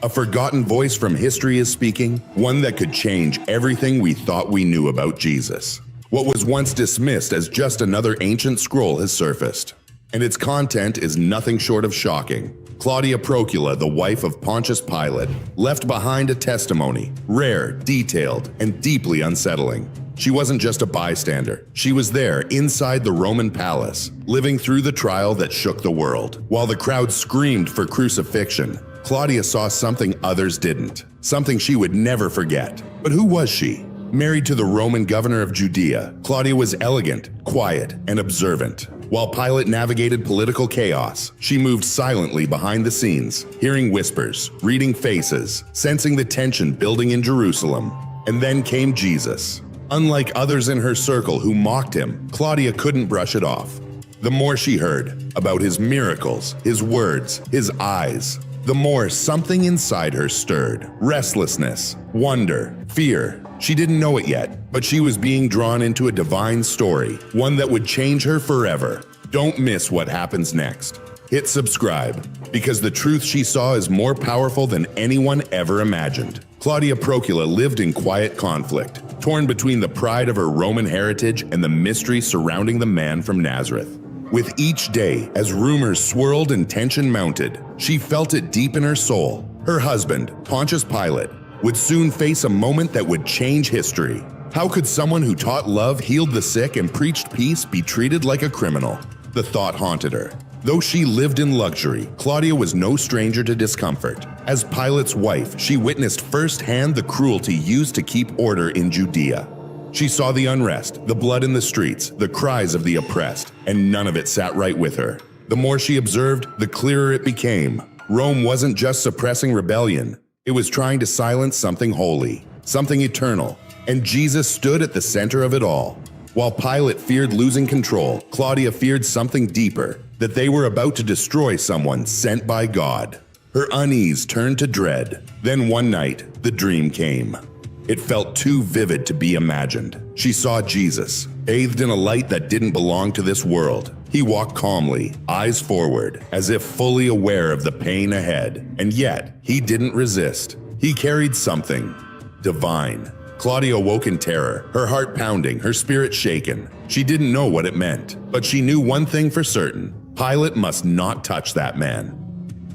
A forgotten voice from history is speaking, one that could change everything we thought we knew about Jesus. What was once dismissed as just another ancient scroll has surfaced, and its content is nothing short of shocking. Claudia Procula, the wife of Pontius Pilate, left behind a testimony, rare, detailed, and deeply unsettling. She wasn't just a bystander. She was there, inside the Roman palace, living through the trial that shook the world. While the crowd screamed for crucifixion, Claudia saw something others didn't, something she would never forget. But who was she? Married to the Roman governor of Judea, Claudia was elegant, quiet, and observant. While Pilate navigated political chaos, she moved silently behind the scenes, hearing whispers, reading faces, sensing the tension building in Jerusalem. And then came Jesus. Unlike others in her circle who mocked him, Claudia couldn't brush it off. The more she heard about his miracles, his words, his eyes, the more something inside her stirred. Restlessness, wonder, fear. She didn't know it yet, but she was being drawn into a divine story, one that would change her forever. Don't miss what happens next. Hit subscribe, because the truth she saw is more powerful than anyone ever imagined. Claudia Procula lived in quiet conflict, torn between the pride of her Roman heritage and the mystery surrounding the man from Nazareth. With each day, as rumors swirled and tension mounted, she felt it deep in her soul. Her husband, Pontius Pilate, would soon face a moment that would change history. How could someone who taught love, healed the sick, and preached peace be treated like a criminal? The thought haunted her. Though she lived in luxury, Claudia was no stranger to discomfort. As Pilate's wife, she witnessed firsthand the cruelty used to keep order in Judea. She saw the unrest, the blood in the streets, the cries of the oppressed, and none of it sat right with her. The more she observed, the clearer it became. Rome wasn't just suppressing rebellion. It was trying to silence something holy, something eternal, and Jesus stood at the center of it all. While Pilate feared losing control, Claudia feared something deeper, that they were about to destroy someone sent by God. Her unease turned to dread. Then one night, the dream came. It felt too vivid to be imagined. She saw Jesus, bathed in a light that didn't belong to this world. He walked calmly, eyes forward, as if fully aware of the pain ahead. And yet, he didn't resist. He carried something divine. Claudia woke in terror, her heart pounding, her spirit shaken. She didn't know what it meant, but she knew one thing for certain: Pilate must not touch that man.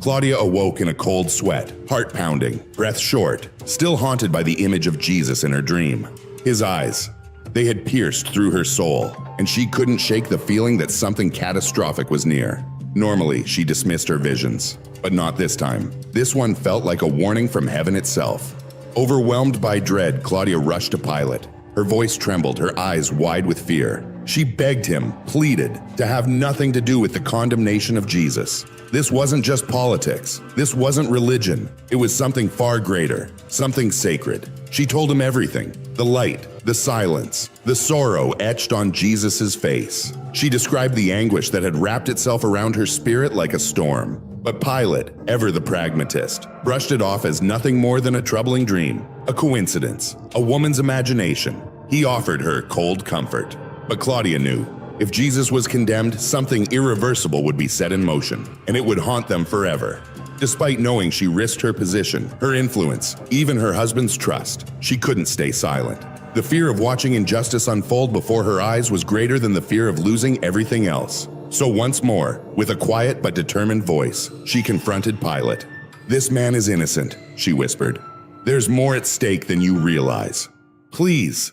Claudia awoke in a cold sweat, heart pounding, breath short, still haunted by the image of Jesus in her dream. His eyes, they had pierced through her soul, and she couldn't shake the feeling that something catastrophic was near. Normally, she dismissed her visions, but not this time. This one felt like a warning from heaven itself. Overwhelmed by dread, Claudia rushed to Pilate. Her voice trembled, her eyes wide with fear. She begged him, pleaded, to have nothing to do with the condemnation of Jesus. This wasn't just politics. This wasn't religion. It was something far greater, something sacred. She told him everything: the light, the silence, the sorrow etched on Jesus's face. She described the anguish that had wrapped itself around her spirit like a storm. But Pilate, ever the pragmatist, brushed it off as nothing more than a troubling dream, a coincidence, a woman's imagination. He offered her cold comfort. But Claudia knew, if Jesus was condemned, something irreversible would be set in motion, and it would haunt them forever. Despite knowing she risked her position, her influence, even her husband's trust, she couldn't stay silent. The fear of watching injustice unfold before her eyes was greater than the fear of losing everything else. So once more, with a quiet but determined voice, she confronted Pilate. "This man is innocent," she whispered. "There's more at stake than you realize. Please,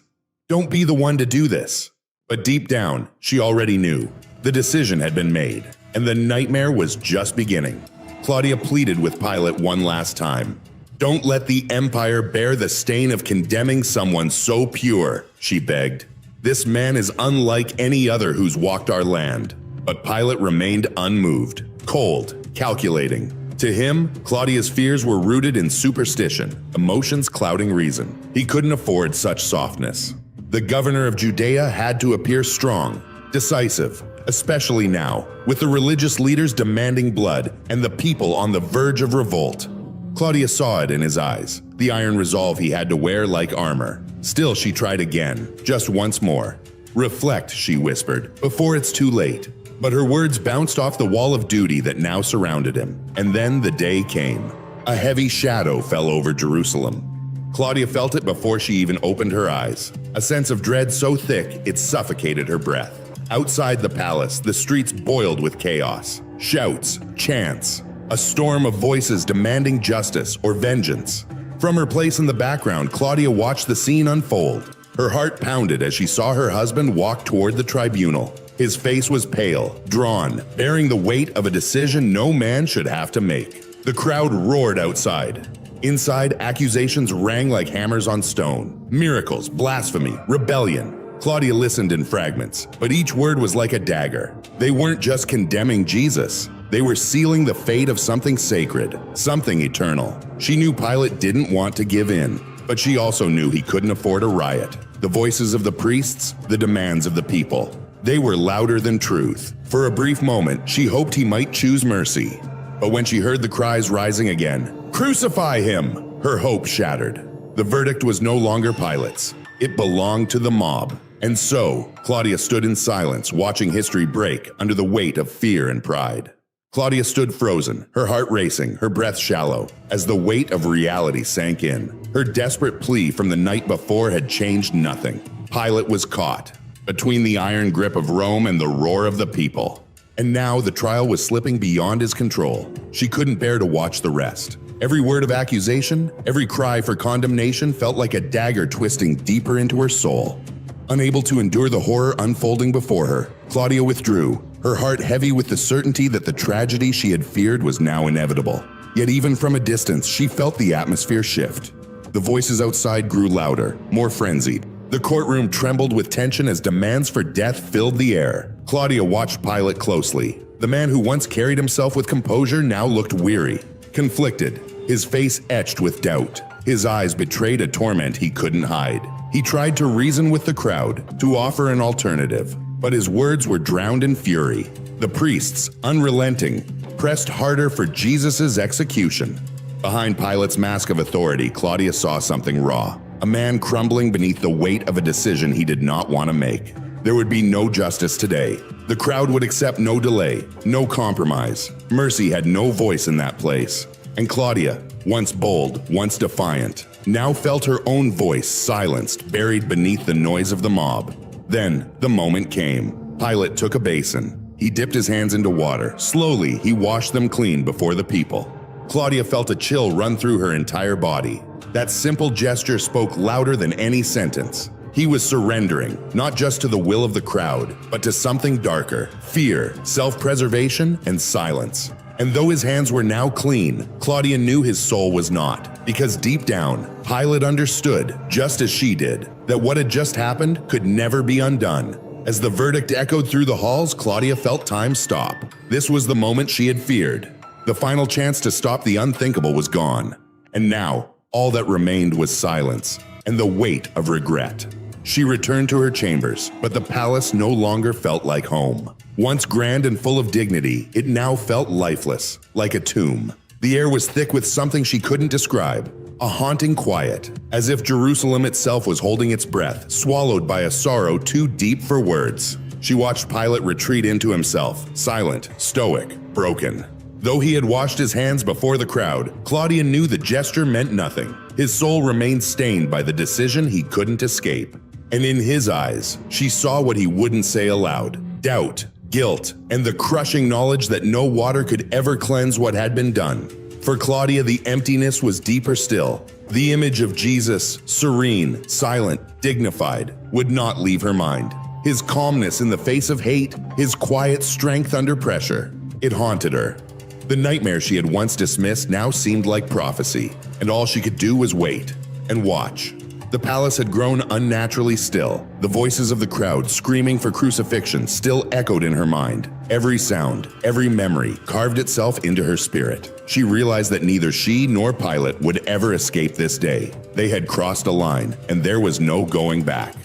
don't be the one to do this." But deep down, she already knew. The decision had been made, and the nightmare was just beginning. Claudia pleaded with Pilate one last time. "Don't let the empire bear the stain of condemning someone so pure," she begged. "This man is unlike any other who's walked our land." But Pilate remained unmoved, cold, calculating. To him, Claudia's fears were rooted in superstition, emotions clouding reason. He couldn't afford such softness. The governor of Judea had to appear strong, decisive, especially now, with the religious leaders demanding blood and the people on the verge of revolt. Claudia saw it in his eyes, the iron resolve he had to wear like armor. Still, she tried again, just once more. "Reflect," she whispered, "before it's too late." But her words bounced off the wall of duty that now surrounded him. And then the day came. A heavy shadow fell over Jerusalem. Claudia felt it before she even opened her eyes, a sense of dread so thick it suffocated her breath. Outside the palace, the streets boiled with chaos. Shouts, chants, a storm of voices demanding justice or vengeance. From her place in the background, Claudia watched the scene unfold. Her heart pounded as she saw her husband walk toward the tribunal. His face was pale, drawn, bearing the weight of a decision no man should have to make. The crowd roared outside. Inside, accusations rang like hammers on stone. Miracles, blasphemy, rebellion. Claudia listened in fragments, but each word was like a dagger. They weren't just condemning Jesus. They were sealing the fate of something sacred, something eternal. She knew Pilate didn't want to give in, but she also knew he couldn't afford a riot. The voices of the priests, the demands of the people. They were louder than truth. For a brief moment, she hoped he might choose mercy. But when she heard the cries rising again, "Crucify him!" her hope shattered. The verdict was no longer Pilate's. It belonged to the mob. And so, Claudia stood in silence, watching history break under the weight of fear and pride. Claudia stood frozen, her heart racing, her breath shallow, as the weight of reality sank in. Her desperate plea from the night before had changed nothing. Pilate was caught, between the iron grip of Rome and the roar of the people. And now the trial was slipping beyond his control. She couldn't bear to watch the rest. Every word of accusation, every cry for condemnation felt like a dagger twisting deeper into her soul. Unable to endure the horror unfolding before her, Claudia withdrew, her heart heavy with the certainty that the tragedy she had feared was now inevitable. Yet even from a distance, she felt the atmosphere shift. The voices outside grew louder, more frenzied. The courtroom trembled with tension as demands for death filled the air. Claudia watched Pilate closely. The man who once carried himself with composure now looked weary, conflicted, his face etched with doubt. His eyes betrayed a torment he couldn't hide. He tried to reason with the crowd, to offer an alternative, but his words were drowned in fury. The priests, unrelenting, pressed harder for Jesus' execution. Behind Pilate's mask of authority, Claudia saw something raw. A man crumbling beneath the weight of a decision he did not want to make. There would be no justice today. The crowd would accept no delay, no compromise. Mercy had no voice in that place. And Claudia, once bold, once defiant, now felt her own voice silenced, buried beneath the noise of the mob. Then, the moment came. Pilate took a basin. He dipped his hands into water. Slowly, he washed them clean before the people. Claudia felt a chill run through her entire body. That simple gesture spoke louder than any sentence. He was surrendering, not just to the will of the crowd, but to something darker: fear, self-preservation, and silence. And though his hands were now clean, Claudia knew his soul was not, because deep down, Pilate understood, just as she did, that what had just happened could never be undone. As the verdict echoed through the halls, Claudia felt time stop. This was the moment she had feared. The final chance to stop the unthinkable was gone. And now, all that remained was silence and the weight of regret. She returned to her chambers, but the palace no longer felt like home. Once grand and full of dignity, it now felt lifeless, like a tomb. The air was thick with something she couldn't describe, a haunting quiet, as if Jerusalem itself was holding its breath, swallowed by a sorrow too deep for words. She watched Pilate retreat into himself, silent, stoic, broken. Though he had washed his hands before the crowd, Claudia knew the gesture meant nothing. His soul remained stained by the decision he couldn't escape. And in his eyes, she saw what he wouldn't say aloud: doubt, guilt, and the crushing knowledge that no water could ever cleanse what had been done. For Claudia, the emptiness was deeper still. The image of Jesus, serene, silent, dignified, would not leave her mind. His calmness in the face of hate, his quiet strength under pressure, it haunted her. The nightmare she had once dismissed now seemed like prophecy, and all she could do was wait and watch. The palace had grown unnaturally still. The voices of the crowd screaming for crucifixion still echoed in her mind. Every sound, every memory carved itself into her spirit. She realized that neither she nor Pilate would ever escape this day. They had crossed a line, and there was no going back.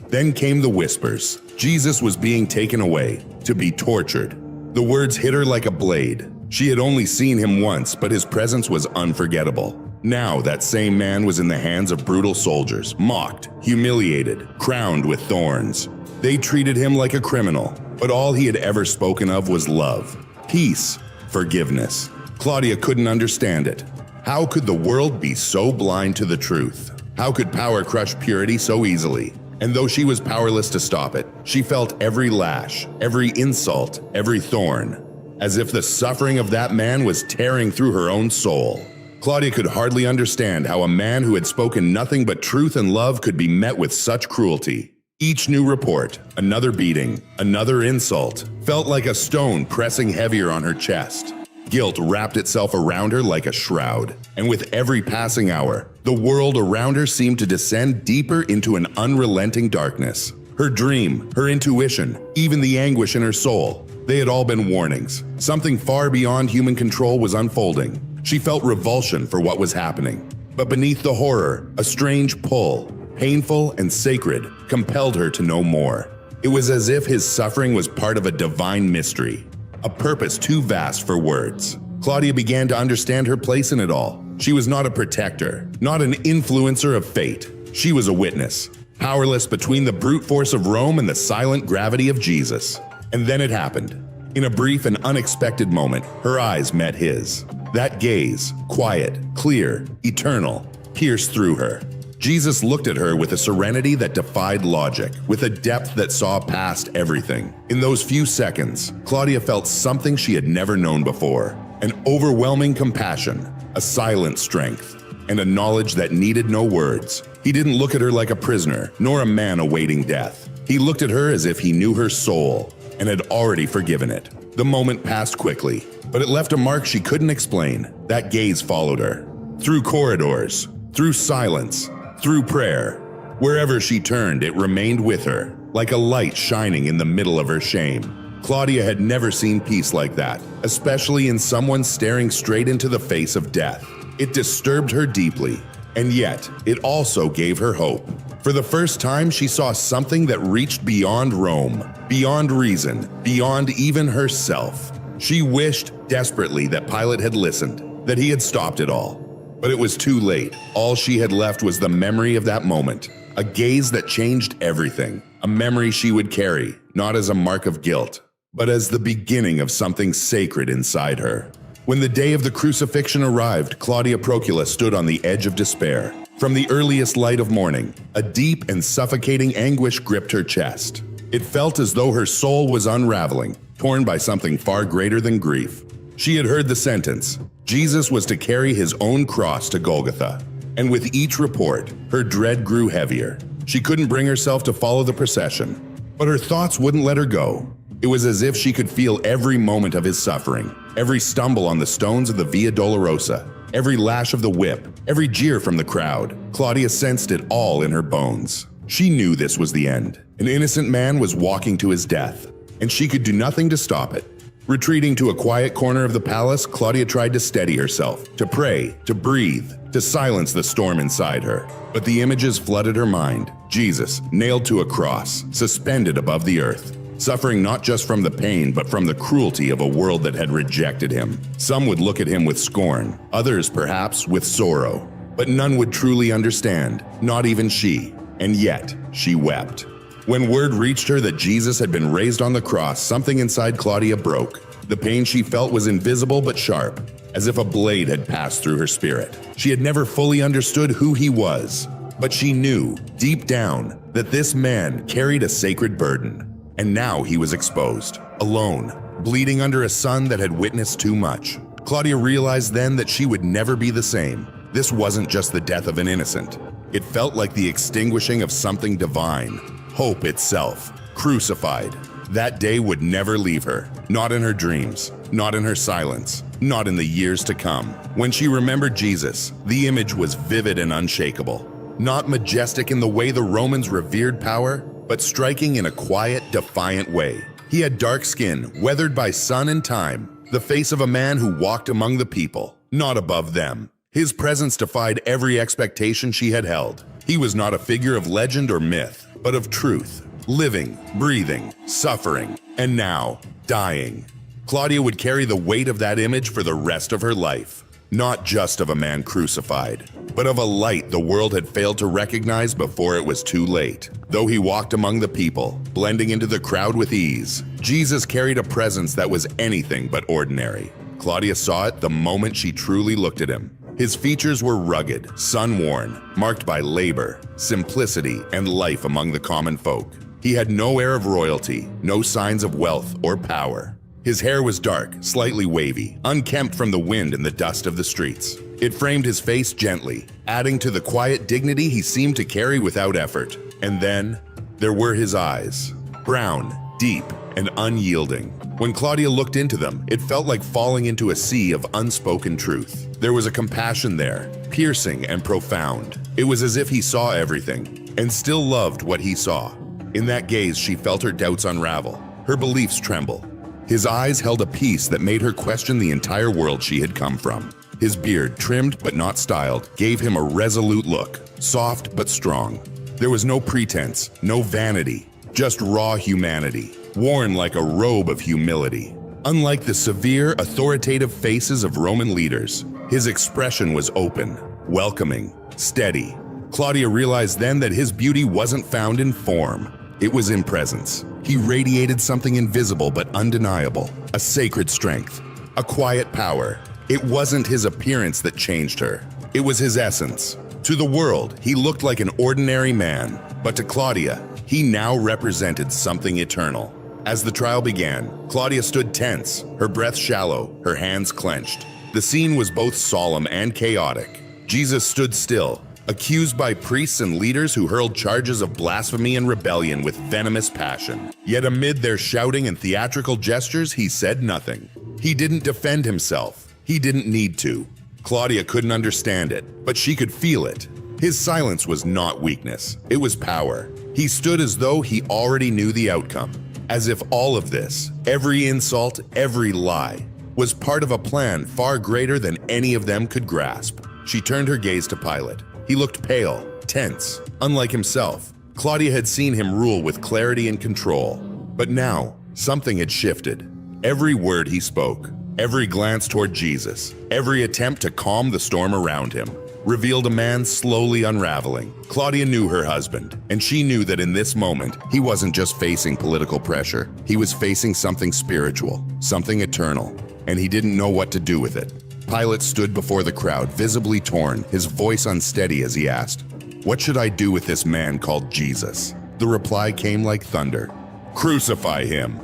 Then came the whispers. Jesus was being taken away, to be tortured. The words hit her like a blade. She had only seen him once, but his presence was unforgettable. Now that same man was in the hands of brutal soldiers, mocked, humiliated, crowned with thorns. They treated him like a criminal, but all he had ever spoken of was love, peace, forgiveness. Claudia couldn't understand it. How could the world be so blind to the truth? How could power crush purity so easily? And though she was powerless to stop it, she felt every lash, every insult, every thorn, as if the suffering of that man was tearing through her own soul. Claudia could hardly understand how a man who had spoken nothing but truth and love could be met with such cruelty. Each new report, another beating, another insult, felt like a stone pressing heavier on her chest. Guilt wrapped itself around her like a shroud, and with every passing hour, the world around her seemed to descend deeper into an unrelenting darkness. Her dream, her intuition, even the anguish in her soul, they had all been warnings. Something far beyond human control was unfolding. She felt revulsion for what was happening. But beneath the horror, a strange pull, painful and sacred, compelled her to know more. It was as if his suffering was part of a divine mystery, a purpose too vast for words. Claudia began to understand her place in it all. She was not a protector, not an influencer of fate. She was a witness, powerless between the brute force of Rome and the silent gravity of Jesus. And then it happened. In a brief and unexpected moment, her eyes met his. That gaze, quiet, clear, eternal, pierced through her. Jesus looked at her with a serenity that defied logic, with a depth that saw past everything. In those few seconds, Claudia felt something she had never known before. An overwhelming compassion, a silent strength, and a knowledge that needed no words. He didn't look at her like a prisoner, nor a man awaiting death. He looked at her as if he knew her soul, and had already forgiven it. The moment passed quickly, but it left a mark she couldn't explain. That gaze followed her. Through corridors, through silence, through prayer. Wherever she turned, it remained with her, like a light shining in the middle of her shame. Claudia had never seen peace like that, especially in someone staring straight into the face of death. It disturbed her deeply, and yet it also gave her hope. For the first time, she saw something that reached beyond Rome, beyond reason, beyond even herself. She wished desperately that Pilate had listened, that he had stopped it all. But it was too late. All she had left was the memory of that moment, a gaze that changed everything, a memory she would carry, not as a mark of guilt, but as the beginning of something sacred inside her. When the day of the crucifixion arrived, Claudia Procula stood on the edge of despair. From the earliest light of morning, a deep and suffocating anguish gripped her chest. It felt as though her soul was unraveling, torn by something far greater than grief. She had heard the sentence. Jesus was to carry his own cross to Golgotha. And with each report, her dread grew heavier. She couldn't bring herself to follow the procession, but her thoughts wouldn't let her go. It was as if she could feel every moment of his suffering, every stumble on the stones of the Via Dolorosa, every lash of the whip, every jeer from the crowd. Claudia sensed it all in her bones. She knew this was the end. An innocent man was walking to his death, and she could do nothing to stop it. Retreating to a quiet corner of the palace, Claudia tried to steady herself, to pray, to breathe, to silence the storm inside her. But the images flooded her mind. Jesus, nailed to a cross, suspended above the earth, suffering not just from the pain, but from the cruelty of a world that had rejected him. Some would look at him with scorn, others perhaps with sorrow, but none would truly understand, not even she. And yet, she wept. When word reached her that Jesus had been raised on the cross, something inside Claudia broke. The pain she felt was invisible but sharp, as if a blade had passed through her spirit. She had never fully understood who he was, but she knew, deep down, that this man carried a sacred burden. And now he was exposed, alone, bleeding under a sun that had witnessed too much. Claudia realized then that she would never be the same. This wasn't just the death of an innocent. It felt like the extinguishing of something divine. Hope itself, crucified. That day would never leave her, not in her dreams, not in her silence, not in the years to come. When she remembered Jesus, the image was vivid and unshakable. Not majestic in the way the Romans revered power, but striking in a quiet, defiant way. He had dark skin, weathered by sun and time, the face of a man who walked among the people, not above them. His presence defied every expectation she had held. He was not a figure of legend or myth, but of truth, living, breathing, suffering, and now, dying. Claudia would carry the weight of that image for the rest of her life, not just of a man crucified, but of a light the world had failed to recognize before it was too late. Though he walked among the people, blending into the crowd with ease, Jesus carried a presence that was anything but ordinary. Claudia saw it the moment she truly looked at him. His features were rugged, sun-worn, marked by labor, simplicity, and life among the common folk. He had no air of royalty, no signs of wealth or power. His hair was dark, slightly wavy, unkempt from the wind and the dust of the streets. It framed his face gently, adding to the quiet dignity he seemed to carry without effort. And then, there were his eyes. Brown, deep, and unyielding. When Claudia looked into them, it felt like falling into a sea of unspoken truth. There was a compassion there, piercing and profound. It was as if he saw everything, and still loved what he saw. In that gaze, she felt her doubts unravel, her beliefs tremble. His eyes held a peace that made her question the entire world she had come from. His beard, trimmed but not styled, gave him a resolute look, soft but strong. There was no pretense, no vanity, just raw humanity, worn like a robe of humility. Unlike the severe, authoritative faces of Roman leaders, his expression was open, welcoming, steady. Claudia realized then that his beauty wasn't found in form. It was in presence. He radiated something invisible but undeniable, a sacred strength, a quiet power. It wasn't his appearance that changed her. It was his essence. To the world, he looked like an ordinary man, but to Claudia, he now represented something eternal. As the trial began, Claudia stood tense, her breath shallow, her hands clenched. The scene was both solemn and chaotic. Jesus stood still, accused by priests and leaders who hurled charges of blasphemy and rebellion with venomous passion. Yet amid their shouting and theatrical gestures, he said nothing. He didn't defend himself. He didn't need to. Claudia couldn't understand it, but she could feel it. His silence was not weakness, it was power. He stood as though he already knew the outcome, as if all of this, every insult, every lie, was part of a plan far greater than any of them could grasp. She turned her gaze to Pilate. He looked pale, tense, unlike himself. Claudia had seen him rule with clarity and control, but now something had shifted. Every word he spoke, every glance toward Jesus, every attempt to calm the storm around him, revealed a man slowly unraveling. Claudia knew her husband, and she knew that in this moment, he wasn't just facing political pressure. He was facing something spiritual, something eternal, and he didn't know what to do with it. Pilate stood before the crowd, visibly torn, his voice unsteady as he asked, "What should I do with this man called Jesus?" The reply came like thunder, "Crucify him."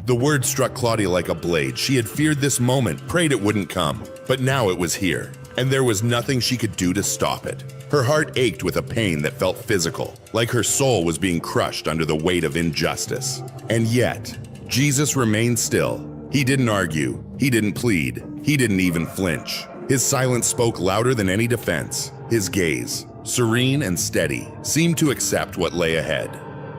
The word struck Claudia like a blade. She had feared this moment, prayed it wouldn't come, but now it was here, and there was nothing she could do to stop it. Her heart ached with a pain that felt physical, like her soul was being crushed under the weight of injustice. And yet, Jesus remained still. He didn't argue, he didn't plead, he didn't even flinch. His silence spoke louder than any defense. His gaze, serene and steady, seemed to accept what lay ahead.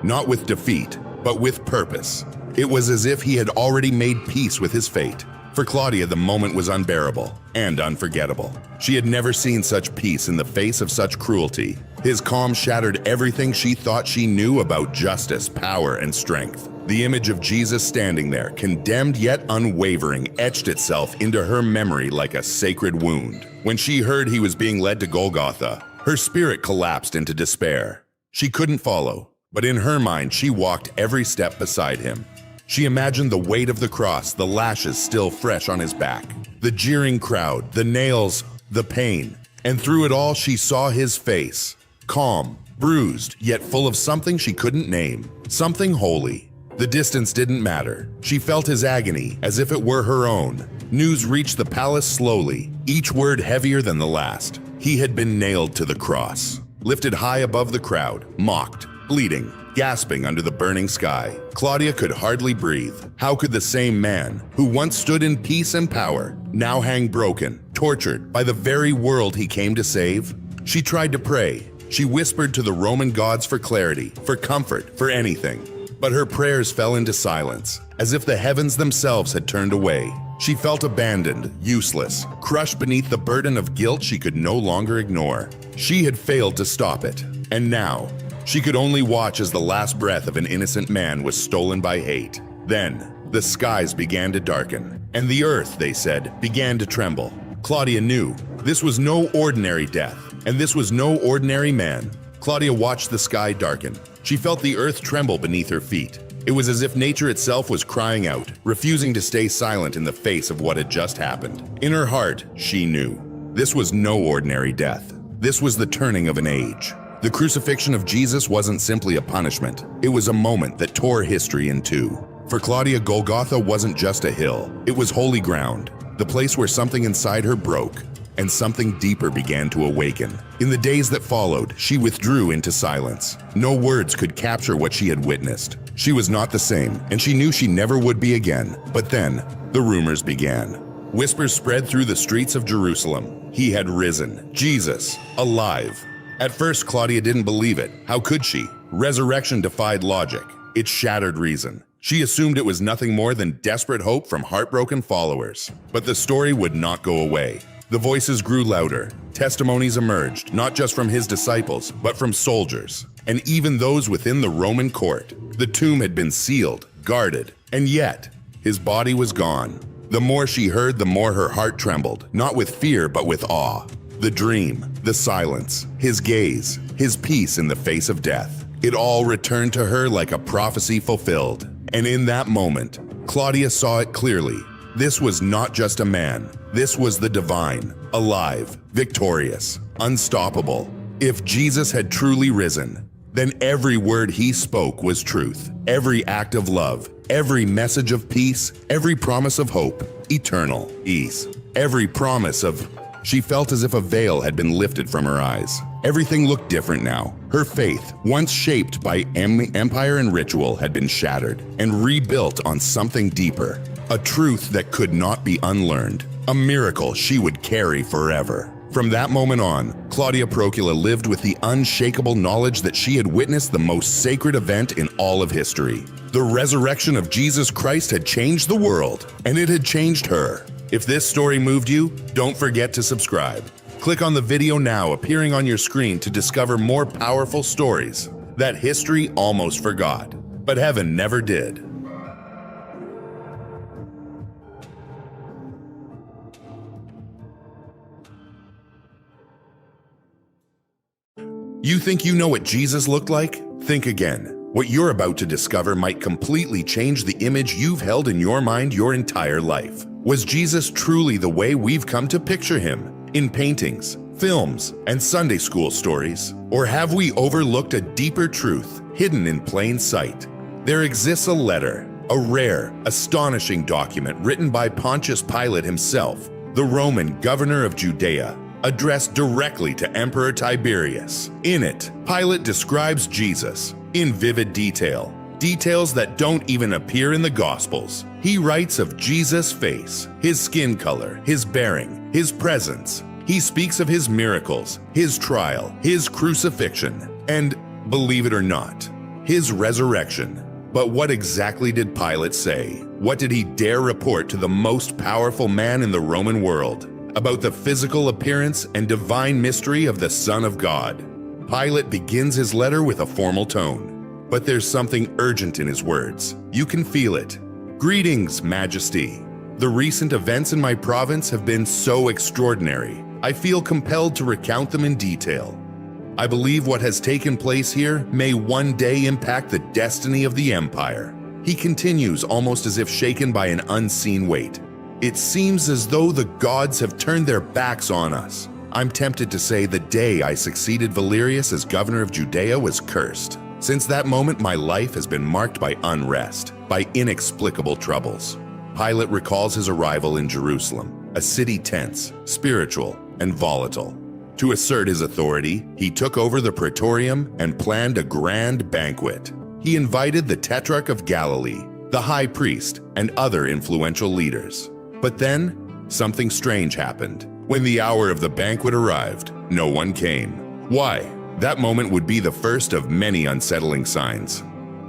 Not with defeat, but with purpose. It was as if he had already made peace with his fate. For Claudia, the moment was unbearable and unforgettable. She had never seen such peace in the face of such cruelty. His calm shattered everything she thought she knew about justice, power, and strength. The image of Jesus standing there, condemned yet unwavering, etched itself into her memory like a sacred wound. When she heard he was being led to Golgotha, her spirit collapsed into despair. She couldn't follow, but in her mind, she walked every step beside him. She imagined the weight of the cross, the lashes still fresh on his back, the jeering crowd, the nails, the pain. And through it all, she saw his face, calm, bruised, yet full of something she couldn't name, something holy. The distance didn't matter. She felt his agony as if it were her own. News reached the palace slowly, each word heavier than the last. He had been nailed to the cross, lifted high above the crowd, mocked, bleeding, gasping under the burning sky. Claudia could hardly breathe. How could the same man, who once stood in peace and power, now hang broken, tortured by the very world he came to save? She tried to pray. She whispered to the Roman gods for clarity, for comfort, for anything. But her prayers fell into silence, as if the heavens themselves had turned away. She felt abandoned, useless, crushed beneath the burden of guilt she could no longer ignore. She had failed to stop it, and now, she could only watch as the last breath of an innocent man was stolen by hate. Then, the skies began to darken, and the earth, they said, began to tremble. Claudia knew this was no ordinary death, and this was no ordinary man. Claudia watched the sky darken. She felt the earth tremble beneath her feet. It was as if nature itself was crying out, refusing to stay silent in the face of what had just happened. In her heart, she knew. This was no ordinary death. This was the turning of an age. The crucifixion of Jesus wasn't simply a punishment. It was a moment that tore history in two. For Claudia, Golgotha wasn't just a hill. It was holy ground, the place where something inside her broke and something deeper began to awaken. In the days that followed, she withdrew into silence. No words could capture what she had witnessed. She was not the same, and she knew she never would be again. But then, the rumors began. Whispers spread through the streets of Jerusalem. He had risen. Jesus, alive. At first, Claudia didn't believe it. How could she? Resurrection defied logic. It shattered reason. She assumed it was nothing more than desperate hope from heartbroken followers. But the story would not go away. The voices grew louder. Testimonies emerged, not just from his disciples, but from soldiers, and even those within the Roman court. The tomb had been sealed, guarded, and yet, his body was gone. The more she heard, the more her heart trembled, not with fear, but with awe. The dream, the silence, his gaze, his peace in the face of death. It all returned to her like a prophecy fulfilled. And in that moment, Claudia saw it clearly. This was not just a man. This was the divine, alive, victorious, unstoppable. If Jesus had truly risen, then every word he spoke was truth. Every act of love, every message of peace, every promise of hope, eternal ease. Every promise of... She felt as if a veil had been lifted from her eyes. Everything looked different now. Her faith, once shaped by empire and ritual, had been shattered and rebuilt on something deeper. A truth that could not be unlearned. A miracle she would carry forever. From that moment on, Claudia Procula lived with the unshakable knowledge that she had witnessed the most sacred event in all of history. The resurrection of Jesus Christ had changed the world, and it had changed her. If this story moved you, don't forget to subscribe. Click on the video now appearing on your screen to discover more powerful stories that history almost forgot, but heaven never did. You think you know what Jesus looked like? Think again. What you're about to discover might completely change the image you've held in your mind your entire life. Was Jesus truly the way we've come to picture him in paintings, films, and Sunday school stories? Or have we overlooked a deeper truth hidden in plain sight? There exists a letter, a rare, astonishing document written by Pontius Pilate himself, the Roman governor of Judea, addressed directly to Emperor Tiberius. In it, Pilate describes Jesus in vivid detail, details that don't even appear in the Gospels. He writes of Jesus' face, his skin color, his bearing, his presence. He speaks of his miracles, his trial, his crucifixion, and, believe it or not, his resurrection. But what exactly did Pilate say? What did he dare report to the most powerful man in the Roman world about the physical appearance and divine mystery of the Son of God? Pilate begins his letter with a formal tone, but there's something urgent in his words. You can feel it. Greetings, Majesty. The recent events in my province have been so extraordinary. I feel compelled to recount them in detail. I believe what has taken place here may one day impact the destiny of the empire. He continues almost as if shaken by an unseen weight. It seems as though the gods have turned their backs on us. I'm tempted to say the day I succeeded Valerius as governor of Judea was cursed. Since that moment, my life has been marked by unrest, by inexplicable troubles. Pilate recalls his arrival in Jerusalem, a city tense, spiritual, and volatile. To assert his authority, he took over the praetorium and planned a grand banquet. He invited the Tetrarch of Galilee, the high priest, and other influential leaders. But then, something strange happened. When the hour of the banquet arrived, no one came. Why? That moment would be the first of many unsettling signs.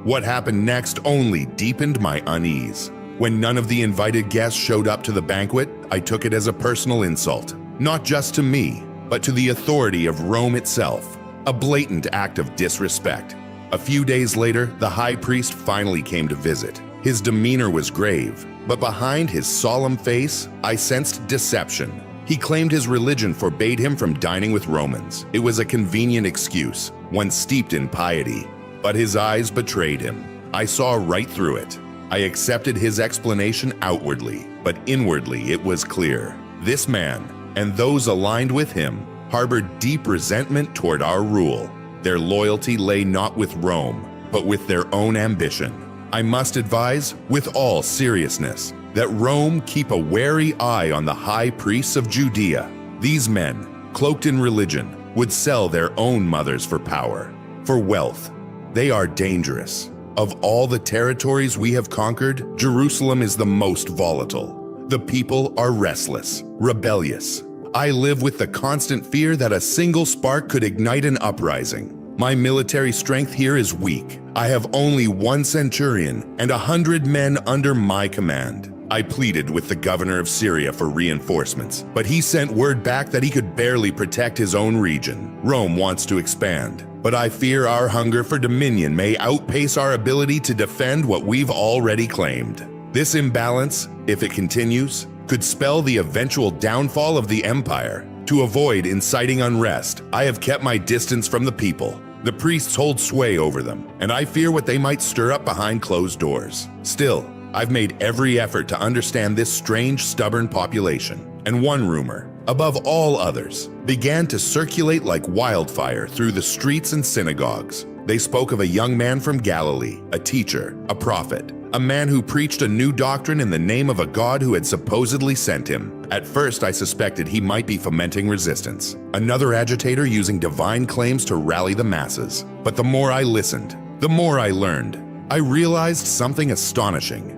What happened next only deepened my unease. When none of the invited guests showed up to the banquet, I took it as a personal insult, not just to me, but to the authority of Rome itself, a blatant act of disrespect. A few days later, the high priest finally came to visit. His demeanor was grave, but behind his solemn face, I sensed deception. He claimed his religion forbade him from dining with Romans. It was a convenient excuse, one steeped in piety. But his eyes betrayed him. I saw right through it. I accepted his explanation outwardly, but inwardly it was clear. This man, and those aligned with him harbored deep resentment toward our rule. Their loyalty lay not with Rome, but with their own ambition. I must advise, with all seriousness, that Rome keep a wary eye on the high priests of Judea. These men, cloaked in religion, would sell their own mothers for power, for wealth. They are dangerous. Of all the territories we have conquered, Jerusalem is the most volatile. The people are restless, rebellious. I live with the constant fear that a single spark could ignite an uprising. My military strength here is weak. I have only 1 centurion and 100 men under my command. I pleaded with the governor of Syria for reinforcements, but he sent word back that he could barely protect his own region. Rome wants to expand, but I fear our hunger for dominion may outpace our ability to defend what we've already claimed. This imbalance, if it continues, could spell the eventual downfall of the empire. To avoid inciting unrest, I have kept my distance from the people. The priests hold sway over them, and I fear what they might stir up behind closed doors. Still, I've made every effort to understand this strange, stubborn population. And one rumor, above all others, began to circulate like wildfire through the streets and synagogues. They spoke of a young man from Galilee, a teacher, a prophet, a man who preached a new doctrine in the name of a God who had supposedly sent him. At first, I suspected he might be fomenting resistance, another agitator using divine claims to rally the masses. But the more I listened, the more I learned. I realized something astonishing.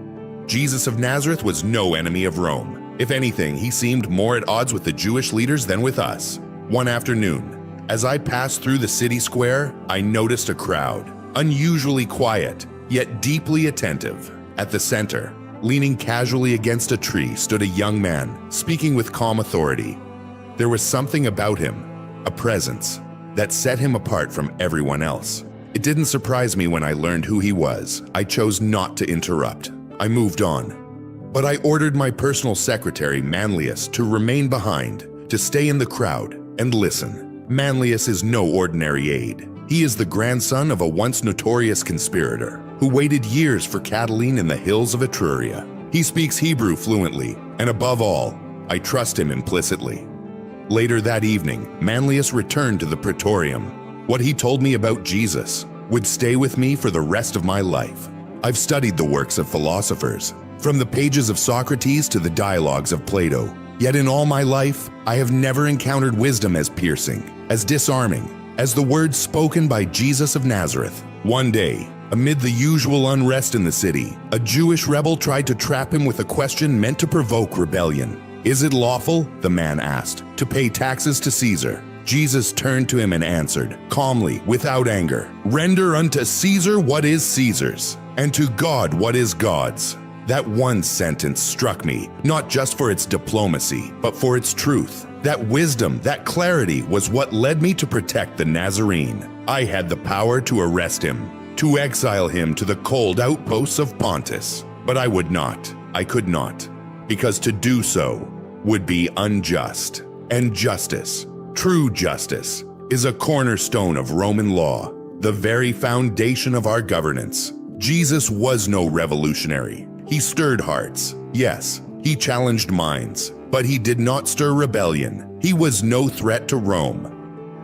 Jesus of Nazareth was no enemy of Rome. If anything, he seemed more at odds with the Jewish leaders than with us. One afternoon, as I passed through the city square, I noticed a crowd, unusually quiet, yet deeply attentive. At the center, leaning casually against a tree, stood a young man, speaking with calm authority. There was something about him, a presence, that set him apart from everyone else. It didn't surprise me when I learned who he was. I chose not to interrupt. I moved on. But I ordered my personal secretary, Manlius, to remain behind, to stay in the crowd and listen. Manlius is no ordinary aide. He is the grandson of a once notorious conspirator who waited years for Catiline in the hills of Etruria. He speaks Hebrew fluently, and above all, I trust him implicitly. Later that evening, Manlius returned to the Praetorium. What he told me about Jesus would stay with me for the rest of my life. I've studied the works of philosophers, from the pages of Socrates to the dialogues of Plato. Yet in all my life, I have never encountered wisdom as piercing, as disarming, as the words spoken by Jesus of Nazareth. One day, amid the usual unrest in the city, a Jewish rebel tried to trap him with a question meant to provoke rebellion. "Is it lawful," the man asked, "to pay taxes to Caesar?" Jesus turned to him and answered, calmly, without anger, "Render unto Caesar what is Caesar's, and to God what is God's." That one sentence struck me, not just for its diplomacy, but for its truth. That wisdom, that clarity was what led me to protect the Nazarene. I had the power to arrest him, to exile him to the cold outposts of Pontus. But I would not, I could not, because to do so would be unjust. And justice, true justice, is a cornerstone of Roman law, the very foundation of our governance. Jesus was no revolutionary. He stirred hearts. Yes, he challenged minds, but he did not stir rebellion. He was no threat to Rome.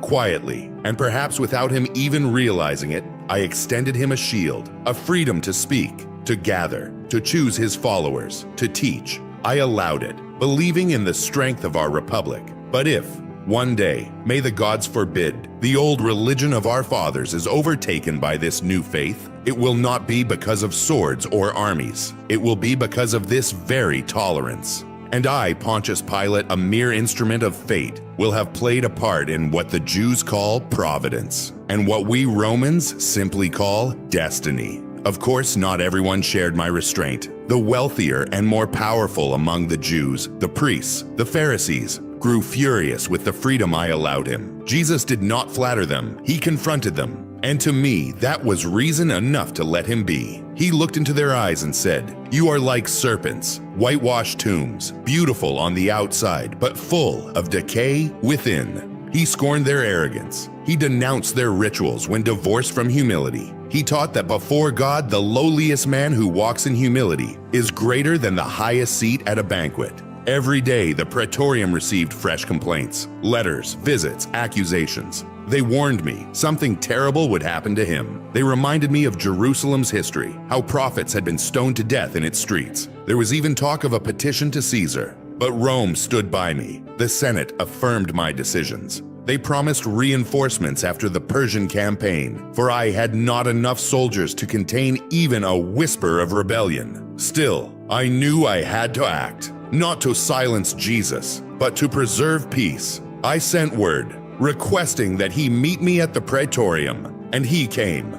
Quietly, and perhaps without him even realizing it, I extended him a shield, a freedom to speak, to gather, to choose his followers, to teach. I allowed it, believing in the strength of our republic. But if, one day, may the gods forbid, the old religion of our fathers is overtaken by this new faith, it will not be because of swords or armies. It will be because of this very tolerance. And I, Pontius Pilate, a mere instrument of fate, will have played a part in what the Jews call providence, and what we Romans simply call destiny. Of course, not everyone shared my restraint. The wealthier and more powerful among the Jews, the priests, the Pharisees, grew furious with the freedom I allowed him. Jesus did not flatter them, he confronted them. And to me, that was reason enough to let him be. He looked into their eyes and said, "You are like serpents, whitewashed tombs, beautiful on the outside, but full of decay within." He scorned their arrogance. He denounced their rituals when divorced from humility. He taught that before God, the lowliest man who walks in humility is greater than the highest seat at a banquet. Every day, the praetorium received fresh complaints, letters, visits, accusations. They warned me something terrible would happen to him. They reminded me of Jerusalem's history, how prophets had been stoned to death in its streets. There was even talk of a petition to Caesar. But Rome stood by me. The Senate affirmed my decisions. They promised reinforcements after the Persian campaign, for I had not enough soldiers to contain even a whisper of rebellion. Still, I knew I had to act, not to silence Jesus, but to preserve peace. I sent word, requesting that he meet me at the praetorium, and he came.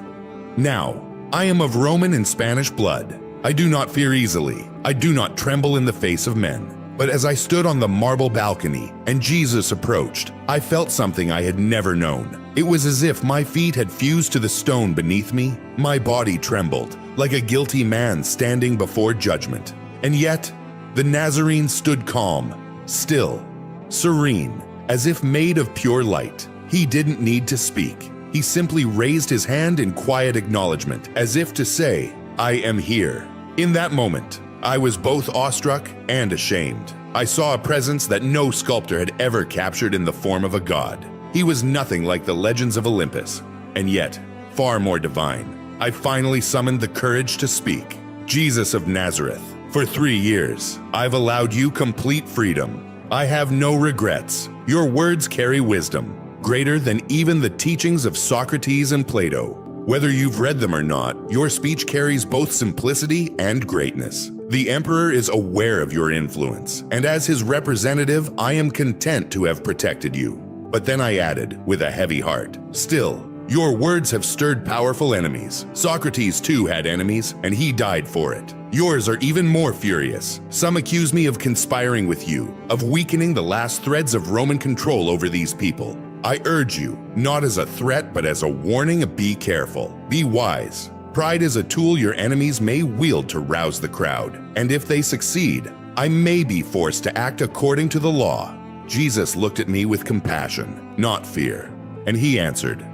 Now, I am of Roman and Spanish blood. I do not fear easily. I do not tremble in the face of men. But as I stood on the marble balcony and Jesus approached, I felt something I had never known. It was as if my feet had fused to the stone beneath me. My body trembled, like a guilty man standing before judgment. And yet, the Nazarene stood calm, still, serene, as if made of pure light. He didn't need to speak. He simply raised his hand in quiet acknowledgement, as if to say, "I am here." In that moment, I was both awestruck and ashamed. I saw a presence that no sculptor had ever captured in the form of a god. He was nothing like the legends of Olympus, and yet far more divine. I finally summoned the courage to speak. Jesus of Nazareth, for 3 years, I've allowed you complete freedom. I have no regrets. Your words carry wisdom, greater than even the teachings of Socrates and Plato. Whether you've read them or not, your speech carries both simplicity and greatness. The emperor is aware of your influence, and as his representative, I am content to have protected you. But then I added, with a heavy heart, still, your words have stirred powerful enemies. Socrates too had enemies, and he died for it. Yours are even more furious. Some accuse me of conspiring with you, of weakening the last threads of Roman control over these people. I urge you, not as a threat, but as a warning, be careful. Be wise. Pride is a tool your enemies may wield to rouse the crowd, and if they succeed, I may be forced to act according to the law. Jesus looked at me with compassion, not fear, and he answered,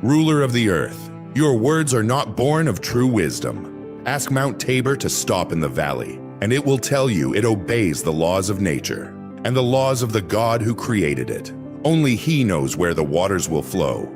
"Ruler of the earth, your words are not born of true wisdom. Ask Mount Tabor to stop in the valley, and it will tell you it obeys the laws of nature and the laws of the God who created it. Only he knows where the waters will flow.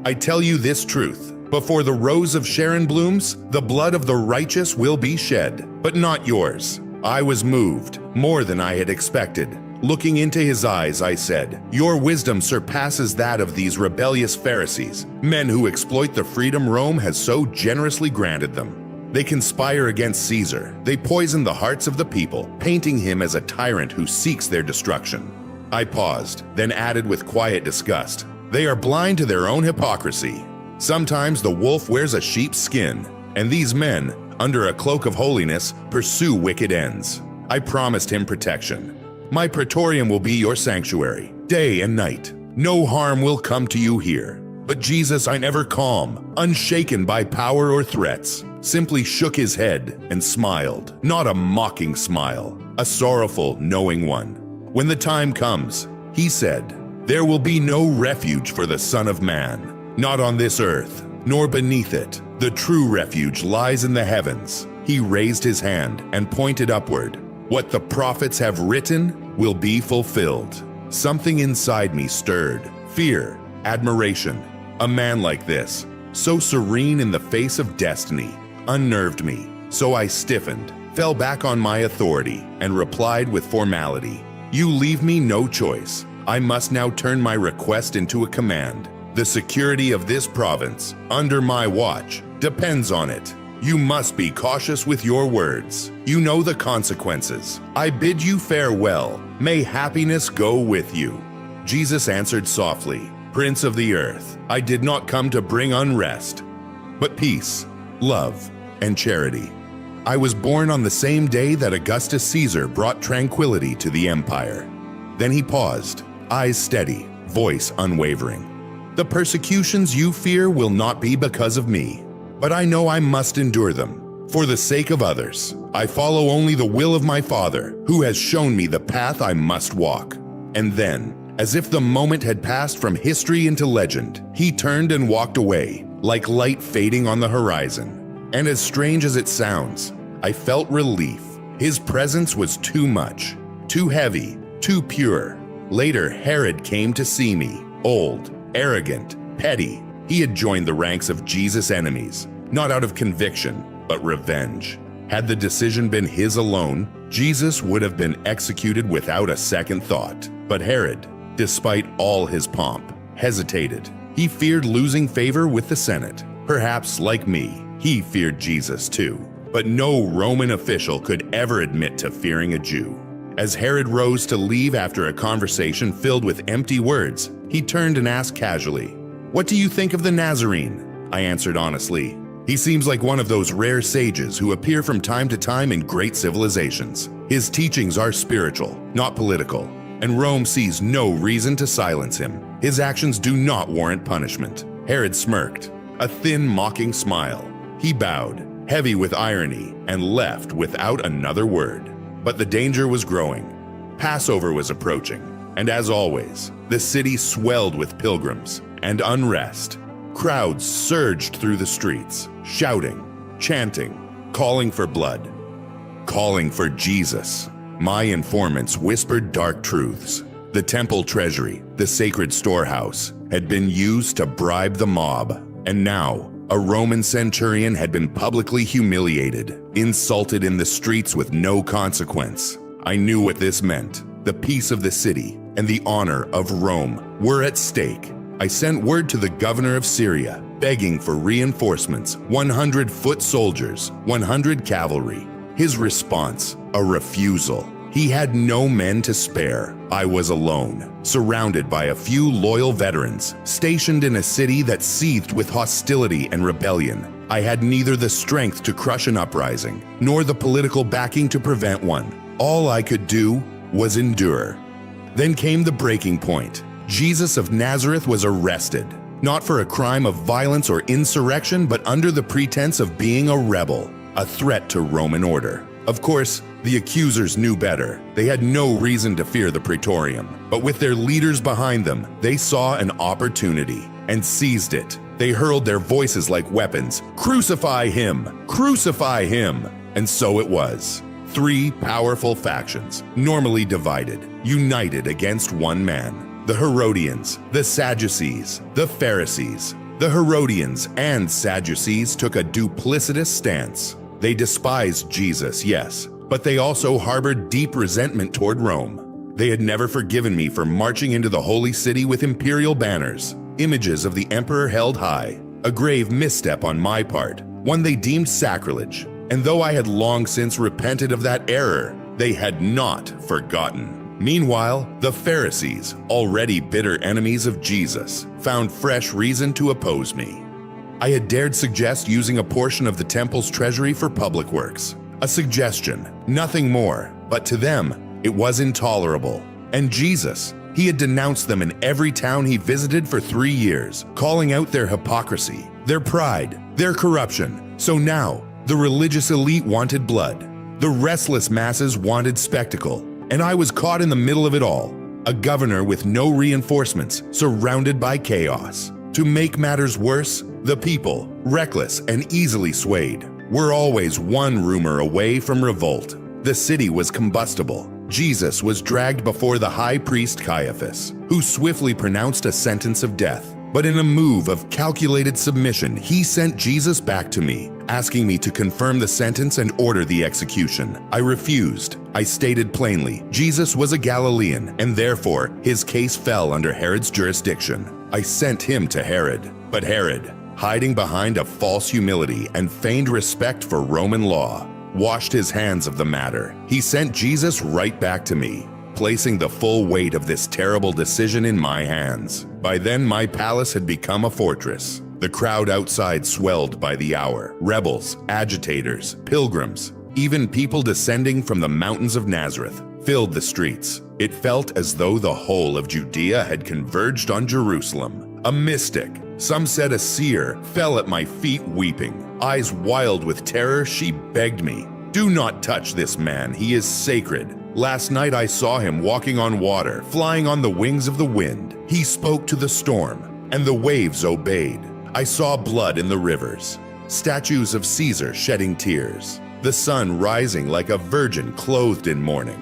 I tell you this truth. Before the rose of Sharon blooms, the blood of the righteous will be shed, but not yours." I was moved, more than I had expected. Looking into his eyes, I said, "Your wisdom surpasses that of these rebellious Pharisees, men who exploit the freedom Rome has so generously granted them. They conspire against Caesar. They poison the hearts of the people, painting him as a tyrant who seeks their destruction." I paused, then added with quiet disgust, "They are blind to their own hypocrisy. Sometimes the wolf wears a sheep's skin, and these men, under a cloak of holiness, pursue wicked ends." I promised him protection. "My praetorium will be your sanctuary, day and night. No harm will come to you here." But Jesus, I never calm, unshaken by power or threats, simply shook his head and smiled, not a mocking smile, a sorrowful, knowing one. When the time comes, he said, "There will be no refuge for the Son of Man. Not on this earth, nor beneath it. The true refuge lies in the heavens." He raised his hand and pointed upward. "What the prophets have written will be fulfilled." Something inside me stirred. Fear, admiration. A man like this, so serene in the face of destiny, unnerved me. So I stiffened, fell back on my authority, and replied with formality, "You leave me no choice. I must now turn my request into a command. The security of this province, under my watch, depends on it. You must be cautious with your words. You know the consequences. I bid you farewell. May happiness go with you." Jesus answered softly, "Prince of the earth, I did not come to bring unrest, but peace, love, and charity." I was born on the same day that Augustus Caesar brought tranquility to the empire. Then he paused, eyes steady, voice unwavering. "The persecutions you fear will not be because of me, but I know I must endure them. For the sake of others, I follow only the will of my Father, who has shown me the path I must walk." And then, as if the moment had passed from history into legend, he turned and walked away, like light fading on the horizon. And as strange as it sounds, I felt relief. His presence was too much. too heavy, too pure. Later, Herod came to see me, old, arrogant, petty. He had joined the ranks of Jesus' enemies, not out of conviction, but revenge. Had the decision been his alone, Jesus would have been executed without a second thought. But Herod, despite all his pomp, hesitated. He feared losing favor with the Senate. Perhaps, like me, he feared Jesus too. But no Roman official could ever admit to fearing a Jew. As Herod rose to leave after a conversation filled with empty words, he turned and asked casually, "What do you think of the Nazarene?" I answered honestly, "He seems like one of those rare sages who appear from time to time in great civilizations. His teachings are spiritual, not political, and Rome sees no reason to silence him. His actions do not warrant punishment." Herod smirked, a thin, mocking smile. He bowed, heavy with irony, and left without another word. But the danger was growing. Passover was approaching, and as always, the city swelled with pilgrims and unrest. Crowds surged through the streets, shouting, chanting, calling for blood, calling for Jesus. My informants whispered dark truths. The temple treasury, the sacred storehouse, had been used to bribe the mob, and now a Roman centurion had been publicly humiliated, insulted in the streets with no consequence. I knew what this meant. The peace of the city and the honor of Rome were at stake. I sent word to the governor of Syria, begging for reinforcements, 100 foot soldiers, 100 cavalry. His response, a refusal. He had no men to spare. I was alone, surrounded by a few loyal veterans, stationed in a city that seethed with hostility and rebellion. I had neither the strength to crush an uprising, nor the political backing to prevent one. All I could do was endure. Then came the breaking point. Jesus of Nazareth was arrested, not for a crime of violence or insurrection, but under the pretense of being a rebel, a threat to Roman order. Of course, the accusers knew better. They had no reason to fear the praetorium, but with their leaders behind them, they saw an opportunity and seized it. They hurled their voices like weapons. "Crucify him! Crucify him!" And so it was. Three powerful factions, normally divided, united against one man. The Herodians, the Sadducees, the Pharisees. The Herodians and Sadducees took a duplicitous stance. They despised Jesus, yes, but they also harbored deep resentment toward Rome. They had never forgiven me for marching into the holy city with imperial banners, images of the emperor held high, a grave misstep on my part, one they deemed sacrilege. And though I had long since repented of that error, they had not forgotten. Meanwhile, the Pharisees, already bitter enemies of Jesus, found fresh reason to oppose me. I had dared suggest using a portion of the temple's treasury for public works. A suggestion, nothing more, but to them, it was intolerable. And Jesus, he had denounced them in every town he visited for 3 years, calling out their hypocrisy, their pride, their corruption. So now, the religious elite wanted blood. The restless masses wanted spectacle. And I was caught in the middle of it all, a governor with no reinforcements, surrounded by chaos. To make matters worse, the people, reckless and easily swayed, were always one rumor away from revolt. The city was combustible. Jesus was dragged before the high priest Caiaphas, who swiftly pronounced a sentence of death. But in a move of calculated submission, he sent Jesus back to me, asking me to confirm the sentence and order the execution. I refused. I stated plainly, Jesus was a Galilean, and therefore his case fell under Herod's jurisdiction. I sent him to Herod. But Herod, hiding behind a false humility and feigned respect for Roman law, washed his hands of the matter. He sent Jesus right back to me, placing the full weight of this terrible decision in my hands. By then, my palace had become a fortress. The crowd outside swelled by the hour. Rebels, agitators, pilgrims, even people descending from the mountains of Nazareth filled the streets. It felt as though the whole of Judea had converged on Jerusalem. A mystic, some said a seer, fell at my feet weeping. Eyes wild with terror, she begged me, "Do not touch this man, he is sacred. Last night I saw him walking on water, flying on the wings of the wind. He spoke to the storm, and the waves obeyed. I saw blood in the rivers, statues of Caesar shedding tears, the sun rising like a virgin clothed in mourning."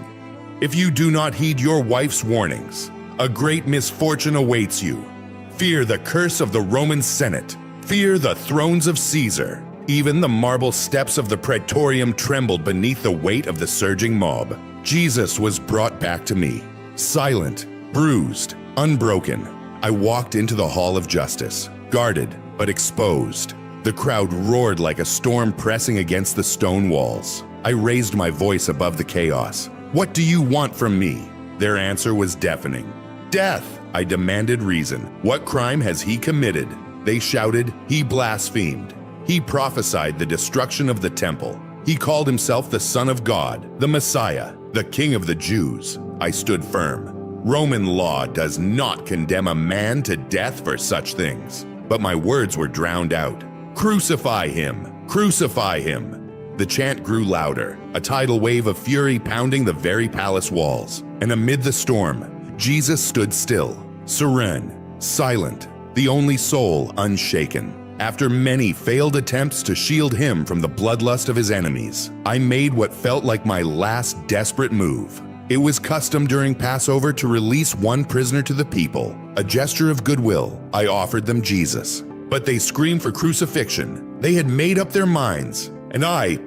if you do not heed your wife's warnings, a great misfortune awaits you. Fear the curse of the Roman Senate. Fear the thrones of Caesar. Even the marble steps of the Praetorium trembled beneath the weight of the surging mob. Jesus was brought back to me, silent, bruised, unbroken. I walked into the hall of justice, guarded but exposed. The crowd roared like a storm pressing against the stone walls. I raised my voice above the chaos. "What do you want from me?" Their answer was deafening. "Death!" I demanded reason. "What crime has he committed?" They shouted, "He blasphemed. He prophesied the destruction of the temple. He called himself the Son of God, the Messiah, the King of the Jews." I stood firm. Roman law does not condemn a man to death for such things. But my words were drowned out. "Crucify him! Crucify him!" The chant grew louder, a tidal wave of fury pounding the very palace walls. And amid the storm, Jesus stood still, serene, silent, the only soul unshaken. After many failed attempts to shield him from the bloodlust of his enemies, I made what felt like my last desperate move. It was custom during Passover to release one prisoner to the people. A gesture of goodwill, I offered them Jesus. But they screamed for crucifixion. They had made up their minds, and I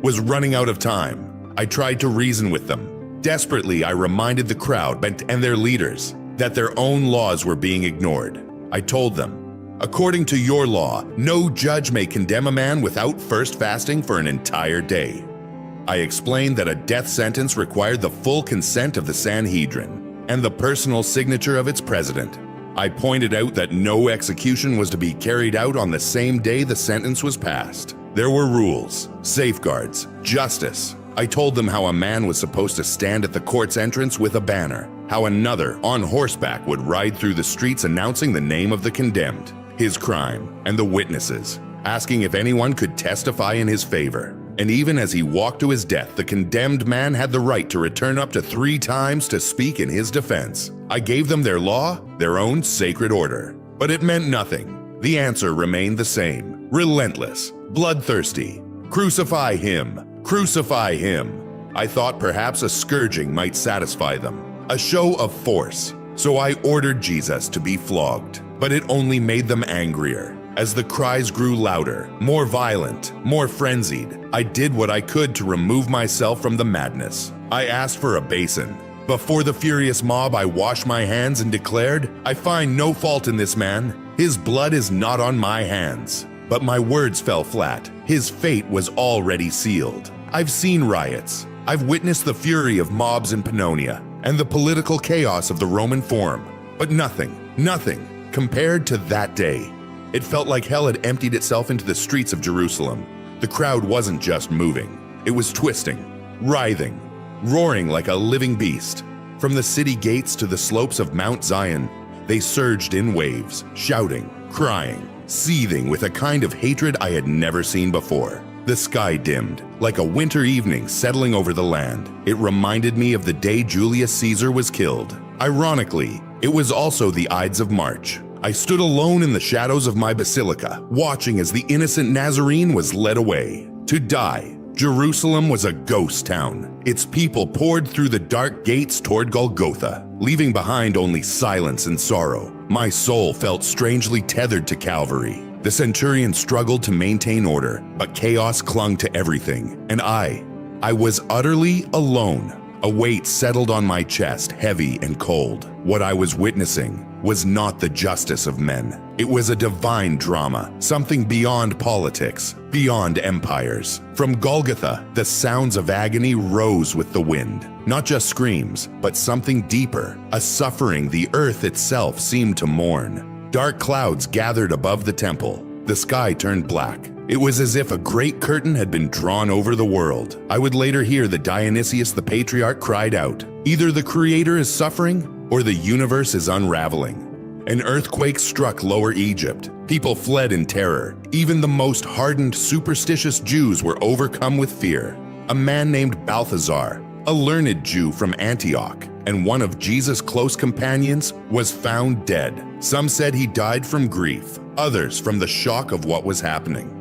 was running out of time. I tried to reason with them. Desperately, I reminded the crowd and their leaders that their own laws were being ignored. I told them, "According to your law, no judge may condemn a man without first fasting for an entire day." I explained that a death sentence required the full consent of the Sanhedrin and the personal signature of its president. I pointed out that no execution was to be carried out on the same day the sentence was passed. There were rules, safeguards, justice. I told them how a man was supposed to stand at the court's entrance with a banner, how another, on horseback, would ride through the streets announcing the name of the condemned, his crime, and the witnesses, asking if anyone could testify in his favor. And even as he walked to his death, the condemned man had the right to return up to 3 times to speak in his defense. I gave them their law, their own sacred order. But it meant nothing. The answer remained the same, relentless, bloodthirsty. "Crucify him! Crucify him!" I thought perhaps a scourging might satisfy them, a show of force. So I ordered Jesus to be flogged. But it only made them angrier. As the cries grew louder, more violent, more frenzied, I did what I could to remove myself from the madness. I asked for a basin. Before the furious mob, I washed my hands and declared, "I find no fault in this man. His blood is not on my hands." But my words fell flat. His fate was already sealed. I've seen riots. I've witnessed the fury of mobs in Pannonia and the political chaos of the Roman Forum. But nothing compared to that day. It felt like hell had emptied itself into the streets of Jerusalem. The crowd wasn't just moving. It was twisting, writhing, roaring like a living beast. From the city gates to the slopes of Mount Zion, they surged in waves, shouting, crying, seething with a kind of hatred I had never seen before. The sky dimmed, like a winter evening settling over the land. It reminded me of the day Julius Caesar was killed. Ironically, it was also the Ides of March. I stood alone in the shadows of my basilica, watching as the innocent Nazarene was led away to die. Jerusalem was a ghost town. Its people poured through the dark gates toward Golgotha, leaving behind only silence and sorrow. My soul felt strangely tethered to Calvary. The centurion struggled to maintain order, but chaos clung to everything, and I was utterly alone. A weight settled on my chest, heavy and cold. What I was witnessing was not the justice of men. It was a divine drama, something beyond politics, beyond empires. From Golgotha, the sounds of agony rose with the wind. Not just screams, but something deeper, a suffering the earth itself seemed to mourn. Dark clouds gathered above the temple. The sky turned black. It was as if a great curtain had been drawn over the world. I would later hear that Dionysius the Patriarch cried out, "Either the Creator is suffering, or the universe is unraveling." An earthquake struck Lower Egypt. People fled in terror. Even the most hardened, superstitious Jews were overcome with fear. A man named Balthazar, a learned Jew from Antioch, and one of Jesus' close companions, was found dead. Some said he died from grief, others from the shock of what was happening.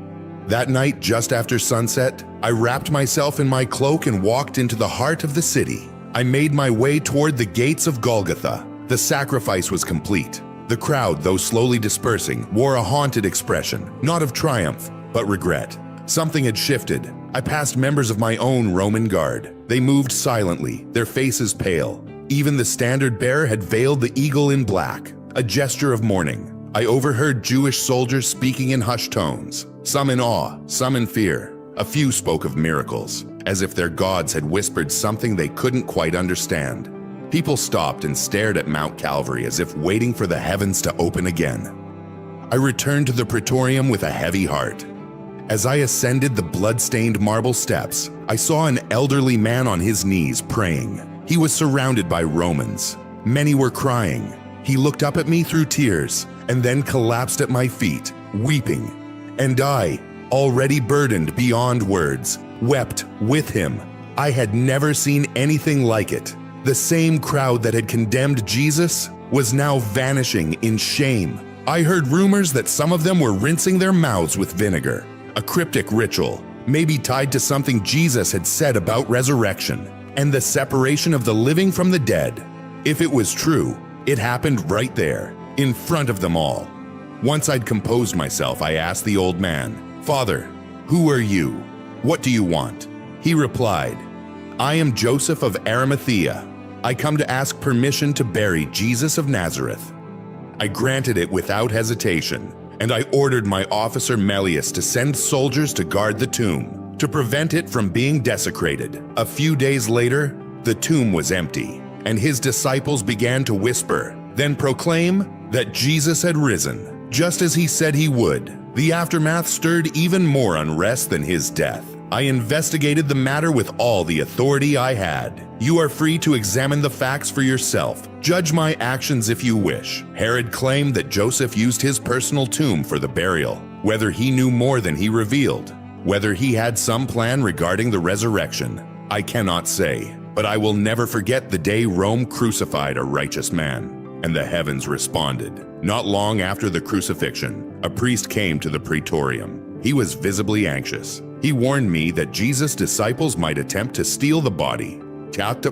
That night, just after sunset, I wrapped myself in my cloak and walked into the heart of the city. I made my way toward the gates of Golgotha. The sacrifice was complete. The crowd, though slowly dispersing, wore a haunted expression, not of triumph, but regret. Something had shifted. I passed members of my own Roman guard. They moved silently, their faces pale. Even the standard bearer had veiled the eagle in black, a gesture of mourning. I overheard Jewish soldiers speaking in hushed tones, some in awe, some in fear. A few spoke of miracles, as if their gods had whispered something they couldn't quite understand. People stopped and stared at Mount Calvary as if waiting for the heavens to open again. I returned to the Praetorium with a heavy heart. As I ascended the blood-stained marble steps, I saw an elderly man on his knees praying. He was surrounded by Romans. Many were crying. He looked up at me through tears and then collapsed at my feet, weeping. And I, already burdened beyond words, wept with him. I had never seen anything like it. The same crowd that had condemned Jesus was now vanishing in shame. I heard rumors that some of them were rinsing their mouths with vinegar, a cryptic ritual, maybe tied to something Jesus had said about resurrection and the separation of the living from the dead. If it was true, it happened right there, in front of them all. Once I'd composed myself, I asked the old man, "Father, who are you? What do you want?" He replied, "I am Joseph of Arimathea. I come to ask permission to bury Jesus of Nazareth." I granted it without hesitation, and I ordered my officer Melius to send soldiers to guard the tomb, to prevent it from being desecrated. A few days later, the tomb was empty, and his disciples began to whisper, then proclaim that Jesus had risen, just as he said he would. The aftermath stirred even more unrest than his death. I investigated the matter with all the authority I had. You are free to examine the facts for yourself. Judge my actions if you wish. Herod claimed that Joseph used his personal tomb for the burial. Whether he knew more than he revealed, whether he had some plan regarding the resurrection, I cannot say. But I will never forget the day Rome crucified a righteous man. And the heavens responded. Not long after the crucifixion, a priest came to the Praetorium. He was visibly anxious. He warned me that Jesus' disciples might attempt to steal the body, and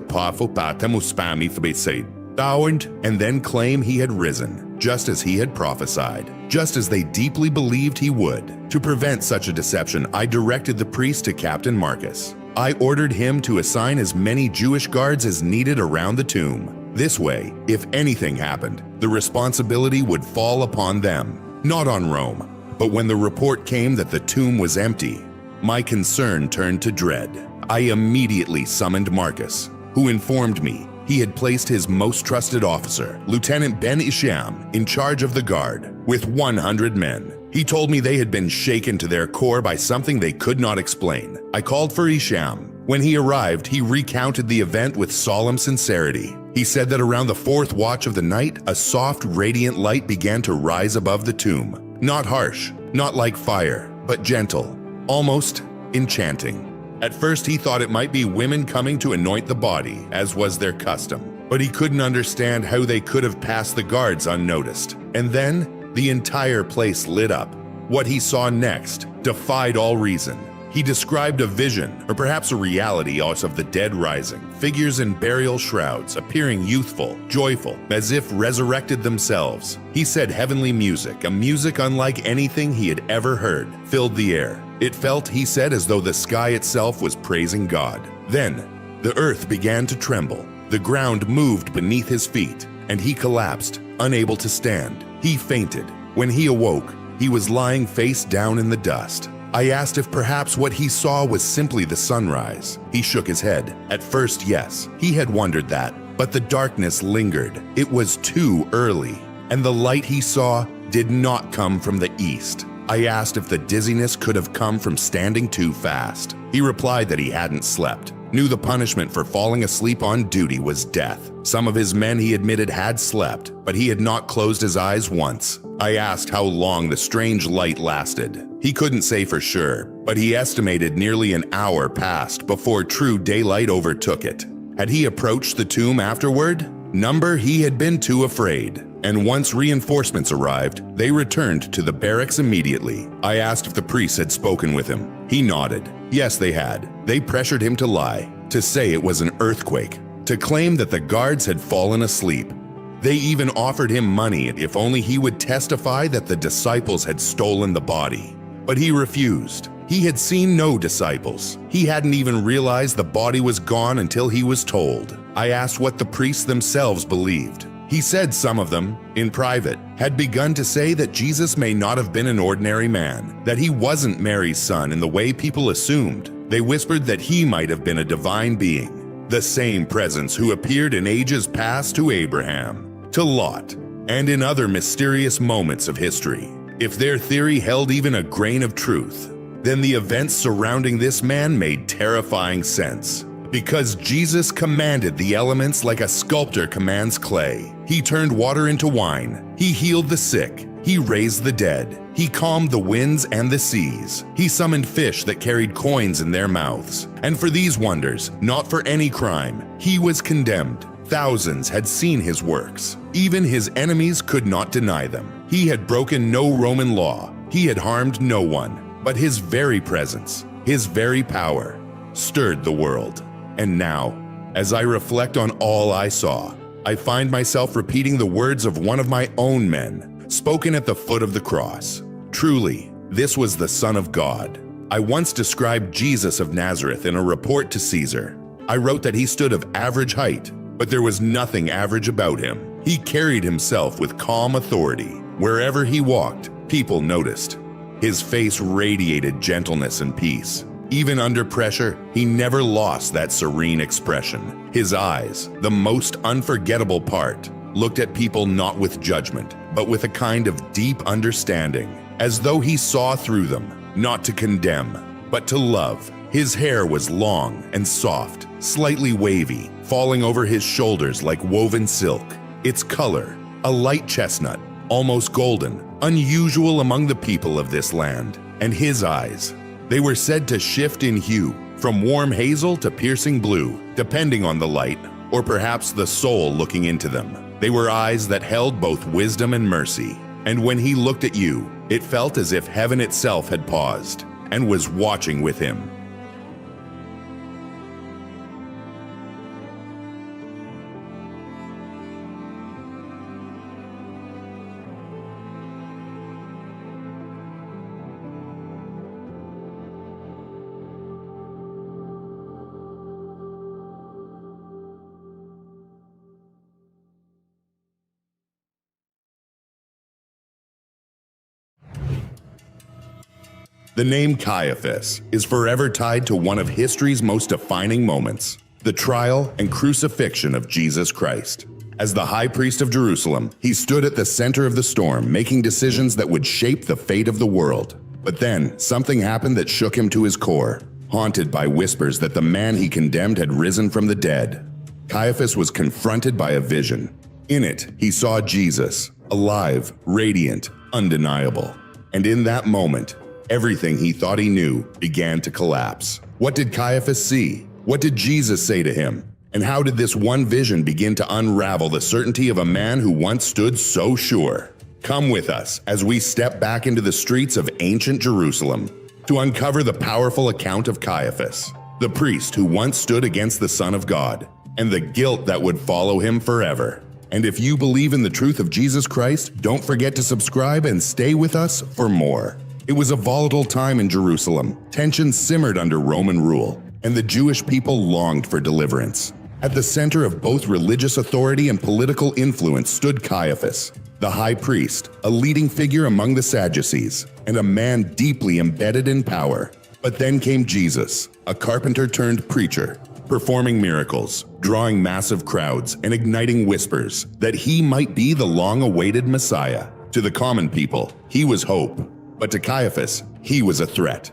then claim he had risen, just as he had prophesied, just as they deeply believed he would. To prevent such a deception, I directed the priest to Captain Marcus. I ordered him to assign as many Jewish guards as needed around the tomb. This way, if anything happened, the responsibility would fall upon them, not on Rome. But when the report came that the tomb was empty, my concern turned to dread. I immediately summoned Marcus, who informed me he had placed his most trusted officer, Lieutenant Ben Isham, in charge of the guard, with 100 men. He told me they had been shaken to their core by something they could not explain. I called for Isham. When he arrived, he recounted the event with solemn sincerity. He said that around the fourth watch of the night, a soft, radiant light began to rise above the tomb. Not harsh, not like fire, but gentle, almost enchanting. At first he thought it might be women coming to anoint the body, as was their custom, but he couldn't understand how they could have passed the guards unnoticed. And then, the entire place lit up. What he saw next defied all reason. He described a vision, or perhaps a reality, of the dead rising, figures in burial shrouds, appearing youthful, joyful, as if resurrected themselves. He said heavenly music, a music unlike anything he had ever heard, filled the air. It felt, he said, as though the sky itself was praising God. Then, the earth began to tremble. The ground moved beneath his feet, and he collapsed, unable to stand. He fainted. When he awoke, he was lying face down in the dust. I asked if perhaps what he saw was simply the sunrise. He shook his head. At first, yes, he had wondered that, but the darkness lingered. It was too early, and the light he saw did not come from the east. I asked if the dizziness could have come from standing too fast. He replied that he hadn't slept, knew the punishment for falling asleep on duty was death. Some of his men, he admitted, had slept, but he had not closed his eyes once. I asked how long the strange light lasted. He couldn't say for sure, but he estimated nearly an hour passed before true daylight overtook it. Had he approached the tomb afterward? He had been too afraid. And once reinforcements arrived, they returned to the barracks immediately. I asked if the priests had spoken with him. He nodded. Yes, they had. They pressured him to lie, to say it was an earthquake. to claim that the guards had fallen asleep. They even offered him money if only he would testify that the disciples had stolen the body. But he refused. He had seen no disciples. He hadn't even realized the body was gone until he was told. I asked what the priests themselves believed. He said some of them, in private, had begun to say that Jesus may not have been an ordinary man, that he wasn't Mary's son in the way people assumed. They whispered that he might have been a divine being, the same presence who appeared in ages past to Abraham, to Lot, and in other mysterious moments of history. If their theory held even a grain of truth, then the events surrounding this man made terrifying sense. Because Jesus commanded the elements like a sculptor commands clay. He turned water into wine. He healed the sick. He raised the dead. He calmed the winds and the seas. He summoned fish that carried coins in their mouths. And for these wonders, not for any crime, he was condemned. Thousands had seen his works. Even his enemies could not deny them. He had broken no Roman law. He had harmed no one. But his very presence, his very power, stirred the world. And now, as I reflect on all I saw, I find myself repeating the words of one of my own men, spoken at the foot of the cross. Truly, this was the Son of God. I once described Jesus of Nazareth in a report to Caesar. I wrote that he stood of average height, but there was nothing average about him. He carried himself with calm authority. Wherever he walked, people noticed. His face radiated gentleness and peace. Even under pressure, he never lost that serene expression. His eyes, the most unforgettable part, looked at people not with judgment, but with a kind of deep understanding, as though he saw through them, not to condemn, but to love. His hair was long and soft, slightly wavy, falling over his shoulders like woven silk. Its color, a light chestnut, almost golden, unusual among the people of this land. And his eyes, they were said to shift in hue, from warm hazel to piercing blue, depending on the light, or perhaps the soul looking into them. They were eyes that held both wisdom and mercy. And when he looked at you, it felt as if heaven itself had paused and was watching with him. The name Caiaphas is forever tied to one of history's most defining moments, the trial and crucifixion of Jesus Christ. As the high priest of Jerusalem, he stood at the center of the storm, making decisions that would shape the fate of the world. But then, something happened that shook him to his core. Haunted by whispers that the man he condemned had risen from the dead, Caiaphas was confronted by a vision. In it, he saw Jesus, alive, radiant, undeniable. And in that moment, everything he thought he knew began to collapse. What did Caiaphas see? What did Jesus say to him? And how did this one vision begin to unravel the certainty of a man who once stood so sure? Come with us as we step back into the streets of ancient Jerusalem to uncover the powerful account of Caiaphas, the priest who once stood against the Son of God, and the guilt that would follow him forever. And if you believe in the truth of Jesus Christ, don't forget to subscribe and stay with us for more. It was a volatile time in Jerusalem. Tensions simmered under Roman rule, and the Jewish people longed for deliverance. At the center of both religious authority and political influence stood Caiaphas, the high priest, a leading figure among the Sadducees, and a man deeply embedded in power. But then came Jesus, a carpenter turned preacher, performing miracles, drawing massive crowds, and igniting whispers that he might be the long-awaited Messiah. To the common people, he was hope. But to Caiaphas, he was a threat.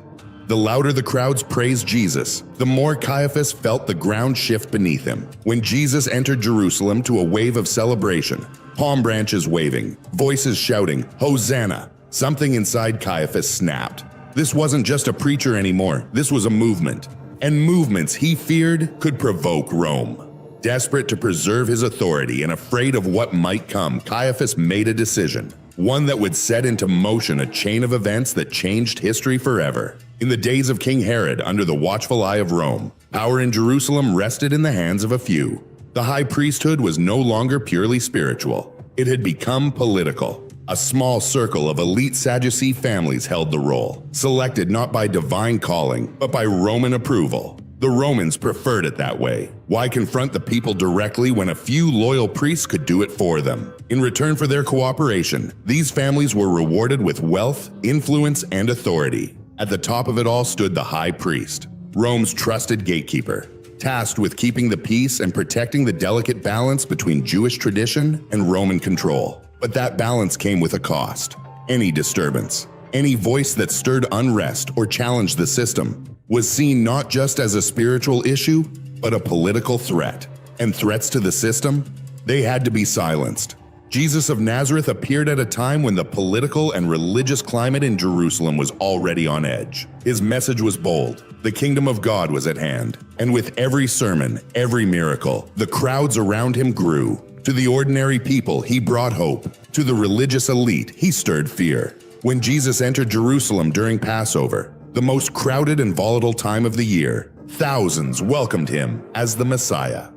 The louder the crowds praised Jesus, the more Caiaphas felt the ground shift beneath him. When Jesus entered Jerusalem to a wave of celebration, palm branches waving, voices shouting, "Hosanna!" something inside Caiaphas snapped. This wasn't just a preacher anymore, this was a movement. And movements he feared could provoke Rome. Desperate to preserve his authority and afraid of what might come, Caiaphas made a decision. One that would set into motion a chain of events that changed history forever. In the days of King Herod, under the watchful eye of Rome, power in Jerusalem rested in the hands of a few. The high priesthood was no longer purely spiritual. It had become political. A small circle of elite Sadducee families held the role, selected not by divine calling, but by Roman approval. The Romans preferred it that way. Why confront the people directly when a few loyal priests could do it for them? In return for their cooperation, these families were rewarded with wealth, influence, and authority. At the top of it all stood the high priest, Rome's trusted gatekeeper, tasked with keeping the peace and protecting the delicate balance between Jewish tradition and Roman control. But that balance came with a cost. Any disturbance, any voice that stirred unrest or challenged the system, was seen not just as a spiritual issue, but a political threat. And threats to the system? They had to be silenced. Jesus of Nazareth appeared at a time when the political and religious climate in Jerusalem was already on edge. His message was bold. The kingdom of God was at hand. And with every sermon, every miracle, the crowds around him grew. To the ordinary people, he brought hope. To the religious elite, he stirred fear. When Jesus entered Jerusalem during Passover, the most crowded and volatile time of the year, thousands welcomed him as the Messiah.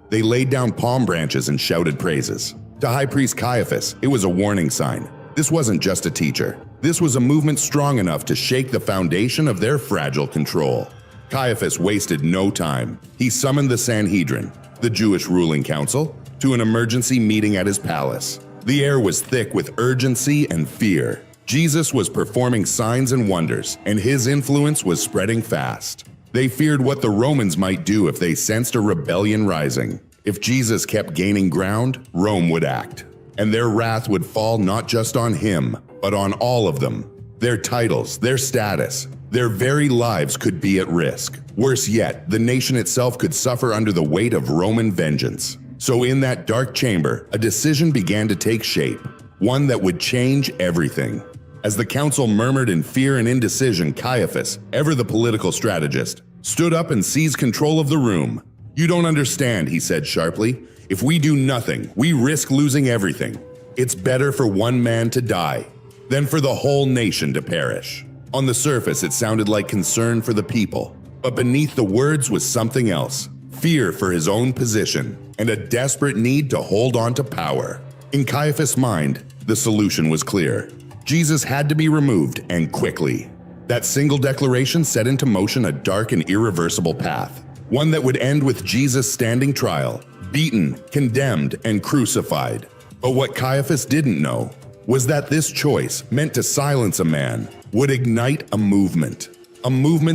They laid down palm branches and shouted praises. To High Priest Caiaphas, it was a warning sign. This wasn't just a teacher. This was a movement strong enough to shake the foundation of their fragile control. Caiaphas wasted no time. He summoned the Sanhedrin, the Jewish ruling council, to an emergency meeting at his palace. The air was thick with urgency and fear. Jesus was performing signs and wonders, and his influence was spreading fast. They feared what the Romans might do if they sensed a rebellion rising. If Jesus kept gaining ground, Rome would act. And their wrath would fall not just on him, but on all of them. Their titles, their status, their very lives could be at risk. Worse yet, the nation itself could suffer under the weight of Roman vengeance. So in that dark chamber, a decision began to take shape, one that would change everything. As the council murmured in fear and indecision, Caiaphas, ever the political strategist, stood up and seized control of the room. "You don't understand," he said sharply. "If we do nothing, we risk losing everything. It's better for one man to die than for the whole nation to perish." On the surface, it sounded like concern for the people, but beneath the words was something else: fear for his own position and a desperate need to hold on to power. In Caiaphas' mind, the solution was clear. Jesus had to be removed, and quickly. That single declaration set into motion a dark and irreversible path, one that would end with Jesus standing trial, beaten, condemned, and crucified. But what Caiaphas didn't know was that this choice, meant to silence a man, would ignite a movement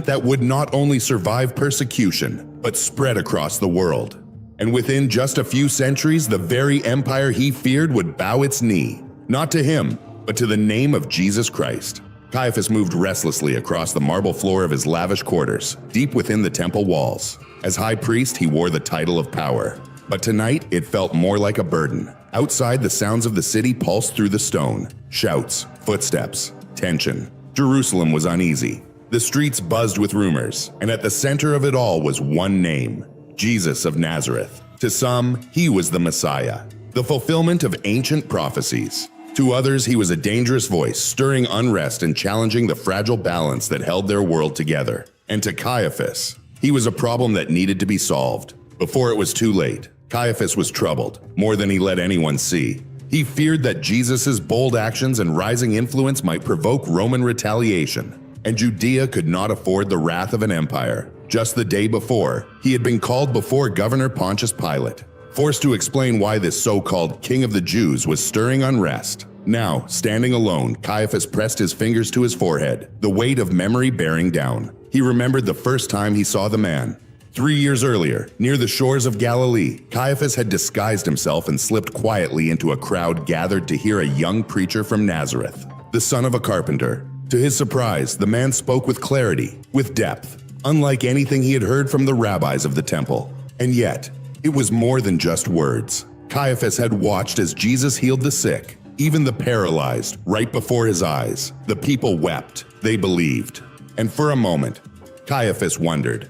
that would not only survive persecution, but spread across the world. And within just a few centuries, the very empire he feared would bow its knee, not to him, but to the name of Jesus Christ. Caiaphas moved restlessly across the marble floor of his lavish quarters, deep within the temple walls. As high priest, he wore the title of power. But tonight, it felt more like a burden. Outside, the sounds of the city pulsed through the stone. Shouts, footsteps, tension. Jerusalem was uneasy. The streets buzzed with rumors, and at the center of it all was one name: Jesus of Nazareth. To some, he was the Messiah, the fulfillment of ancient prophecies. To others, he was a dangerous voice, stirring unrest and challenging the fragile balance that held their world together. And to Caiaphas, he was a problem that needed to be solved. Before it was too late, Caiaphas was troubled, more than he let anyone see. He feared that Jesus' bold actions and rising influence might provoke Roman retaliation, and Judea could not afford the wrath of an empire. Just the day before, he had been called before Governor Pontius Pilate, forced to explain why this so-called King of the Jews was stirring unrest. Now, standing alone, Caiaphas pressed his fingers to his forehead, the weight of memory bearing down. He remembered the first time he saw the man. 3 years earlier, near the shores of Galilee, Caiaphas had disguised himself and slipped quietly into a crowd gathered to hear a young preacher from Nazareth, the son of a carpenter. To his surprise, the man spoke with clarity, with depth, unlike anything he had heard from the rabbis of the temple. And yet, it was more than just words. Caiaphas had watched as Jesus healed the sick, even the paralyzed, right before his eyes. The people wept. They believed. And for a moment, Caiaphas wondered,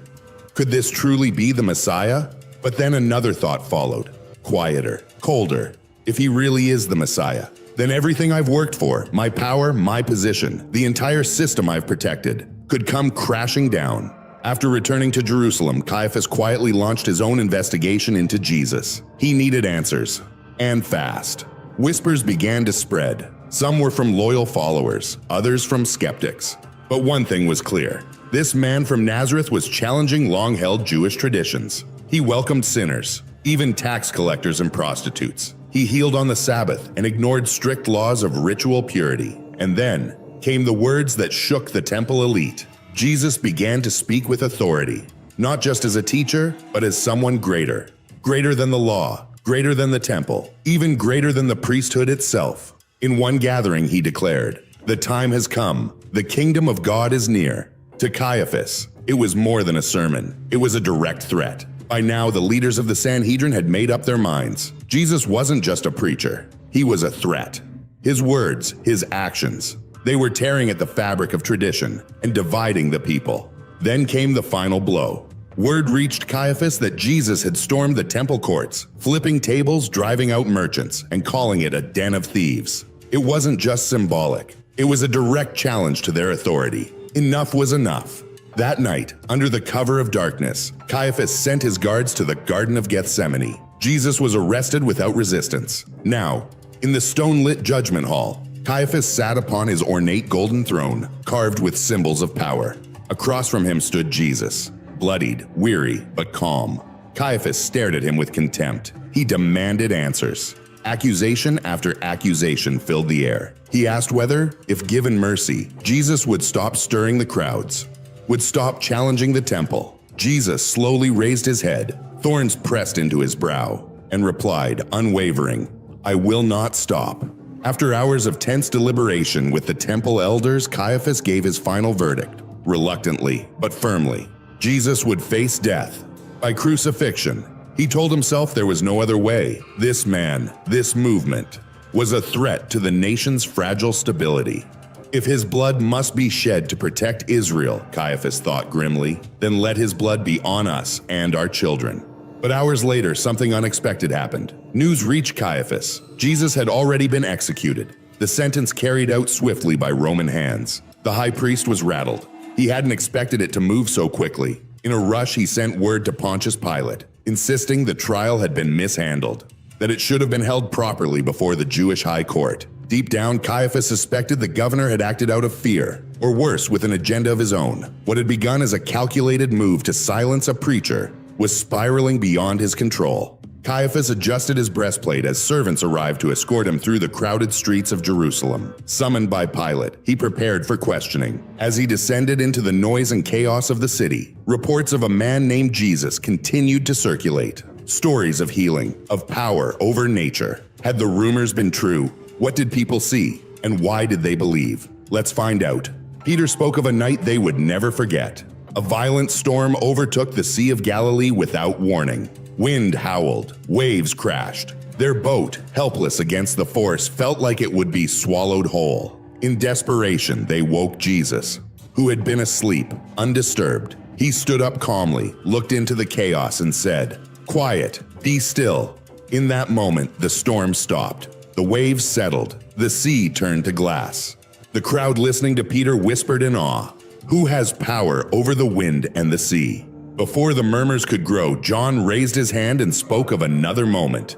could this truly be the Messiah? But then another thought followed, quieter, colder. If he really is the Messiah, then everything I've worked for, my power, my position, the entire system I've protected, could come crashing down. After returning to Jerusalem, Caiaphas quietly launched his own investigation into Jesus. He needed answers, and fast. Whispers began to spread. Some were from loyal followers, others from skeptics. But one thing was clear. This man from Nazareth was challenging long-held Jewish traditions. He welcomed sinners, even tax collectors and prostitutes. He healed on the Sabbath and ignored strict laws of ritual purity. And then came the words that shook the temple elite. Jesus began to speak with authority, not just as a teacher, but as someone greater. Greater than the law, greater than the temple, even greater than the priesthood itself. In one gathering, he declared, "The time has come. The kingdom of God is near." To Caiaphas, it was more than a sermon. It was a direct threat. By now, the leaders of the Sanhedrin had made up their minds. Jesus wasn't just a preacher. He was a threat. His words, his actions, they were tearing at the fabric of tradition and dividing the people. Then came the final blow. Word reached Caiaphas that Jesus had stormed the temple courts, flipping tables, driving out merchants, and calling it a den of thieves. It wasn't just symbolic. It was a direct challenge to their authority. Enough was enough. That night, under the cover of darkness, Caiaphas sent his guards to the Garden of Gethsemane. Jesus was arrested without resistance. Now, in the stone-lit judgment hall, Caiaphas sat upon his ornate golden throne, carved with symbols of power. Across from him stood Jesus, bloodied, weary, but calm. Caiaphas stared at him with contempt. He demanded answers. Accusation after accusation filled the air. He asked whether, if given mercy, Jesus would stop stirring the crowds, would stop challenging the temple. Jesus slowly raised his head, thorns pressed into his brow, and replied, unwavering, "I will not stop." After hours of tense deliberation with the temple elders, Caiaphas gave his final verdict. Reluctantly, but firmly, Jesus would face death by crucifixion. He told himself there was no other way. This man, this movement, was a threat to the nation's fragile stability. If his blood must be shed to protect Israel, Caiaphas thought grimly, then let his blood be on us and our children. But hours later, something unexpected happened. News reached Caiaphas. Jesus had already been executed, the sentence carried out swiftly by Roman hands. The high priest was rattled. He hadn't expected it to move so quickly. In a rush, he sent word to Pontius Pilate, insisting the trial had been mishandled, that it should have been held properly before the Jewish high court. Deep down, Caiaphas suspected the governor had acted out of fear, or worse, with an agenda of his own. What had begun as a calculated move to silence a preacher was spiraling beyond his control. Caiaphas adjusted his breastplate as servants arrived to escort him through the crowded streets of Jerusalem. Summoned by Pilate, he prepared for questioning. As he descended into the noise and chaos of the city, reports of a man named Jesus continued to circulate. Stories of healing, of power over nature. Had the rumors been true? What did people see? And why did they believe? Let's find out. Peter spoke of a night they would never forget. A violent storm overtook the Sea of Galilee without warning. Wind howled, waves crashed. Their boat, helpless against the force, felt like it would be swallowed whole. In desperation, they woke Jesus, who had been asleep, undisturbed. He stood up calmly, looked into the chaos and said, "Quiet, be still." In that moment, the storm stopped. The waves settled. The sea turned to glass. The crowd listening to Peter whispered in awe, "Who has power over the wind and the sea?" Before the murmurs could grow, John raised his hand and spoke of another moment,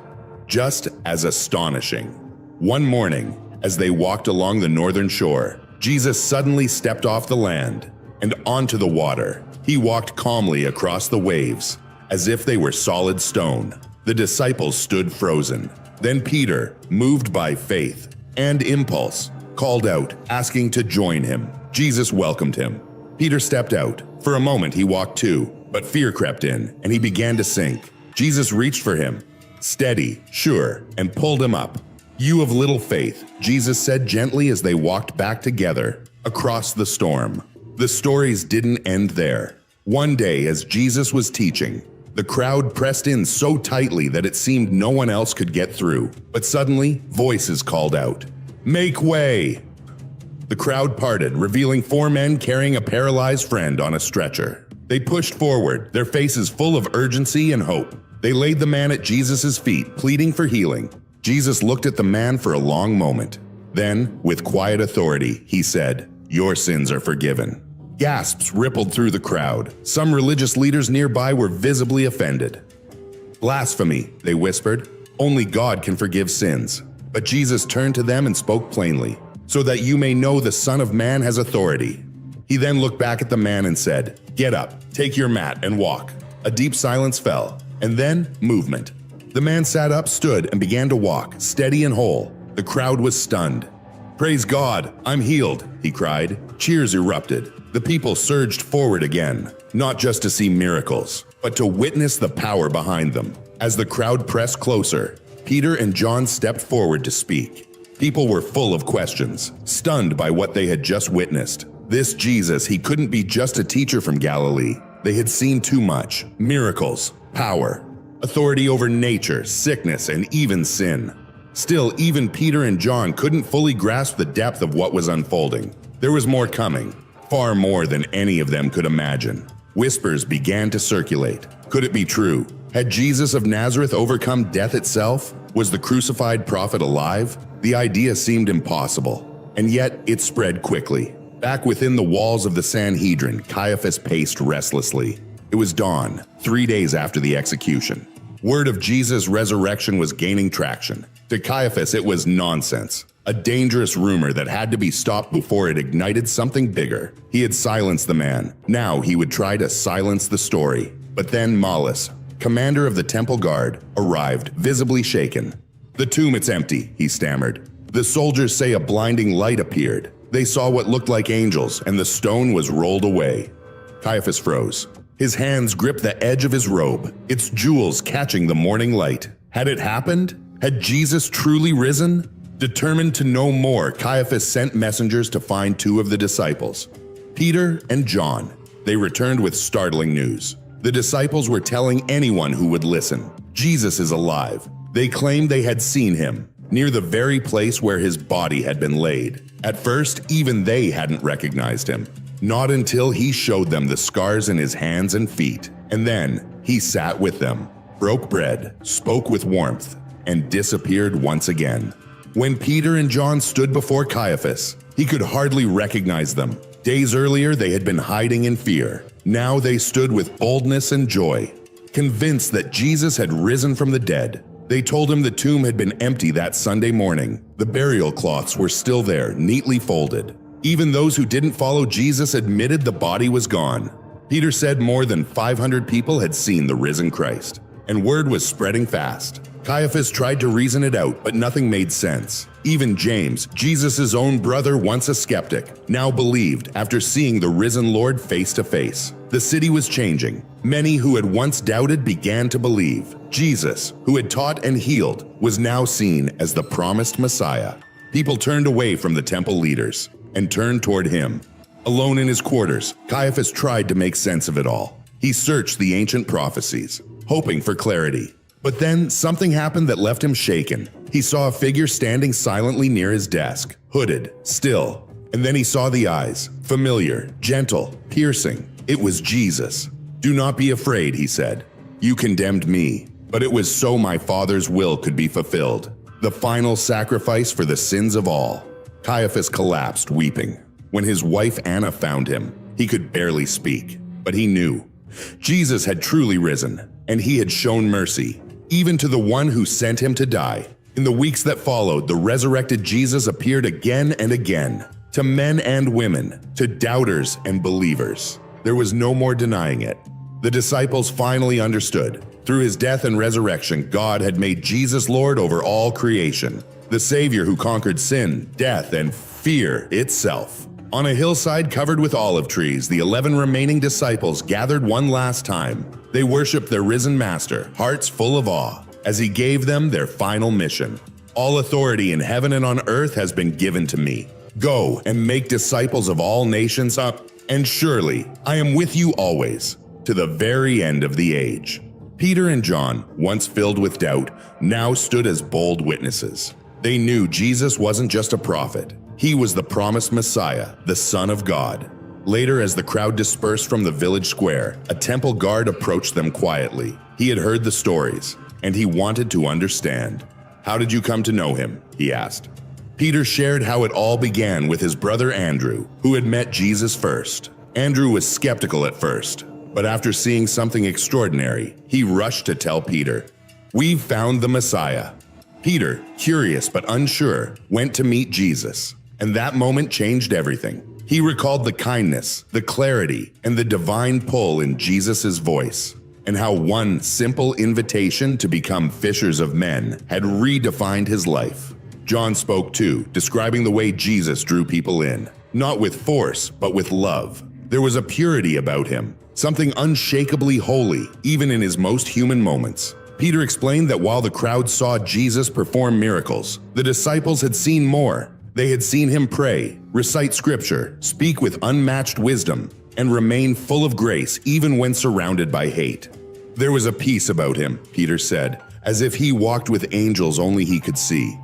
just as astonishing. One morning, as they walked along the northern shore, Jesus suddenly stepped off the land and onto the water. He walked calmly across the waves, as if they were solid stone. The disciples stood frozen. Then Peter, moved by faith and impulse, called out, asking to join him. Jesus welcomed him. Peter stepped out. For a moment he walked too, but fear crept in, and he began to sink. Jesus reached for him, steady, sure, and pulled him up. "You of little faith," Jesus said gently as they walked back together, across the storm. The stories didn't end there. One day, as Jesus was teaching, the crowd pressed in so tightly that it seemed no one else could get through. But suddenly, voices called out, "Make way!" The crowd parted, revealing 4 men carrying a paralyzed friend on a stretcher. They pushed forward, their faces full of urgency and hope. They laid the man at Jesus' feet, pleading for healing. Jesus looked at the man for a long moment. Then, with quiet authority, he said, "Your sins are forgiven." Gasps rippled through the crowd. Some religious leaders nearby were visibly offended. "Blasphemy," they whispered. "Only God can forgive sins." But Jesus turned to them and spoke plainly, "So that you may know the Son of Man has authority." He then looked back at the man and said, "Get up, take your mat, and walk." A deep silence fell, and then movement. The man sat up, stood, and began to walk, steady and whole. The crowd was stunned. "Praise God, I'm healed," he cried. Cheers erupted. The people surged forward again, not just to see miracles, but to witness the power behind them. As the crowd pressed closer, Peter and John stepped forward to speak. People were full of questions, stunned by what they had just witnessed. This Jesus, he couldn't be just a teacher from Galilee. They had seen too much. Miracles, power, authority over nature, sickness, and even sin. Still, even Peter and John couldn't fully grasp the depth of what was unfolding. There was more coming, far more than any of them could imagine. Whispers began to circulate. Could it be true? Had Jesus of Nazareth overcome death itself? Was the crucified prophet alive? The idea seemed impossible, and yet it spread quickly. Back within the walls of the Sanhedrin, Caiaphas paced restlessly. It was dawn, 3 days after the execution. Word of Jesus' resurrection was gaining traction. To Caiaphas, it was nonsense, a dangerous rumor that had to be stopped before it ignited something bigger. He had silenced the man. Now he would try to silence the story. But then Malchus, commander of the temple guard, arrived, visibly shaken. "The tomb, it's empty," he stammered. "The soldiers say a blinding light appeared. They saw what looked like angels, and the stone was rolled away." Caiaphas froze. His hands gripped the edge of his robe, its jewels catching the morning light. Had it happened? Had Jesus truly risen? Determined to know more, Caiaphas sent messengers to find two of the disciples, Peter and John. They returned with startling news. The disciples were telling anyone who would listen, Jesus is alive. They claimed they had seen him, near the very place where his body had been laid. At first, even they hadn't recognized him. Not until he showed them the scars in his hands and feet. And then, he sat with them, broke bread, spoke with warmth, and disappeared once again. When Peter and John stood before Caiaphas, he could hardly recognize them. Days earlier, they had been hiding in fear. Now they stood with boldness and joy, convinced that Jesus had risen from the dead. They told him the tomb had been empty that Sunday morning. The burial cloths were still there, neatly folded. Even those who didn't follow Jesus admitted the body was gone. Peter said more than 500 people had seen the risen Christ, and word was spreading fast. Caiaphas tried to reason it out, but nothing made sense. Even James, Jesus' own brother, once a skeptic, now believed after seeing the risen Lord face to face. The city was changing. Many who had once doubted began to believe. Jesus, who had taught and healed, was now seen as the promised Messiah. People turned away from the temple leaders and turned toward him. Alone in his quarters, Caiaphas tried to make sense of it all. He searched the ancient prophecies, hoping for clarity. But then something happened that left him shaken. He saw a figure standing silently near his desk, hooded, still. And then he saw the eyes, familiar, gentle, piercing. It was Jesus. "Do not be afraid," he said. "You condemned me, but it was so my Father's will could be fulfilled. The final sacrifice for the sins of all." Caiaphas collapsed, weeping. When his wife Anna found him, he could barely speak, but he knew. Jesus had truly risen, and he had shown mercy, even to the one who sent him to die. In the weeks that followed, the resurrected Jesus appeared again and again, to men and women, to doubters and believers. There was no more denying it. The disciples finally understood. Through his death and resurrection, God had made Jesus Lord over all creation, the Savior who conquered sin, death, and fear itself. On a hillside covered with olive trees, the 11 remaining disciples gathered one last time. They worshiped their risen master, hearts full of awe, as he gave them their final mission. "All authority in heaven and on earth has been given to me. Go and make disciples of all nations up, and surely I am with you always, to the very end of the age." Peter and John, once filled with doubt, now stood as bold witnesses. They knew Jesus wasn't just a prophet. He was the promised Messiah, the Son of God. Later, as the crowd dispersed from the village square, a temple guard approached them quietly. He had heard the stories, and he wanted to understand. "How did you come to know him?" he asked. Peter shared how it all began with his brother Andrew, who had met Jesus first. Andrew was skeptical at first, but after seeing something extraordinary, he rushed to tell Peter, "We've found the Messiah." Peter, curious but unsure, went to meet Jesus, and that moment changed everything. He recalled the kindness, the clarity, and the divine pull in Jesus' voice, and how one simple invitation to become fishers of men had redefined his life. John spoke too, describing the way Jesus drew people in, not with force, but with love. There was a purity about him, something unshakably holy, even in his most human moments. Peter explained that while the crowd saw Jesus perform miracles, the disciples had seen more. They had seen him pray, recite scripture, speak with unmatched wisdom, and remain full of grace even when surrounded by hate. There was a peace about him, Peter said, as if he walked with angels only he could see.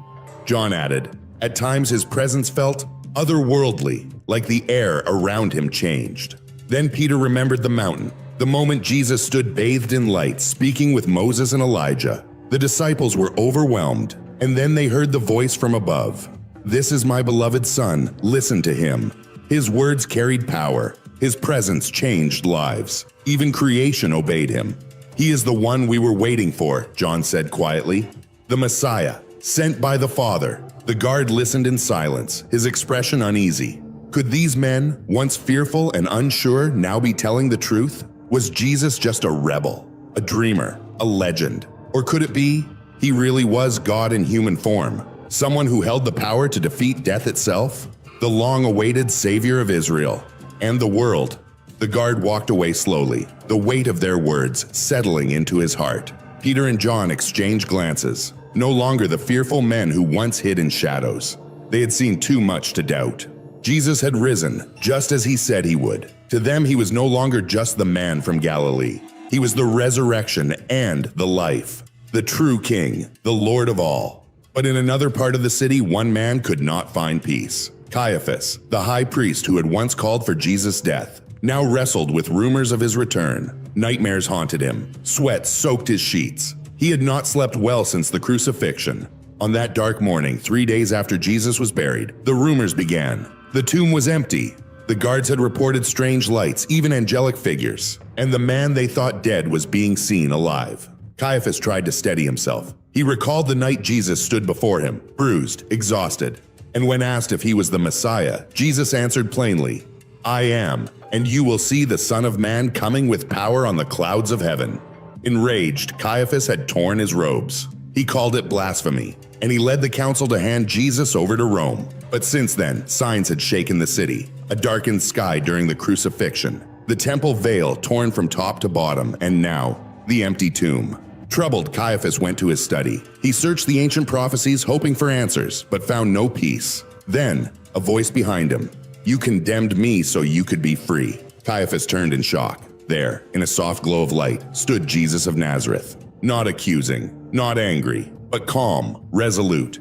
John added, at times his presence felt otherworldly, like the air around him changed. Then Peter remembered the mountain, the moment Jesus stood bathed in light, speaking with Moses and Elijah. The disciples were overwhelmed, and then they heard the voice from above. "This is my beloved Son, listen to him." His words carried power. His presence changed lives. Even creation obeyed him. "He is the one we were waiting for," John said quietly. "The Messiah, sent by the Father." The guard listened in silence, his expression uneasy. Could these men, once fearful and unsure, now be telling the truth? Was Jesus just a rebel, a dreamer, a legend? Or could it be he really was God in human form, someone who held the power to defeat death itself, the long-awaited Savior of Israel and the world? The guard walked away slowly, the weight of their words settling into his heart. Peter and John exchanged glances, no longer the fearful men who once hid in shadows. They had seen too much to doubt. Jesus had risen, just as he said he would. To them, he was no longer just the man from Galilee. He was the resurrection and the life, the true King, the Lord of all. But in another part of the city, one man could not find peace. Caiaphas, the high priest who had once called for Jesus' death, now wrestled with rumors of his return. Nightmares haunted him. Sweat soaked his sheets. He had not slept well since the crucifixion. On that dark morning, 3 days after Jesus was buried, the rumors began. The tomb was empty. The guards had reported strange lights, even angelic figures, and the man they thought dead was being seen alive. Caiaphas tried to steady himself. He recalled the night Jesus stood before him, bruised, exhausted, and when asked if he was the Messiah, Jesus answered plainly, "I am, and you will see the Son of Man coming with power on the clouds of heaven." Enraged, Caiaphas had torn his robes. He called it blasphemy, and he led the council to hand Jesus over to Rome. But since then, signs had shaken the city. A darkened sky during the crucifixion, the temple veil torn from top to bottom, and now, the empty tomb. Troubled, Caiaphas went to his study. He searched the ancient prophecies, hoping for answers, but found no peace. Then, a voice behind him. "You condemned me so you could be free." Caiaphas turned in shock. There, in a soft glow of light, stood Jesus of Nazareth. Not accusing, not angry, but calm, resolute.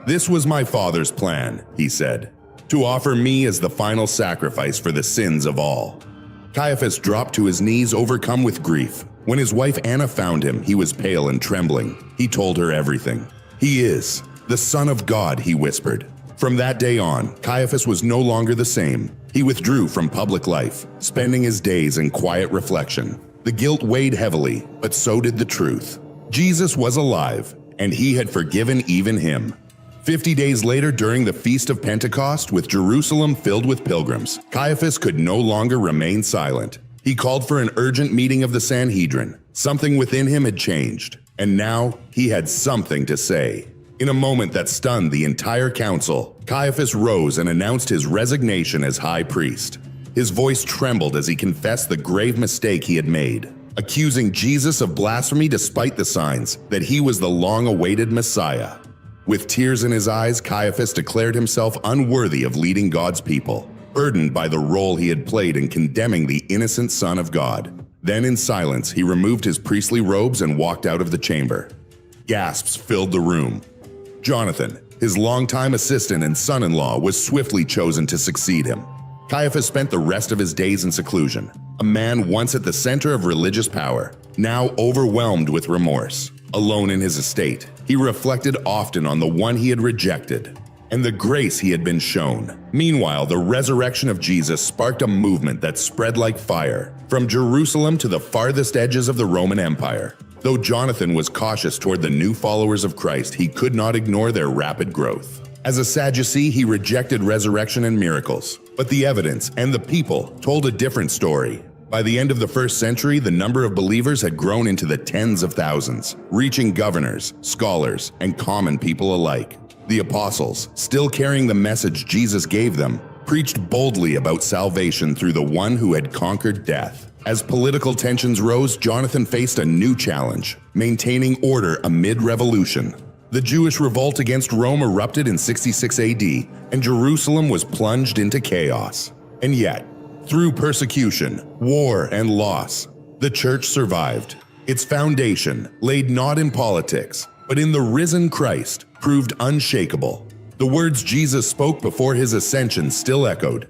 "This was my Father's plan," he said, "to offer me as the final sacrifice for the sins of all." Caiaphas dropped to his knees, overcome with grief. When his wife Anna found him, he was pale and trembling. He told her everything. "He is the Son of God," he whispered. From that day on, Caiaphas was no longer the same. He withdrew from public life, spending his days in quiet reflection. The guilt weighed heavily, but so did the truth. Jesus was alive, and he had forgiven even him. 50 days later, during the Feast of Pentecost, with Jerusalem filled with pilgrims, Caiaphas could no longer remain silent. He called for an urgent meeting of the Sanhedrin. Something within him had changed, and now he had something to say. In a moment that stunned the entire council, Caiaphas rose and announced his resignation as high priest. His voice trembled as he confessed the grave mistake he had made, accusing Jesus of blasphemy despite the signs that he was the long-awaited Messiah. With tears in his eyes, Caiaphas declared himself unworthy of leading God's people, burdened by the role he had played in condemning the innocent Son of God. Then in silence, he removed his priestly robes and walked out of the chamber. Gasps filled the room. Jonathan, his longtime assistant and son-in-law, was swiftly chosen to succeed him. Caiaphas spent the rest of his days in seclusion, a man once at the center of religious power, now overwhelmed with remorse. Alone in his estate, he reflected often on the one he had rejected and the grace he had been shown. Meanwhile, the resurrection of Jesus sparked a movement that spread like fire, from Jerusalem to the farthest edges of the Roman Empire. Though Jonathan was cautious toward the new followers of Christ, he could not ignore their rapid growth. As a Sadducee, he rejected resurrection and miracles, but the evidence and the people told a different story. By the end of the first century, the number of believers had grown into the tens of thousands, reaching governors, scholars, and common people alike. The apostles, still carrying the message Jesus gave them, preached boldly about salvation through the one who had conquered death. As political tensions rose, Jonathan faced a new challenge: maintaining order amid revolution. The Jewish revolt against Rome erupted in 66 AD, and Jerusalem was plunged into chaos. And yet, through persecution, war, and loss, the church survived. Its foundation, laid not in politics, but in the risen Christ, proved unshakable. The words Jesus spoke before his ascension still echoed.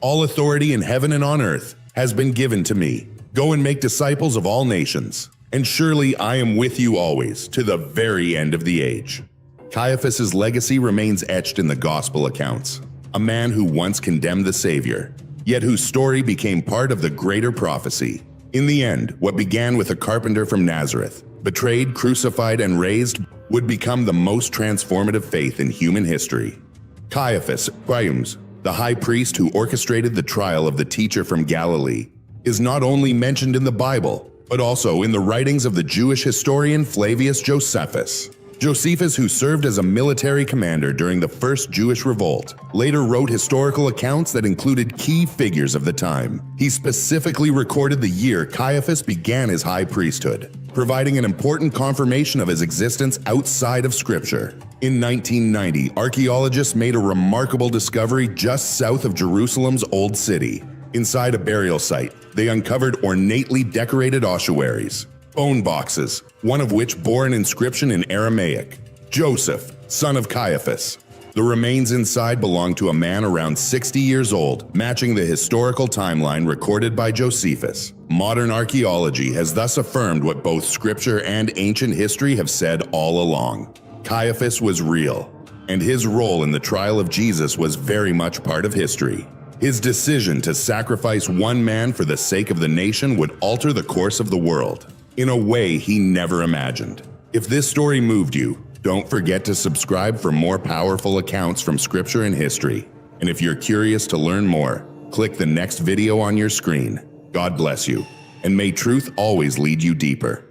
"All authority in heaven and on earth has been given to me. Go and make disciples of all nations. And surely I am with you always, to the very end of the age." Caiaphas' legacy remains etched in the gospel accounts. A man who once condemned the Savior, yet whose story became part of the greater prophecy. In the end, what began with a carpenter from Nazareth, betrayed, crucified, and raised, would become the most transformative faith in human history. Caiaphas, the high priest who orchestrated the trial of the teacher from Galilee, is not only mentioned in the Bible, but also in the writings of the Jewish historian Flavius Josephus. Josephus, who served as a military commander during the first Jewish revolt, later wrote historical accounts that included key figures of the time. He specifically recorded the year Caiaphas began his high priesthood, providing an important confirmation of his existence outside of Scripture. In 1990, archaeologists made a remarkable discovery just south of Jerusalem's Old City. Inside a burial site, they uncovered ornately decorated ossuaries, bone boxes, one of which bore an inscription in Aramaic: "Joseph, son of Caiaphas." The remains inside belonged to a man around 60 years old, matching the historical timeline recorded by Josephus. Modern archaeology has thus affirmed what both scripture and ancient history have said all along. Caiaphas was real, and his role in the trial of Jesus was very much part of history. His decision to sacrifice one man for the sake of the nation would alter the course of the world in a way he never imagined. If this story moved you, don't forget to subscribe for more powerful accounts from scripture and history. And if you're curious to learn more, click the next video on your screen. God bless you, and may truth always lead you deeper.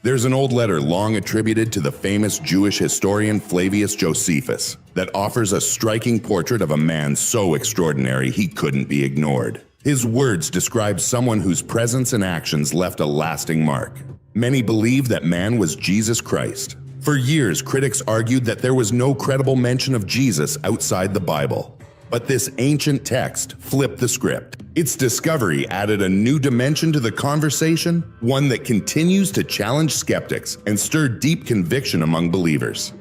There's an old letter long attributed to the famous Jewish historian Flavius Josephus that offers a striking portrait of a man so extraordinary he couldn't be ignored. His words describe someone whose presence and actions left a lasting mark. Many believe that man was Jesus Christ. For years, critics argued that there was no credible mention of Jesus outside the Bible. But this ancient text flipped the script. Its discovery added a new dimension to the conversation, one that continues to challenge skeptics and stir deep conviction among believers.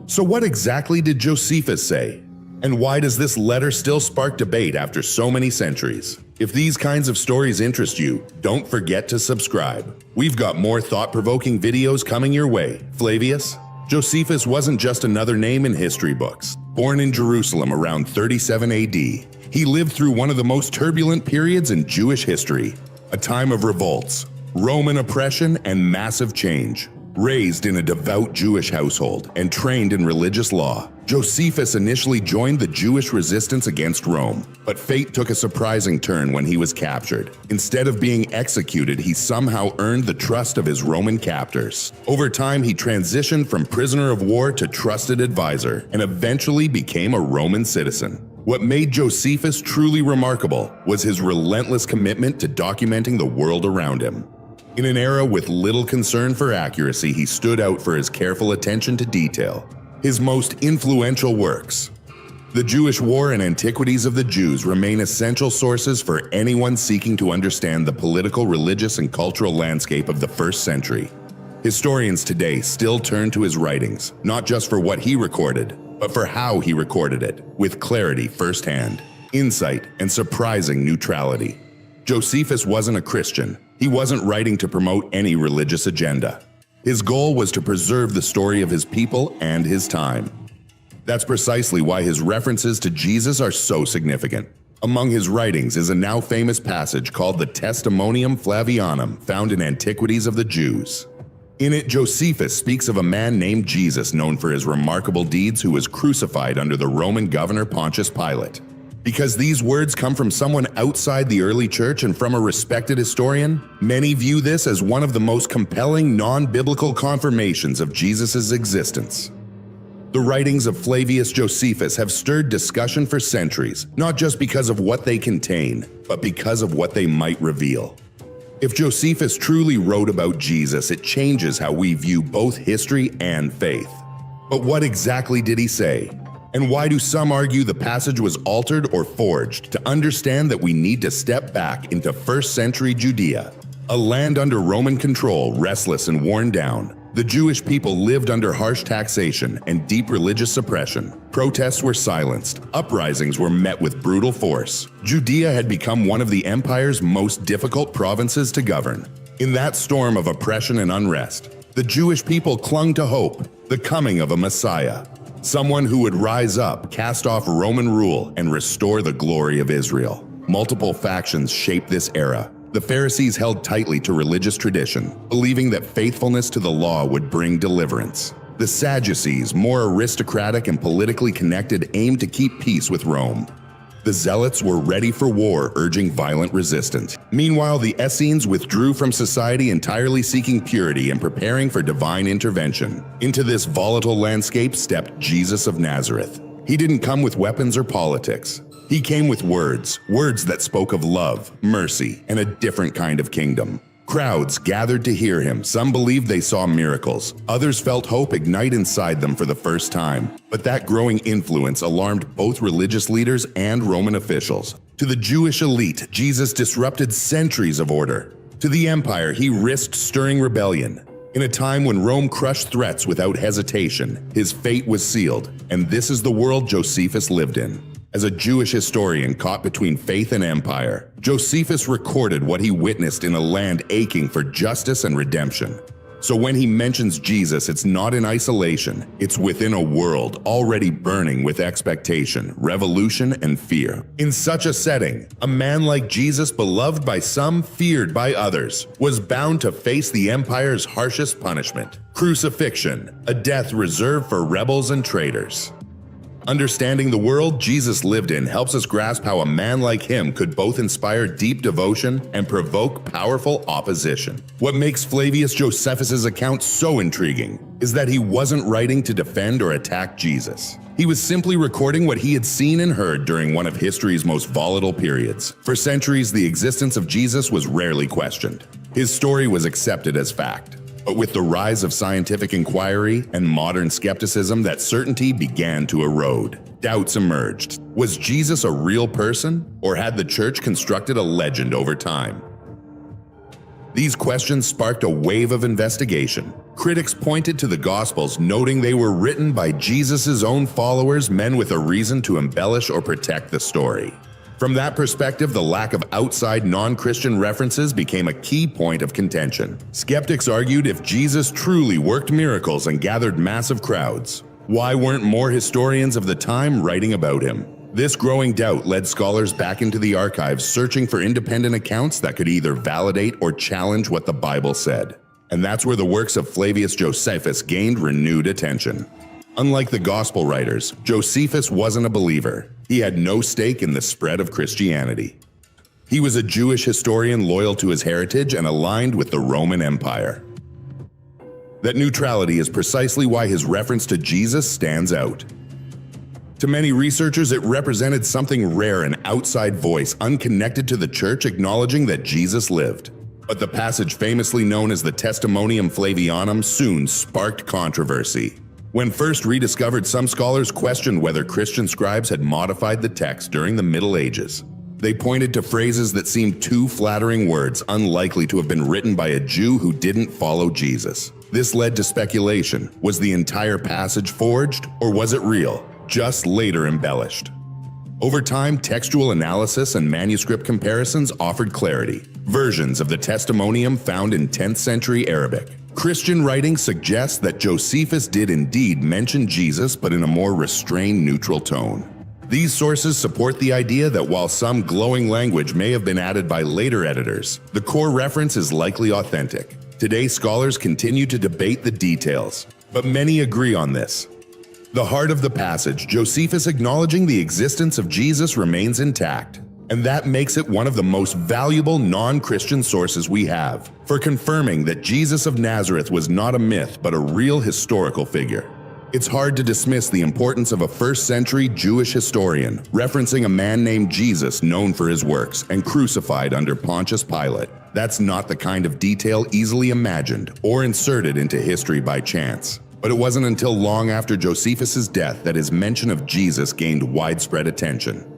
So what exactly did Josephus say? And why does this letter still spark debate after so many centuries? If these kinds of stories interest you, don't forget to subscribe. We've got more thought-provoking videos coming your way. Flavius? Josephus wasn't just another name in history books. Born in Jerusalem around 37 AD, he lived through one of the most turbulent periods in Jewish history, a time of revolts, Roman oppression, and massive change. Raised in a devout Jewish household and trained in religious law, Josephus initially joined the Jewish resistance against Rome, but fate took a surprising turn when he was captured. Instead of being executed, he somehow earned the trust of his Roman captors. Over time, he transitioned from prisoner of war to trusted advisor and eventually became a Roman citizen. What made Josephus truly remarkable was his relentless commitment to documenting the world around him. In an era with little concern for accuracy, he stood out for his careful attention to detail. His most influential works, The Jewish War and Antiquities of the Jews, remain essential sources for anyone seeking to understand the political, religious, and cultural landscape of the first century. Historians today still turn to his writings, not just for what he recorded, but for how he recorded it, with clarity firsthand, insight, and surprising neutrality. Josephus wasn't a Christian. He wasn't writing to promote any religious agenda. His goal was to preserve the story of his people and his time. That's precisely why his references to Jesus are so significant. Among his writings is a now famous passage called the Testimonium Flavianum, found in Antiquities of the Jews. In it, Josephus speaks of a man named Jesus known for his remarkable deeds who was crucified under the Roman governor Pontius Pilate. Because these words come from someone outside the early church and from a respected historian, many view this as one of the most compelling non-biblical confirmations of Jesus' existence. The writings of Flavius Josephus have stirred discussion for centuries, not just because of what they contain, but because of what they might reveal. If Josephus truly wrote about Jesus, it changes how we view both history and faith. But what exactly did he say? And why do some argue the passage was altered or forged? To understand that we need to step back into first-century Judea, a land under Roman control, restless and worn down. The Jewish people lived under harsh taxation and deep religious suppression. Protests were silenced. Uprisings were met with brutal force. Judea had become one of the empire's most difficult provinces to govern. In that storm of oppression and unrest, the Jewish people clung to hope, the coming of a Messiah, someone who would rise up, cast off Roman rule, and restore the glory of Israel. Multiple factions shaped this era. The Pharisees held tightly to religious tradition, believing that faithfulness to the law would bring deliverance. The Sadducees, more aristocratic and politically connected, aimed to keep peace with Rome. The Zealots were ready for war, urging violent resistance. Meanwhile, the Essenes withdrew from society, entirely seeking purity and preparing for divine intervention. Into this volatile landscape stepped Jesus of Nazareth. He didn't come with weapons or politics. He came with words that spoke of love, mercy, and a different kind of kingdom. Crowds gathered to hear him. Some believed they saw miracles. Others felt hope ignite inside them for the first time. But that growing influence alarmed both religious leaders and Roman officials. To the Jewish elite, Jesus disrupted centuries of order. To the empire, he risked stirring rebellion. In a time when Rome crushed threats without hesitation, his fate was sealed. And this is the world Josephus lived in. As a Jewish historian caught between faith and empire, Josephus recorded what he witnessed in a land aching for justice and redemption. So when he mentions Jesus, it's not in isolation, it's within a world already burning with expectation, revolution, and fear. In such a setting, a man like Jesus, beloved by some, feared by others, was bound to face the empire's harshest punishment: crucifixion, a death reserved for rebels and traitors. Understanding the world Jesus lived in helps us grasp how a man like him could both inspire deep devotion and provoke powerful opposition. What makes Flavius Josephus' account so intriguing is that he wasn't writing to defend or attack Jesus. He was simply recording what he had seen and heard during one of history's most volatile periods. For centuries, the existence of Jesus was rarely questioned. His story was accepted as fact. But with the rise of scientific inquiry and modern skepticism, that certainty began to erode. Doubts emerged. Was Jesus a real person, or had the church constructed a legend over time? These questions sparked a wave of investigation. Critics pointed to the Gospels, noting they were written by Jesus' own followers, men with a reason to embellish or protect the story. From that perspective, the lack of outside non-Christian references became a key point of contention. Skeptics argued if Jesus truly worked miracles and gathered massive crowds, why weren't more historians of the time writing about him? This growing doubt led scholars back into the archives, searching for independent accounts that could either validate or challenge what the Bible said. And that's where the works of Flavius Josephus gained renewed attention. Unlike the Gospel writers, Josephus wasn't a believer. He had no stake in the spread of Christianity. He was a Jewish historian loyal to his heritage and aligned with the Roman Empire. That neutrality is precisely why his reference to Jesus stands out. To many researchers, it represented something rare, an outside voice, unconnected to the church, acknowledging that Jesus lived. But the passage famously known as the Testimonium Flavianum soon sparked controversy. When first rediscovered, some scholars questioned whether Christian scribes had modified the text during the Middle Ages. They pointed to phrases that seemed too flattering words, unlikely to have been written by a Jew who didn't follow Jesus. This led to speculation. Was the entire passage forged, or was it real, just later embellished? Over time, textual analysis and manuscript comparisons offered clarity. Versions of the Testimonium found in 10th century Arabic, Christian writings suggest that Josephus did indeed mention Jesus, but in a more restrained, neutral tone. These sources support the idea that while some glowing language may have been added by later editors, the core reference is likely authentic. Today, scholars continue to debate the details, but many agree on this. The heart of the passage, Josephus acknowledging the existence of Jesus, remains intact, and that makes it one of the most valuable non-Christian sources we have for confirming that Jesus of Nazareth was not a myth but a real historical figure. It's hard to dismiss the importance of a first-century Jewish historian referencing a man named Jesus known for his works and crucified under Pontius Pilate. That's not the kind of detail easily imagined or inserted into history by chance. But it wasn't until long after Josephus' death that his mention of Jesus gained widespread attention.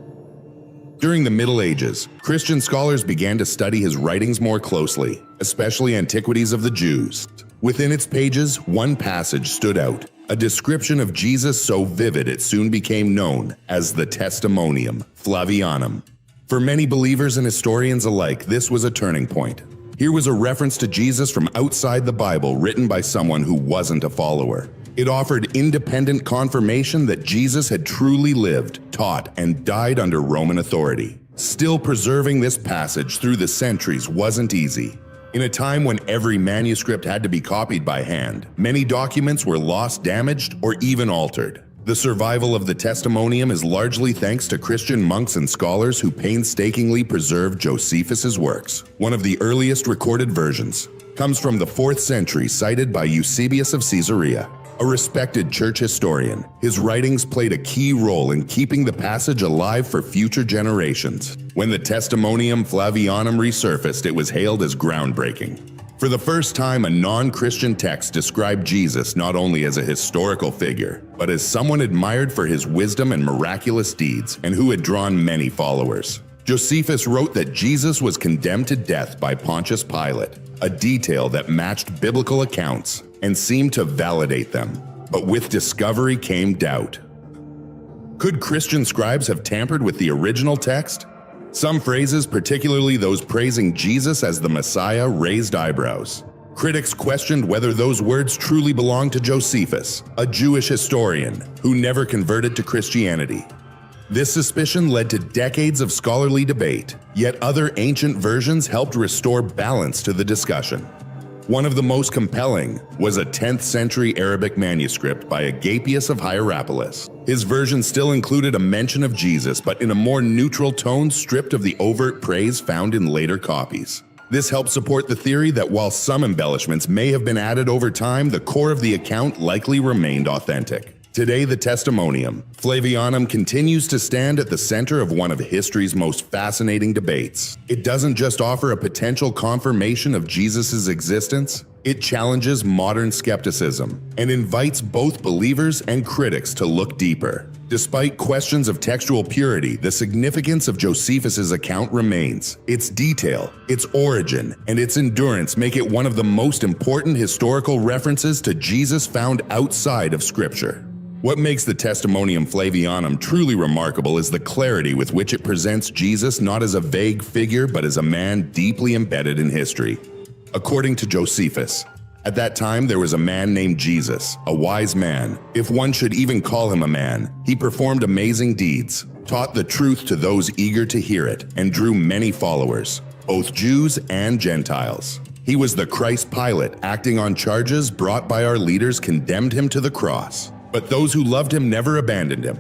During the Middle Ages, Christian scholars began to study his writings more closely, especially Antiquities of the Jews. Within its pages, one passage stood out, a description of Jesus so vivid it soon became known as the Testimonium Flavianum. For many believers and historians alike, this was a turning point. Here was a reference to Jesus from outside the Bible written by someone who wasn't a follower. It offered independent confirmation that Jesus had truly lived, taught, and died under Roman authority. Still, preserving this passage through the centuries wasn't easy. In a time when every manuscript had to be copied by hand, many documents were lost, damaged, or even altered. The survival of the Testimonium is largely thanks to Christian monks and scholars who painstakingly preserved Josephus' works. One of the earliest recorded versions comes from the 4th century, cited by Eusebius of Caesarea, a respected church historian. His writings played a key role in keeping the passage alive for future generations. When the Testimonium Flavianum resurfaced, it was hailed as groundbreaking. For the first time, a non-Christian text described Jesus not only as a historical figure, but as someone admired for his wisdom and miraculous deeds, and who had drawn many followers. Josephus wrote that Jesus was condemned to death by Pontius Pilate, a detail that matched biblical accounts and seemed to validate them. But with discovery came doubt. Could Christian scribes have tampered with the original text? Some phrases, particularly those praising Jesus as the Messiah, raised eyebrows. Critics questioned whether those words truly belonged to Josephus, a Jewish historian who never converted to Christianity. This suspicion led to decades of scholarly debate, yet other ancient versions helped restore balance to the discussion. One of the most compelling was a 10th century Arabic manuscript by Agapius of Hierapolis. His version still included a mention of Jesus, but in a more neutral tone, stripped of the overt praise found in later copies. This helped support the theory that while some embellishments may have been added over time, the core of the account likely remained authentic. Today, the Testimonium Flavianum continues to stand at the center of one of history's most fascinating debates. It doesn't just offer a potential confirmation of Jesus' existence, it challenges modern skepticism and invites both believers and critics to look deeper. Despite questions of textual purity, the significance of Josephus' account remains. Its detail, its origin, and its endurance make it one of the most important historical references to Jesus found outside of Scripture. What makes the Testimonium Flavianum truly remarkable is the clarity with which it presents Jesus not as a vague figure but as a man deeply embedded in history. According to Josephus, at that time there was a man named Jesus, a wise man. If one should even call him a man, he performed amazing deeds, taught the truth to those eager to hear it, and drew many followers, both Jews and Gentiles. He was the Christ. Pilate, acting on charges brought by our leaders, condemned him to the cross. But those who loved him never abandoned him.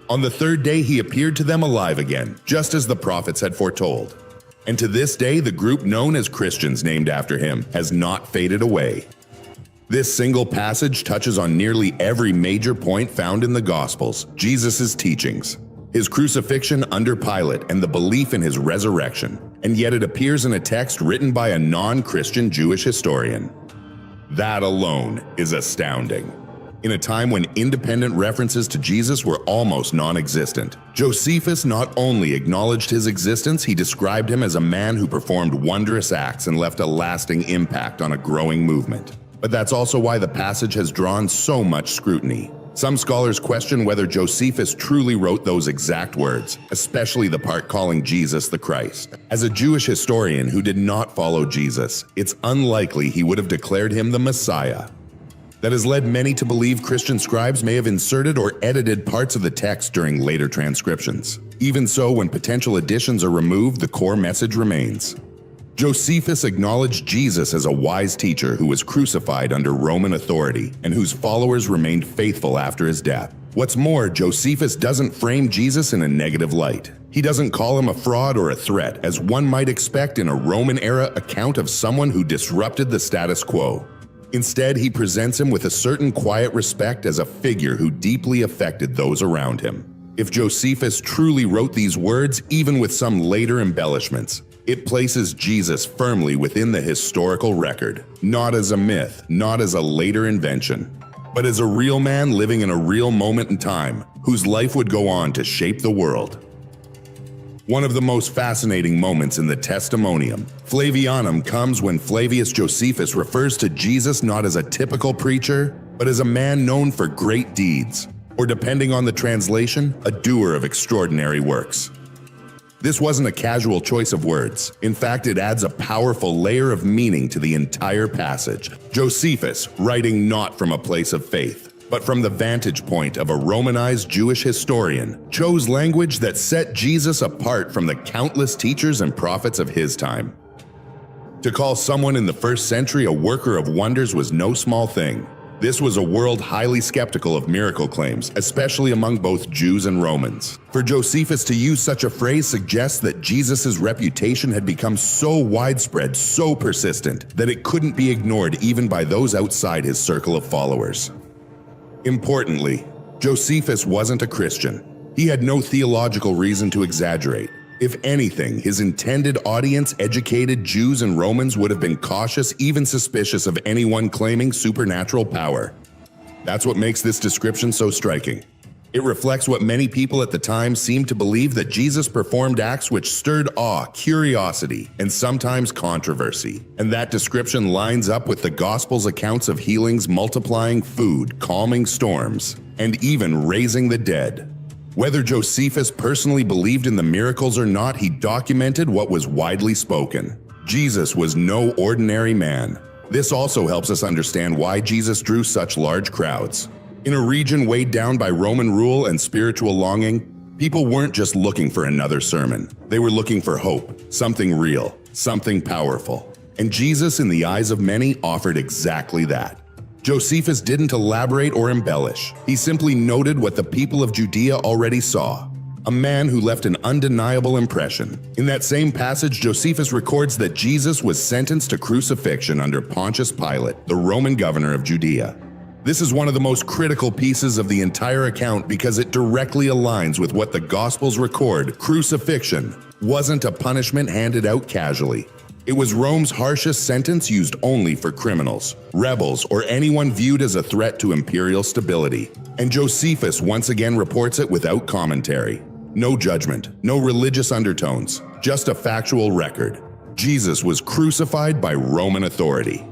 On the 3rd day he appeared to them alive again, just as the prophets had foretold. And to this day, the group known as Christians named after him has not faded away. This single passage touches on nearly every major point found in the Gospels, Jesus' teachings, his crucifixion under Pilate, and the belief in his resurrection. And yet it appears in a text written by a non-Christian Jewish historian. That alone is astounding. In a time when independent references to Jesus were almost non-existent, Josephus not only acknowledged his existence, he described him as a man who performed wondrous acts and left a lasting impact on a growing movement. But that's also why the passage has drawn so much scrutiny. Some scholars question whether Josephus truly wrote those exact words, especially the part calling Jesus the Christ. As a Jewish historian who did not follow Jesus, it's unlikely he would have declared him the Messiah. That has led many to believe Christian scribes may have inserted or edited parts of the text during later transcriptions. Even so, when potential additions are removed, the core message remains. Josephus acknowledged Jesus as a wise teacher who was crucified under Roman authority and whose followers remained faithful after his death. What's more, Josephus doesn't frame Jesus in a negative light. He doesn't call him a fraud or a threat, as one might expect in a Roman-era account of someone who disrupted the status quo. Instead, he presents him with a certain quiet respect as a figure who deeply affected those around him. If Josephus truly wrote these words, even with some later embellishments, it places Jesus firmly within the historical record, not as a myth, not as a later invention, but as a real man living in a real moment in time, whose life would go on to shape the world. One of the most fascinating moments in the Testimonium, Flavianum, comes when Flavius Josephus refers to Jesus not as a typical preacher, but as a man known for great deeds, or depending on the translation, a doer of extraordinary works. This wasn't a casual choice of words. In fact, it adds a powerful layer of meaning to the entire passage. Josephus, writing not from a place of faith, but from the vantage point of a Romanized Jewish historian, chose language that set Jesus apart from the countless teachers and prophets of his time. To call someone in the first century a worker of wonders was no small thing. This was a world highly skeptical of miracle claims, especially among both Jews and Romans. For Josephus to use such a phrase suggests that Jesus' reputation had become so widespread, so persistent, that it couldn't be ignored even by those outside his circle of followers. Importantly, Josephus wasn't a Christian. He had no theological reason to exaggerate. If anything, his intended audience, educated Jews and Romans, would have been cautious, even suspicious of anyone claiming supernatural power. That's what makes this description so striking. It reflects what many people at the time seemed to believe, that Jesus performed acts which stirred awe, curiosity, and sometimes controversy. And that description lines up with the Gospel's accounts of healings, multiplying food, calming storms, and even raising the dead. Whether Josephus personally believed in the miracles or not, he documented what was widely spoken. Jesus was no ordinary man. This also helps us understand why Jesus drew such large crowds. In a region weighed down by Roman rule and spiritual longing, people weren't just looking for another sermon. They were looking for hope, something real, something powerful. And Jesus, in the eyes of many, offered exactly that. Josephus didn't elaborate or embellish. He simply noted what the people of Judea already saw. A man who left an undeniable impression. In that same passage, Josephus records that Jesus was sentenced to crucifixion under Pontius Pilate, the Roman governor of Judea. This is one of the most critical pieces of the entire account because it directly aligns with what the Gospels record. Crucifixion wasn't a punishment handed out casually. It was Rome's harshest sentence, used only for criminals, rebels, or anyone viewed as a threat to imperial stability. And Josephus once again reports it without commentary. No judgment, no religious undertones, just a factual record. Jesus was crucified by Roman authority.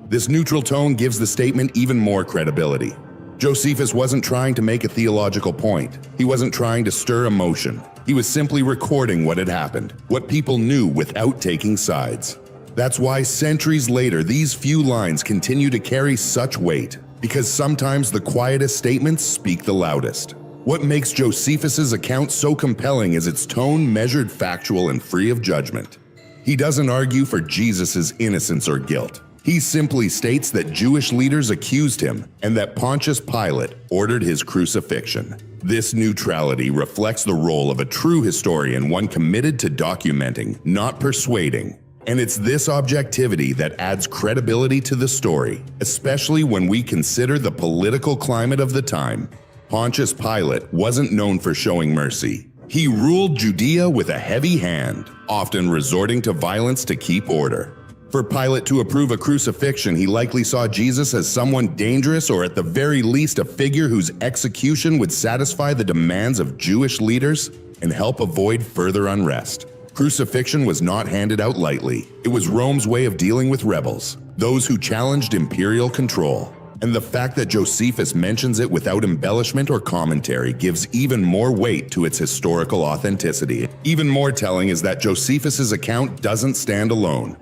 This neutral tone gives the statement even more credibility. Josephus wasn't trying to make a theological point. He wasn't trying to stir emotion. He was simply recording what had happened, what people knew without taking sides. That's why centuries later, these few lines continue to carry such weight, because sometimes the quietest statements speak the loudest. What makes Josephus's account so compelling is its tone, measured, factual, and free of judgment. He doesn't argue for Jesus' innocence or guilt. He simply states that Jewish leaders accused him and that Pontius Pilate ordered his crucifixion. This neutrality reflects the role of a true historian, one committed to documenting, not persuading. And it's this objectivity that adds credibility to the story, especially when we consider the political climate of the time. Pontius Pilate wasn't known for showing mercy. He ruled Judea with a heavy hand, often resorting to violence to keep order. For Pilate to approve a crucifixion, he likely saw Jesus as someone dangerous, or at the very least a figure whose execution would satisfy the demands of Jewish leaders and help avoid further unrest. Crucifixion was not handed out lightly. It was Rome's way of dealing with rebels, those who challenged imperial control. And the fact that Josephus mentions it without embellishment or commentary gives even more weight to its historical authenticity. Even more telling is that Josephus's account doesn't stand alone.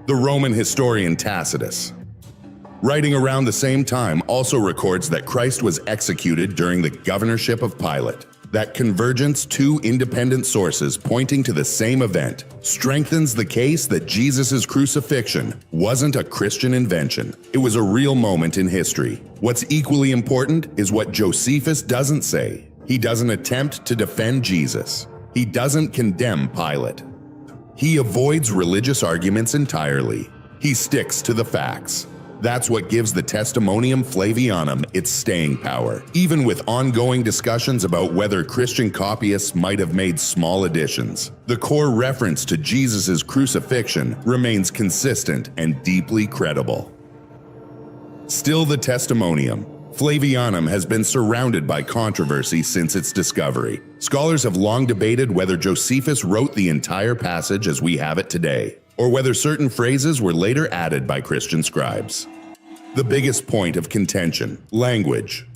The Roman historian Tacitus, writing around the same time, also records that Christ was executed during the governorship of Pilate. That convergence, two independent sources pointing to the same event, strengthens the case that Jesus' crucifixion wasn't a Christian invention. It was a real moment in history. What's equally important is what Josephus doesn't say. He doesn't attempt to defend Jesus. He doesn't condemn Pilate. He avoids religious arguments entirely. He sticks to the facts. That's what gives the Testimonium Flavianum its staying power, even with ongoing discussions about whether Christian copyists might have made small additions. The core reference to Jesus' crucifixion remains consistent and deeply credible. Still, the Testimonium Flavianum has been surrounded by controversy since its discovery. Scholars have long debated whether Josephus wrote the entire passage as we have it today, or whether certain phrases were later added by Christian scribes. The biggest point of contention: language.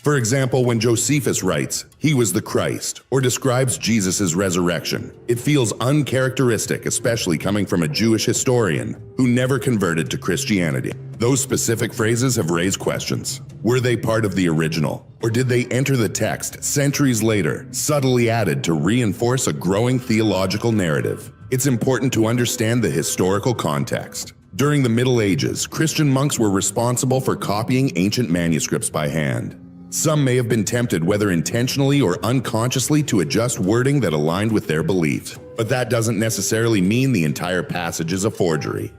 For example, when Josephus writes, "He was the Christ," or describes Jesus' resurrection, it feels uncharacteristic, especially coming from a Jewish historian who never converted to Christianity. Those specific phrases have raised questions. Were they part of the original, or did they enter the text centuries later, subtly added to reinforce a growing theological narrative? It's important to understand the historical context. During the Middle Ages, Christian monks were responsible for copying ancient manuscripts by hand. Some may have been tempted, whether intentionally or unconsciously, to adjust wording that aligned with their beliefs. But that doesn't necessarily mean the entire passage is a forgery.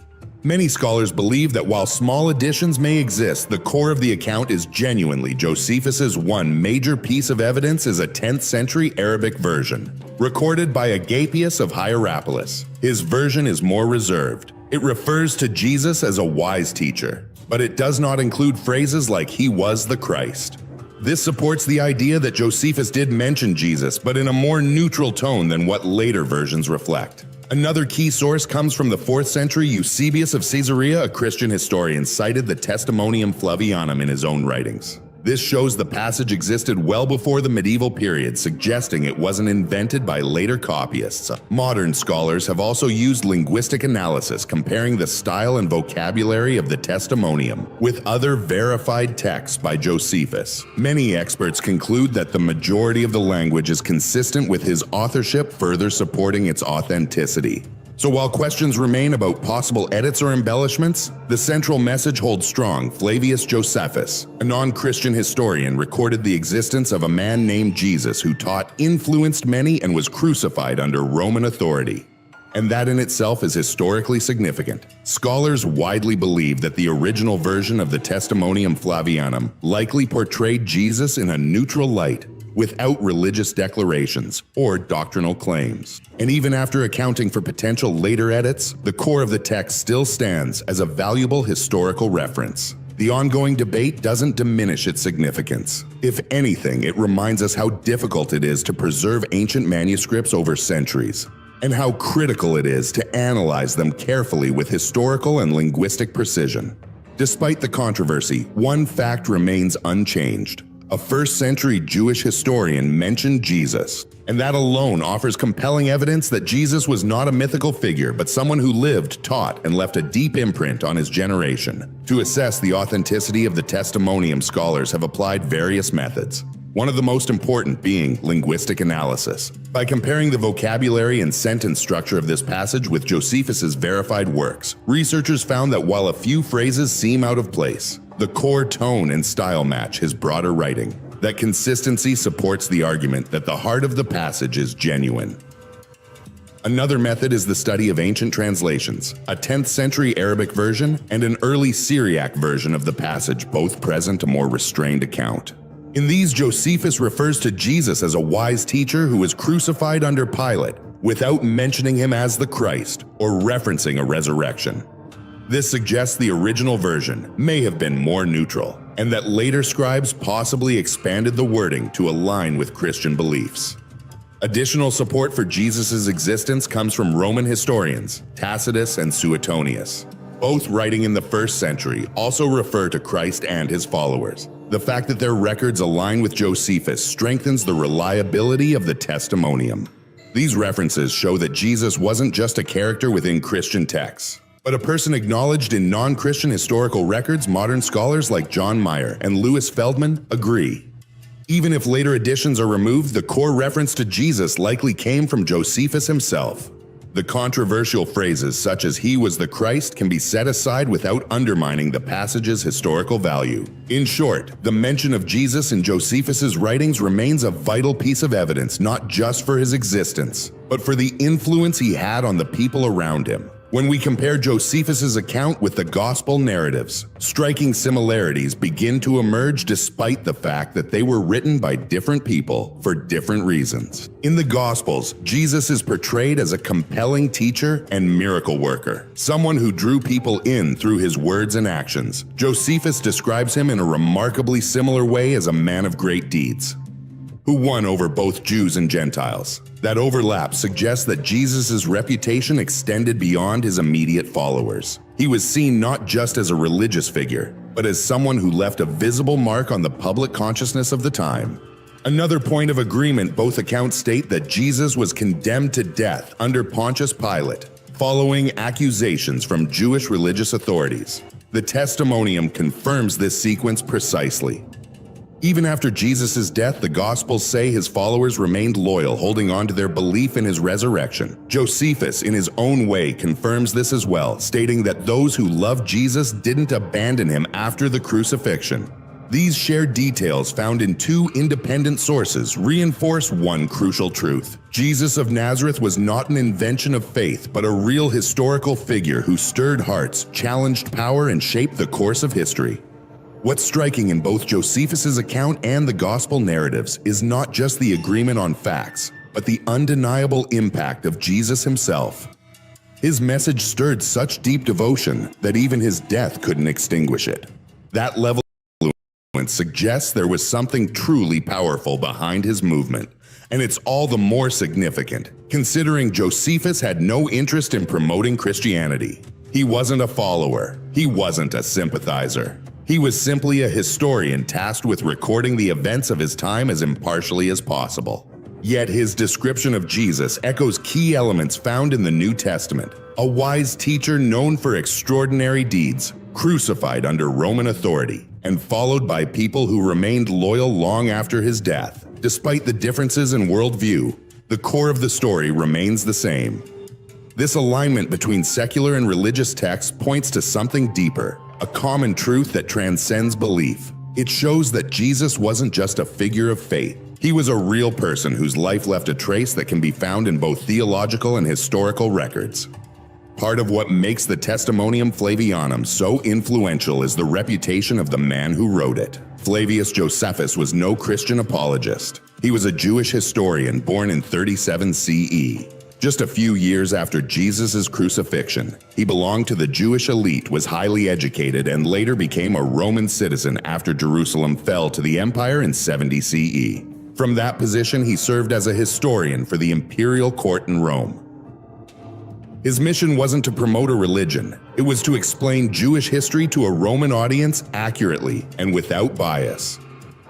Many scholars believe that while small additions may exist, the core of the account is genuinely Josephus's. One major piece of evidence is a 10th century Arabic version, recorded by Agapius of Hierapolis. His version is more reserved. It refers to Jesus as a wise teacher, but it does not include phrases like "he was the Christ." This supports the idea that Josephus did mention Jesus, but in a more neutral tone than what later versions reflect. Another key source comes from the 4th century. Eusebius of Caesarea, a Christian historian, cited the Testimonium Flavianum in his own writings. This shows the passage existed well before the medieval period, suggesting it wasn't invented by later copyists. Modern scholars have also used linguistic analysis, comparing the style and vocabulary of the Testimonium with other verified texts by Josephus. Many experts conclude that the majority of the language is consistent with his authorship, further supporting its authenticity. So while questions remain about possible edits or embellishments, the central message holds strong. Flavius Josephus, a non-Christian historian, recorded the existence of a man named Jesus who taught, influenced many, and was crucified under Roman authority. And that in itself is historically significant. Scholars widely believe that the original version of the Testimonium Flavianum likely portrayed Jesus in a neutral light, without religious declarations or doctrinal claims. And even after accounting for potential later edits, the core of the text still stands as a valuable historical reference. The ongoing debate doesn't diminish its significance. If anything, it reminds us how difficult it is to preserve ancient manuscripts over centuries, and how critical it is to analyze them carefully with historical and linguistic precision. Despite the controversy, one fact remains unchanged. A 1st century Jewish historian mentioned Jesus, and that alone offers compelling evidence that Jesus was not a mythical figure, but someone who lived, taught, and left a deep imprint on his generation. To assess the authenticity of the Testimonium, scholars have applied various methods, one of the most important being linguistic analysis. By comparing the vocabulary and sentence structure of this passage with Josephus's verified works, researchers found that while a few phrases seem out of place, the core tone and style match his broader writing. That consistency supports the argument that the heart of the passage is genuine. Another method is the study of ancient translations, a 10th century Arabic version and an early Syriac version of the passage, both present a more restrained account. In these, Josephus refers to Jesus as a wise teacher who was crucified under Pilate, without mentioning him as the Christ or referencing a resurrection. This suggests the original version may have been more neutral, and that later scribes possibly expanded the wording to align with Christian beliefs. Additional support for Jesus' existence comes from Roman historians Tacitus and Suetonius. both writing in the 1st century, also refer to Christ and his followers. The fact that their records align with Josephus strengthens the reliability of the testimonium. These references show that Jesus wasn't just a character within Christian texts, but a person acknowledged in non-Christian historical records. Modern scholars like John Meyer and Louis Feldman agree. Even if later additions are removed, the core reference to Jesus likely came from Josephus himself. The controversial phrases such as "he was the Christ" can be set aside without undermining the passage's historical value. In short, the mention of Jesus in Josephus's writings remains a vital piece of evidence not just for his existence, but for the influence he had on the people around him. When we compare Josephus's account with the gospel narratives, striking similarities begin to emerge despite the fact that they were written by different people for different reasons. In the Gospels, Jesus is portrayed as a compelling teacher and miracle worker, someone who drew people in through his words and actions. Josephus describes him in a remarkably similar way as a man of great deeds, who won over both Jews and Gentiles. That overlap suggests that Jesus' reputation extended beyond his immediate followers. He was seen not just as a religious figure, but as someone who left a visible mark on the public consciousness of the time. Another point of agreement: both accounts state that Jesus was condemned to death under Pontius Pilate, following accusations from Jewish religious authorities. The testimonium confirms this sequence precisely. Even after Jesus' death, the Gospels say his followers remained loyal, holding on to their belief in his resurrection. Josephus, in his own way, confirms this as well, stating that those who loved Jesus didn't abandon him after the crucifixion. These shared details, found in 2 independent sources, reinforce one crucial truth. Jesus of Nazareth was not an invention of faith, but a real historical figure who stirred hearts, challenged power, and shaped the course of history. What's striking in both Josephus's account and the gospel narratives is not just the agreement on facts, but the undeniable impact of Jesus himself. His message stirred such deep devotion that even his death couldn't extinguish it. That level of influence suggests there was something truly powerful behind his movement, and it's all the more significant, considering Josephus had no interest in promoting Christianity. He wasn't a follower. He wasn't a sympathizer. He was simply a historian tasked with recording the events of his time as impartially as possible. Yet his description of Jesus echoes key elements found in the New Testament: a wise teacher known for extraordinary deeds, crucified under Roman authority, and followed by people who remained loyal long after his death. Despite the differences in worldview, the core of the story remains the same. This alignment between secular and religious texts points to something deeper, a common truth that transcends belief. It shows that Jesus wasn't just a figure of faith. He was a real person whose life left a trace that can be found in both theological and historical records. Part of what makes the Testimonium Flavianum so influential is the reputation of the man who wrote it. Flavius Josephus was no Christian apologist. He was a Jewish historian born in 37 CE. Just a few years after Jesus' crucifixion, he belonged to the Jewish elite, was highly educated, and later became a Roman citizen after Jerusalem fell to the empire in 70 CE. From that position, he served as a historian for the imperial court in Rome. His mission wasn't to promote a religion. It was to explain Jewish history to a Roman audience accurately and without bias.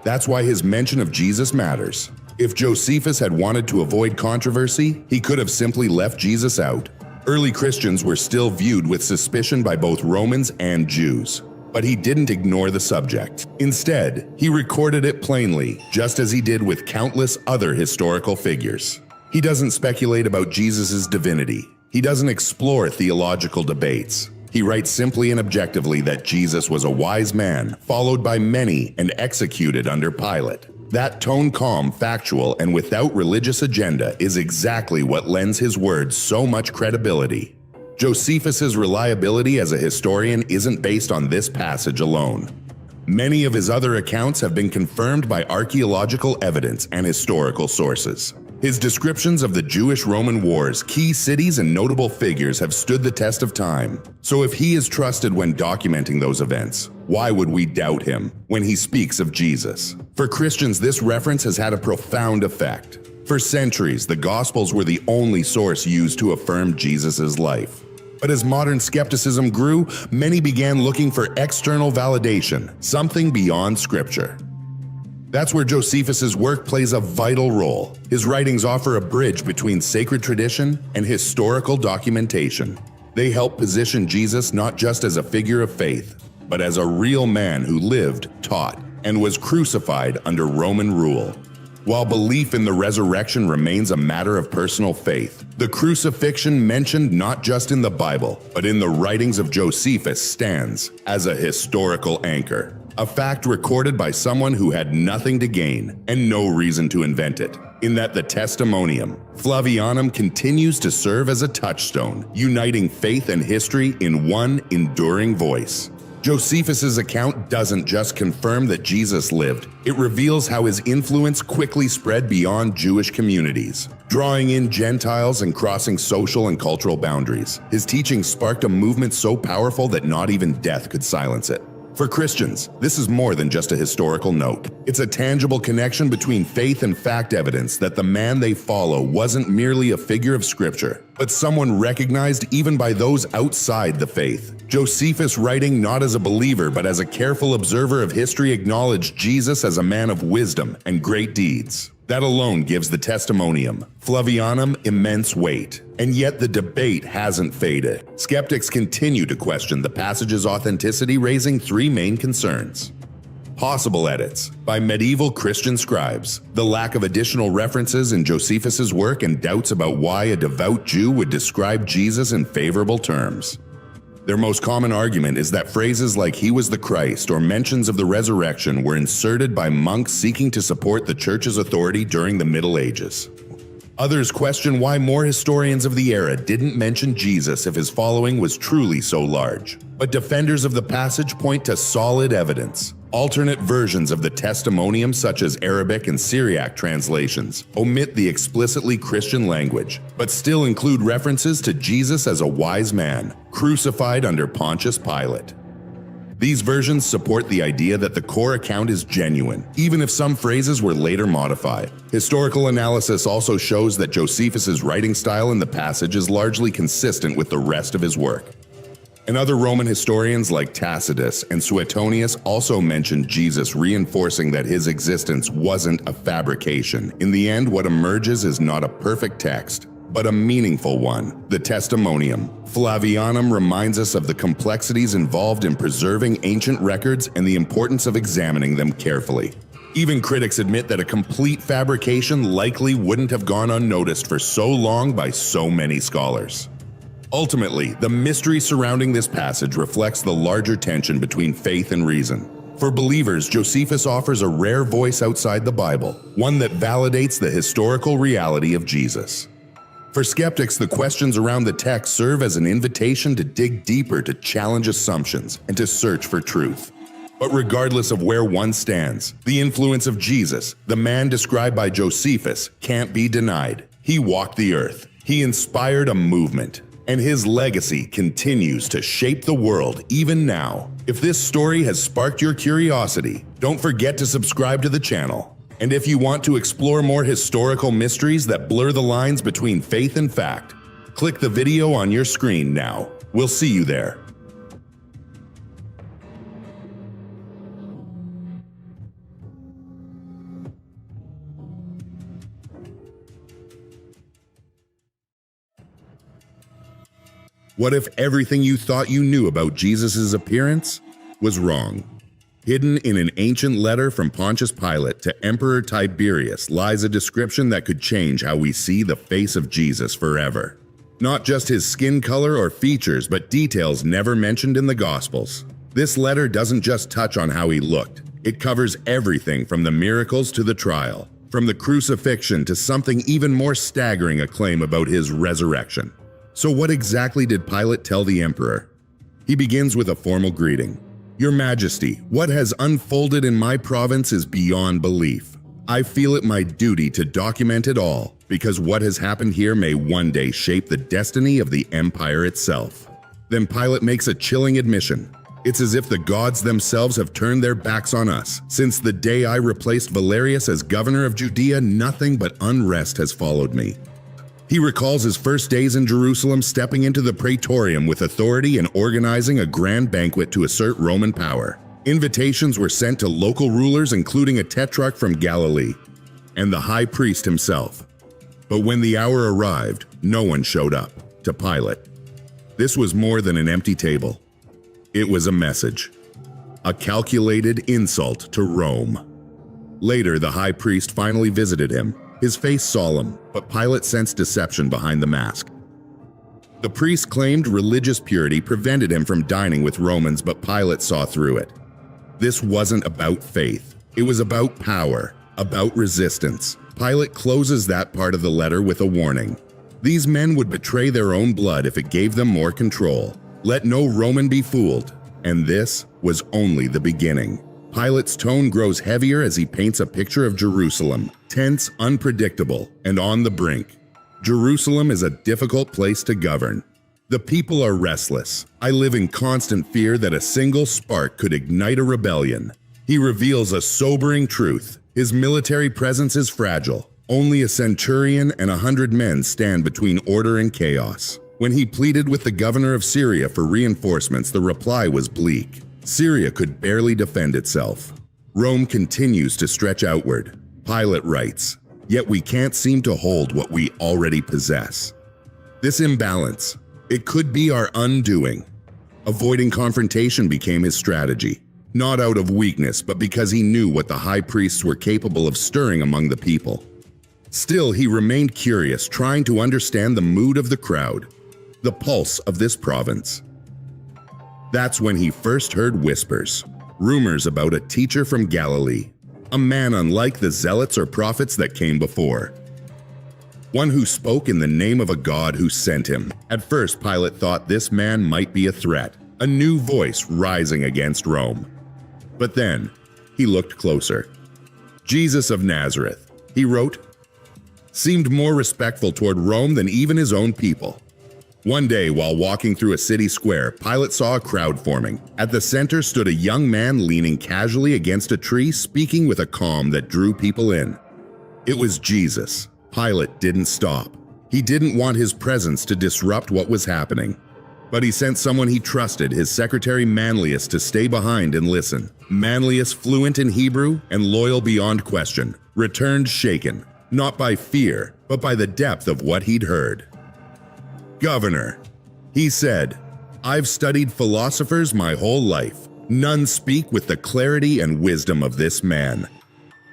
That's why his mention of Jesus matters. If Josephus had wanted to avoid controversy, he could have simply left Jesus out. Early Christians were still viewed with suspicion by both Romans and Jews. But he didn't ignore the subject. Instead, he recorded it plainly, just as he did with countless other historical figures. He doesn't speculate about Jesus' divinity. He doesn't explore theological debates. He writes simply and objectively that Jesus was a wise man, followed by many and executed under Pilate. That tone, calm, factual, and without religious agenda, is exactly what lends his words so much credibility. Josephus's reliability as a historian isn't based on this passage alone. Many of his other accounts have been confirmed by archaeological evidence and historical sources. His descriptions of the Jewish-Roman wars, key cities, and notable figures have stood the test of time. So if he is trusted when documenting those events, why would we doubt him when he speaks of Jesus? For Christians, this reference has had a profound effect. For centuries, the Gospels were the only source used to affirm Jesus' life. But as modern skepticism grew, many began looking for external validation, something beyond Scripture. That's where Josephus' work plays a vital role. His writings offer a bridge between sacred tradition and historical documentation. They help position Jesus not just as a figure of faith, but as a real man who lived, taught, and was crucified under Roman rule. While belief in the resurrection remains a matter of personal faith, the crucifixion mentioned not just in the Bible, but in the writings of Josephus stands as a historical anchor, a fact recorded by someone who had nothing to gain and no reason to invent it, in that the Testimonium Flavianum continues to serve as a touchstone, uniting faith and history in one enduring voice. Josephus' account doesn't just confirm that Jesus lived, it reveals how his influence quickly spread beyond Jewish communities, drawing in Gentiles and crossing social and cultural boundaries. His teaching sparked a movement so powerful that not even death could silence it. For Christians, this is more than just a historical note. It's a tangible connection between faith and fact evidence that the man they follow wasn't merely a figure of Scripture, but someone recognized even by those outside the faith. Josephus, writing not as a believer but as a careful observer of history, acknowledged Jesus as a man of wisdom and great deeds. That alone gives the Testimonium Flavianum immense weight. And yet the debate hasn't faded. Skeptics continue to question the passage's authenticity, raising three main concerns. Possible edits by medieval Christian scribes, the lack of additional references in Josephus' work, and doubts about why a devout Jew would describe Jesus in favorable terms. Their most common argument is that phrases like "he was the Christ" or mentions of the resurrection were inserted by monks seeking to support the church's authority during the Middle Ages. Others question why more historians of the era didn't mention Jesus if his following was truly so large. But defenders of the passage point to solid evidence. Alternate versions of the Testimonium, such as Arabic and Syriac translations, omit the explicitly Christian language, but still include references to Jesus as a wise man, crucified under Pontius Pilate. These versions support the idea that the core account is genuine, even if some phrases were later modified. Historical analysis also shows that Josephus' writing style in the passage is largely consistent with the rest of his work. And other Roman historians like Tacitus and Suetonius also mentioned Jesus, reinforcing that his existence wasn't a fabrication. In the end, what emerges is not a perfect text, but a meaningful one. The Testimonium Flavianum reminds us of the complexities involved in preserving ancient records and the importance of examining them carefully. Even critics admit that a complete fabrication likely wouldn't have gone unnoticed for so long by so many scholars. Ultimately, the mystery surrounding this passage reflects the larger tension between faith and reason. For believers, Josephus offers a rare voice outside the Bible, one that validates the historical reality of Jesus. For skeptics, the questions around the text serve as an invitation to dig deeper, to challenge assumptions, and to search for truth. But regardless of where one stands, the influence of Jesus, the man described by Josephus, can't be denied. He walked the earth. He inspired a movement. And his legacy continues to shape the world even now. If this story has sparked your curiosity, don't forget to subscribe to the channel. And if you want to explore more historical mysteries that blur the lines between faith and fact, click the video on your screen now. We'll see you there. What if everything you thought you knew about Jesus' appearance was wrong? Hidden in an ancient letter from Pontius Pilate to Emperor Tiberius lies a description that could change how we see the face of Jesus forever. Not just his skin color or features, but details never mentioned in the Gospels. This letter doesn't just touch on how he looked. It covers everything from the miracles to the trial, from the crucifixion to something even more staggering, a claim about his resurrection. So what exactly did Pilate tell the emperor? He begins with a formal greeting. "Your Majesty, what has unfolded in my province is beyond belief. I feel it my duty to document it all, because what has happened here may one day shape the destiny of the empire itself." Then Pilate makes a chilling admission. "It's as if the gods themselves have turned their backs on us. Since the day I replaced Valerius as governor of Judea, nothing but unrest has followed me." He recalls his first days in Jerusalem, stepping into the praetorium with authority and organizing a grand banquet to assert Roman power. Invitations were sent to local rulers, including a tetrarch from Galilee and the high priest himself. But when the hour arrived, no one showed up. To Pilate, this was more than an empty table. It was a message, a calculated insult to Rome. Later, the high priest finally visited him, his face solemn, but Pilate sensed deception behind the mask. The priest claimed religious purity prevented him from dining with Romans, but Pilate saw through it. This wasn't about faith. It was about power, about resistance. Pilate closes that part of the letter with a warning. These men would betray their own blood if it gave them more control. Let no Roman be fooled. And this was only the beginning. Pilate's tone grows heavier as he paints a picture of Jerusalem, tense, unpredictable, and on the brink. Jerusalem is a difficult place to govern. The people are restless. I live in constant fear that a single spark could ignite a rebellion. He reveals a sobering truth. His military presence is fragile. Only a centurion and 100 men stand between order and chaos. When he pleaded with the governor of Syria for reinforcements, the reply was bleak. Syria could barely defend itself. Rome continues to stretch outward. Pilate writes, "Yet we can't seem to hold what we already possess." This imbalance, it could be our undoing. Avoiding confrontation became his strategy, not out of weakness, but because he knew what the high priests were capable of stirring among the people. Still, he remained curious, trying to understand the mood of the crowd, the pulse of this province. That's when he first heard whispers, rumors about a teacher from Galilee, a man unlike the zealots or prophets that came before. One who spoke in the name of a God who sent him. At first, Pilate thought this man might be a threat, a new voice rising against Rome. But then, he looked closer. Jesus of Nazareth, he wrote, seemed more respectful toward Rome than even his own people. One day, while walking through a city square, Pilate saw a crowd forming. At the center stood a young man leaning casually against a tree, speaking with a calm that drew people in. It was Jesus. Pilate didn't stop. He didn't want his presence to disrupt what was happening. But he sent someone he trusted, his secretary Manlius, to stay behind and listen. Manlius, fluent in Hebrew and loyal beyond question, returned shaken, not by fear, but by the depth of what he'd heard. "Governor," he said, "I've studied philosophers my whole life. None speak with the clarity and wisdom of this man."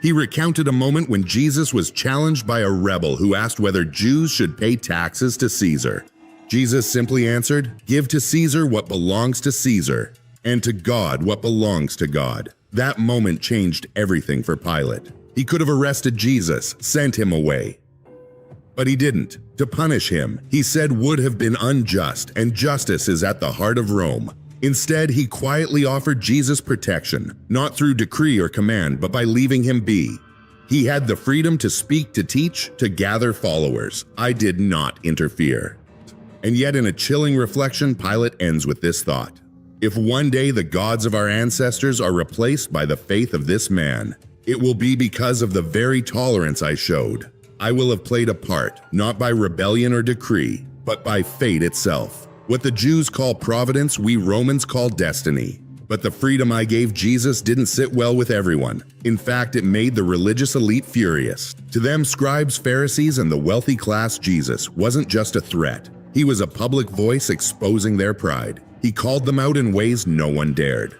He recounted a moment when Jesus was challenged by a rebel who asked whether Jews should pay taxes to Caesar. Jesus simply answered, "Give to Caesar what belongs to Caesar, and to God what belongs to God." That moment changed everything for Pilate. He could have arrested Jesus, sent him away. But he didn't. To punish him, he said, would have been unjust, and justice is at the heart of Rome. Instead, he quietly offered Jesus protection, not through decree or command, but by leaving him be. He had the freedom to speak, to teach, to gather followers. I did not interfere. And yet, in a chilling reflection, Pilate ends with this thought. If one day the gods of our ancestors are replaced by the faith of this man, it will be because of the very tolerance I showed. I will have played a part, not by rebellion or decree, but by fate itself. What the Jews call providence, we Romans call destiny. But the freedom I gave Jesus didn't sit well with everyone. In fact, it made the religious elite furious. To them, scribes, Pharisees, and the wealthy class, Jesus wasn't just a threat. He was a public voice exposing their pride. He called them out in ways no one dared.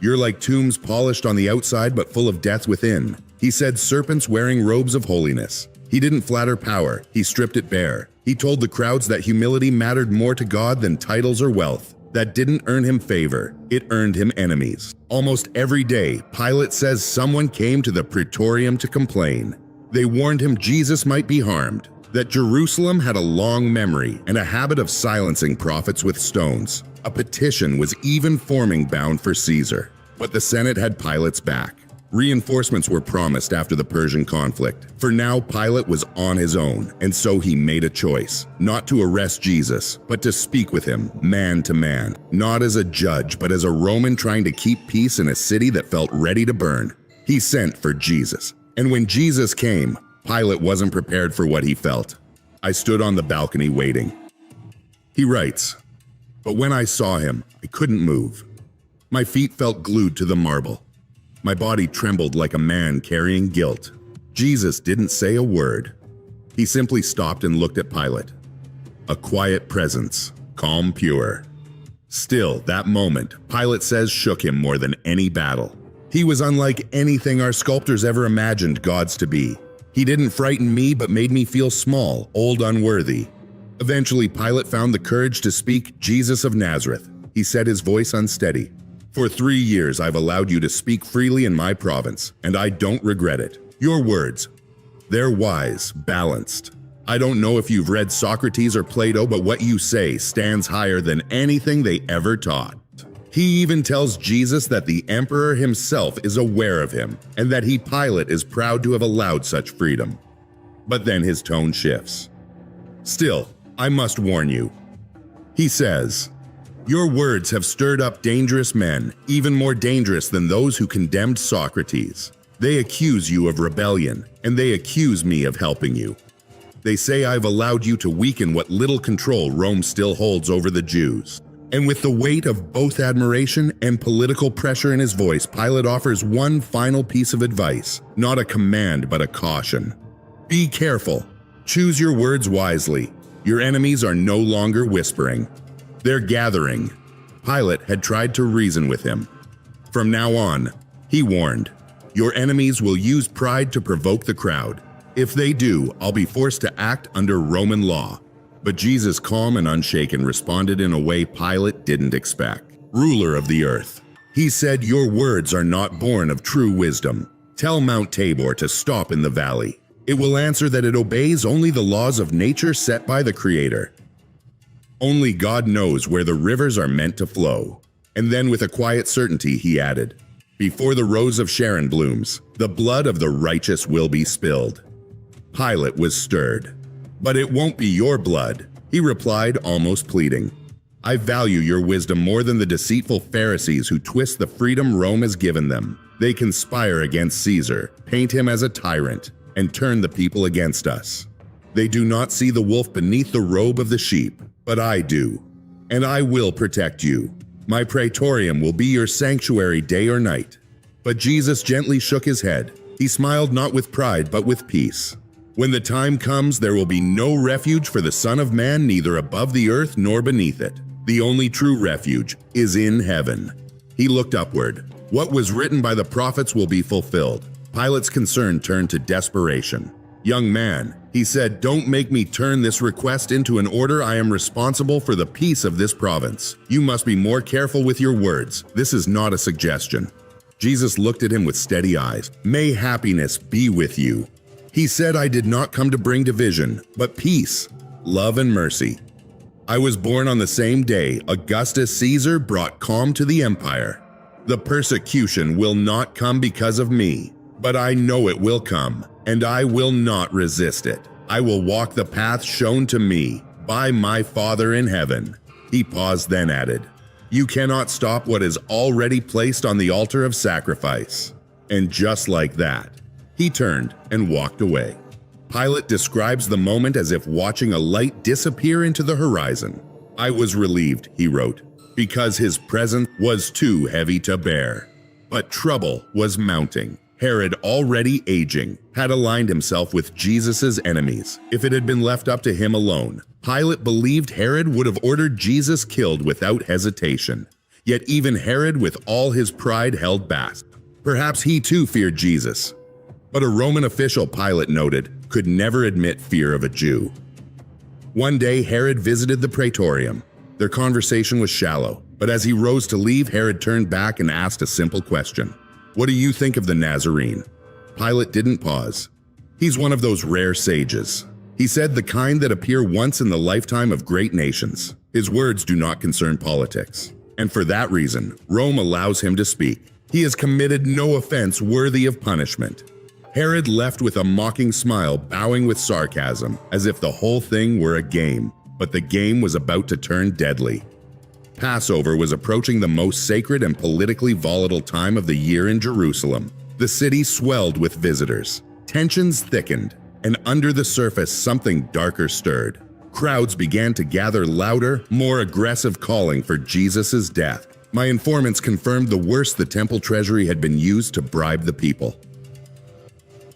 "You're like tombs polished on the outside but full of death within," he said, serpents wearing robes of holiness. He didn't flatter power, he stripped it bare. He told the crowds that humility mattered more to God than titles or wealth. That didn't earn him favor, it earned him enemies. Almost every day, Pilate says someone came to the praetorium to complain. They warned him Jesus might be harmed, that Jerusalem had a long memory and a habit of silencing prophets with stones. A petition was even forming bound for Caesar. But the Senate had Pilate's back. Reinforcements were promised after the Persian conflict. For now, Pilate was on his own, and so he made a choice. Not to arrest Jesus, but to speak with him, man to man. Not as a judge, but as a Roman trying to keep peace in a city that felt ready to burn. He sent for Jesus. And when Jesus came, Pilate wasn't prepared for what he felt. I stood on the balcony waiting. He writes, "But when I saw him, I couldn't move. My feet felt glued to the marble. My body trembled like a man carrying guilt. Jesus didn't say a word. He simply stopped and looked at Pilate. A quiet presence, calm, pure. Still, that moment, Pilate says, shook him more than any battle. He was unlike anything our sculptors ever imagined gods to be. He didn't frighten me but made me feel small, old, unworthy. Eventually, Pilate found the courage to speak, "Jesus of Nazareth." He said, his voice unsteady. "For 3 years I've allowed you to speak freely in my province, and I don't regret it. Your words, they're wise, balanced. I don't know if you've read Socrates or Plato, but what you say stands higher than anything they ever taught." He even tells Jesus that the emperor himself is aware of him, and that he, Pilate, is proud to have allowed such freedom. But then his tone shifts. "Still, I must warn you." He says, "Your words have stirred up dangerous men, even more dangerous than those who condemned Socrates. They accuse you of rebellion, and they accuse me of helping you. They say I've allowed you to weaken what little control Rome still holds over the Jews." And with the weight of both admiration and political pressure in his voice, Pilate offers one final piece of advice, not a command but a caution. "Be careful. Choose your words wisely. Your enemies are no longer whispering. They're gathering." Pilate had tried to reason with him. "From now on," he warned, "your enemies will use pride to provoke the crowd. If they do, I'll be forced to act under Roman law." But Jesus, calm and unshaken, responded in a way Pilate didn't expect. "Ruler of the earth," he said, "your words are not born of true wisdom. Tell Mount Tabor to stop in the valley. It will answer that it obeys only the laws of nature set by the Creator. Only God knows where the rivers are meant to flow." And then with a quiet certainty he added, "Before the rose of Sharon blooms, the blood of the righteous will be spilled." Pilate was stirred. "But it won't be your blood," he replied, almost pleading. "I value your wisdom more than the deceitful Pharisees who twist the freedom Rome has given them. They conspire against Caesar, paint him as a tyrant, and turn the people against us. They do not see the wolf beneath the robe of the sheep, but I do. And I will protect you. My praetorium will be your sanctuary day or night." But Jesus gently shook his head. He smiled not with pride but with peace. "When the time comes, there will be no refuge for the Son of Man, neither above the earth nor beneath it. The only true refuge is in heaven." He looked upward. What was written by the prophets will be fulfilled. Pilate's concern turned to desperation. "Young man," he said, "don't make me turn this request into an order. I am responsible for the peace of this province. You must be more careful with your words. This is not a suggestion." Jesus looked at him with steady eyes. "May happiness be with you." He said, "I did not come to bring division, but peace, love, and mercy. I was born on the same day Augustus Caesar brought calm to the empire. The persecution will not come because of me, but I know it will come, and I will not resist it. I will walk the path shown to me by my Father in heaven." He paused, then added, "You cannot stop what is already placed on the altar of sacrifice." And just like that, he turned and walked away. Pilate describes the moment as if watching a light disappear into the horizon. "I was relieved," he wrote, "because his presence was too heavy to bear." But trouble was mounting. Herod, already aging, had aligned himself with Jesus' enemies. If it had been left up to him alone, Pilate believed Herod would have ordered Jesus killed without hesitation. Yet even Herod, with all his pride, held back. Perhaps he too feared Jesus. But a Roman official, Pilate noted, could never admit fear of a Jew. One day, Herod visited the praetorium. Their conversation was shallow, but as he rose to leave, Herod turned back and asked a simple question. "What do you think of the Nazarene?" Pilate didn't pause. He's one of those rare sages. He said, the kind that appear once in the lifetime of great nations. His words do not concern politics. And for that reason, Rome allows him to speak. He has committed no offense worthy of punishment. Herod left with a mocking smile, bowing with sarcasm, as if the whole thing were a game, but the game was about to turn deadly. Passover was approaching the most sacred and politically volatile time of the year in Jerusalem. The city swelled with visitors. Tensions thickened. And under the surface, something darker stirred. Crowds began to gather, louder, more aggressive, calling for Jesus' death. My informants confirmed the worst: the temple treasury had been used to bribe the people.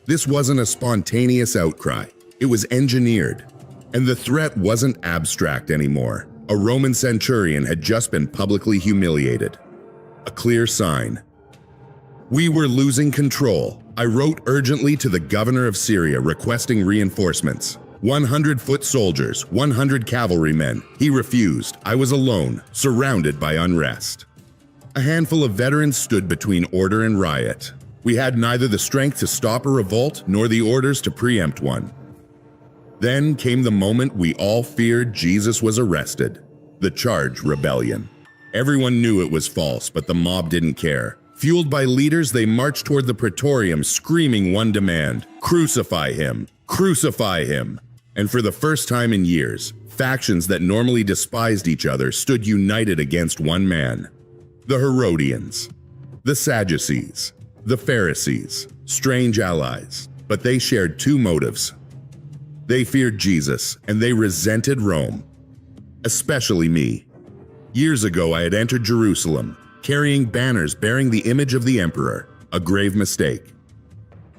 This wasn't a spontaneous outcry. It was engineered. And the threat wasn't abstract anymore. A Roman centurion had just been publicly humiliated. A clear sign. We were losing control. I wrote urgently to the governor of Syria requesting reinforcements. 100-foot soldiers, 100 cavalrymen. He refused. I was alone, surrounded by unrest. A handful of veterans stood between order and riot. We had neither the strength to stop a revolt nor the orders to preempt one. Then came the moment we all feared: Jesus was arrested. The charge: rebellion. Everyone knew it was false, but the mob didn't care. Fueled by leaders, they marched toward the praetorium, screaming one demand: crucify him! Crucify him! And for the first time in years, factions that normally despised each other stood united against one man. The Herodians, the Sadducees, the Pharisees, strange allies, but they shared two motives. They feared Jesus, and they resented Rome. Especially me. Years ago, I had entered Jerusalem, carrying banners bearing the image of the emperor, a grave mistake.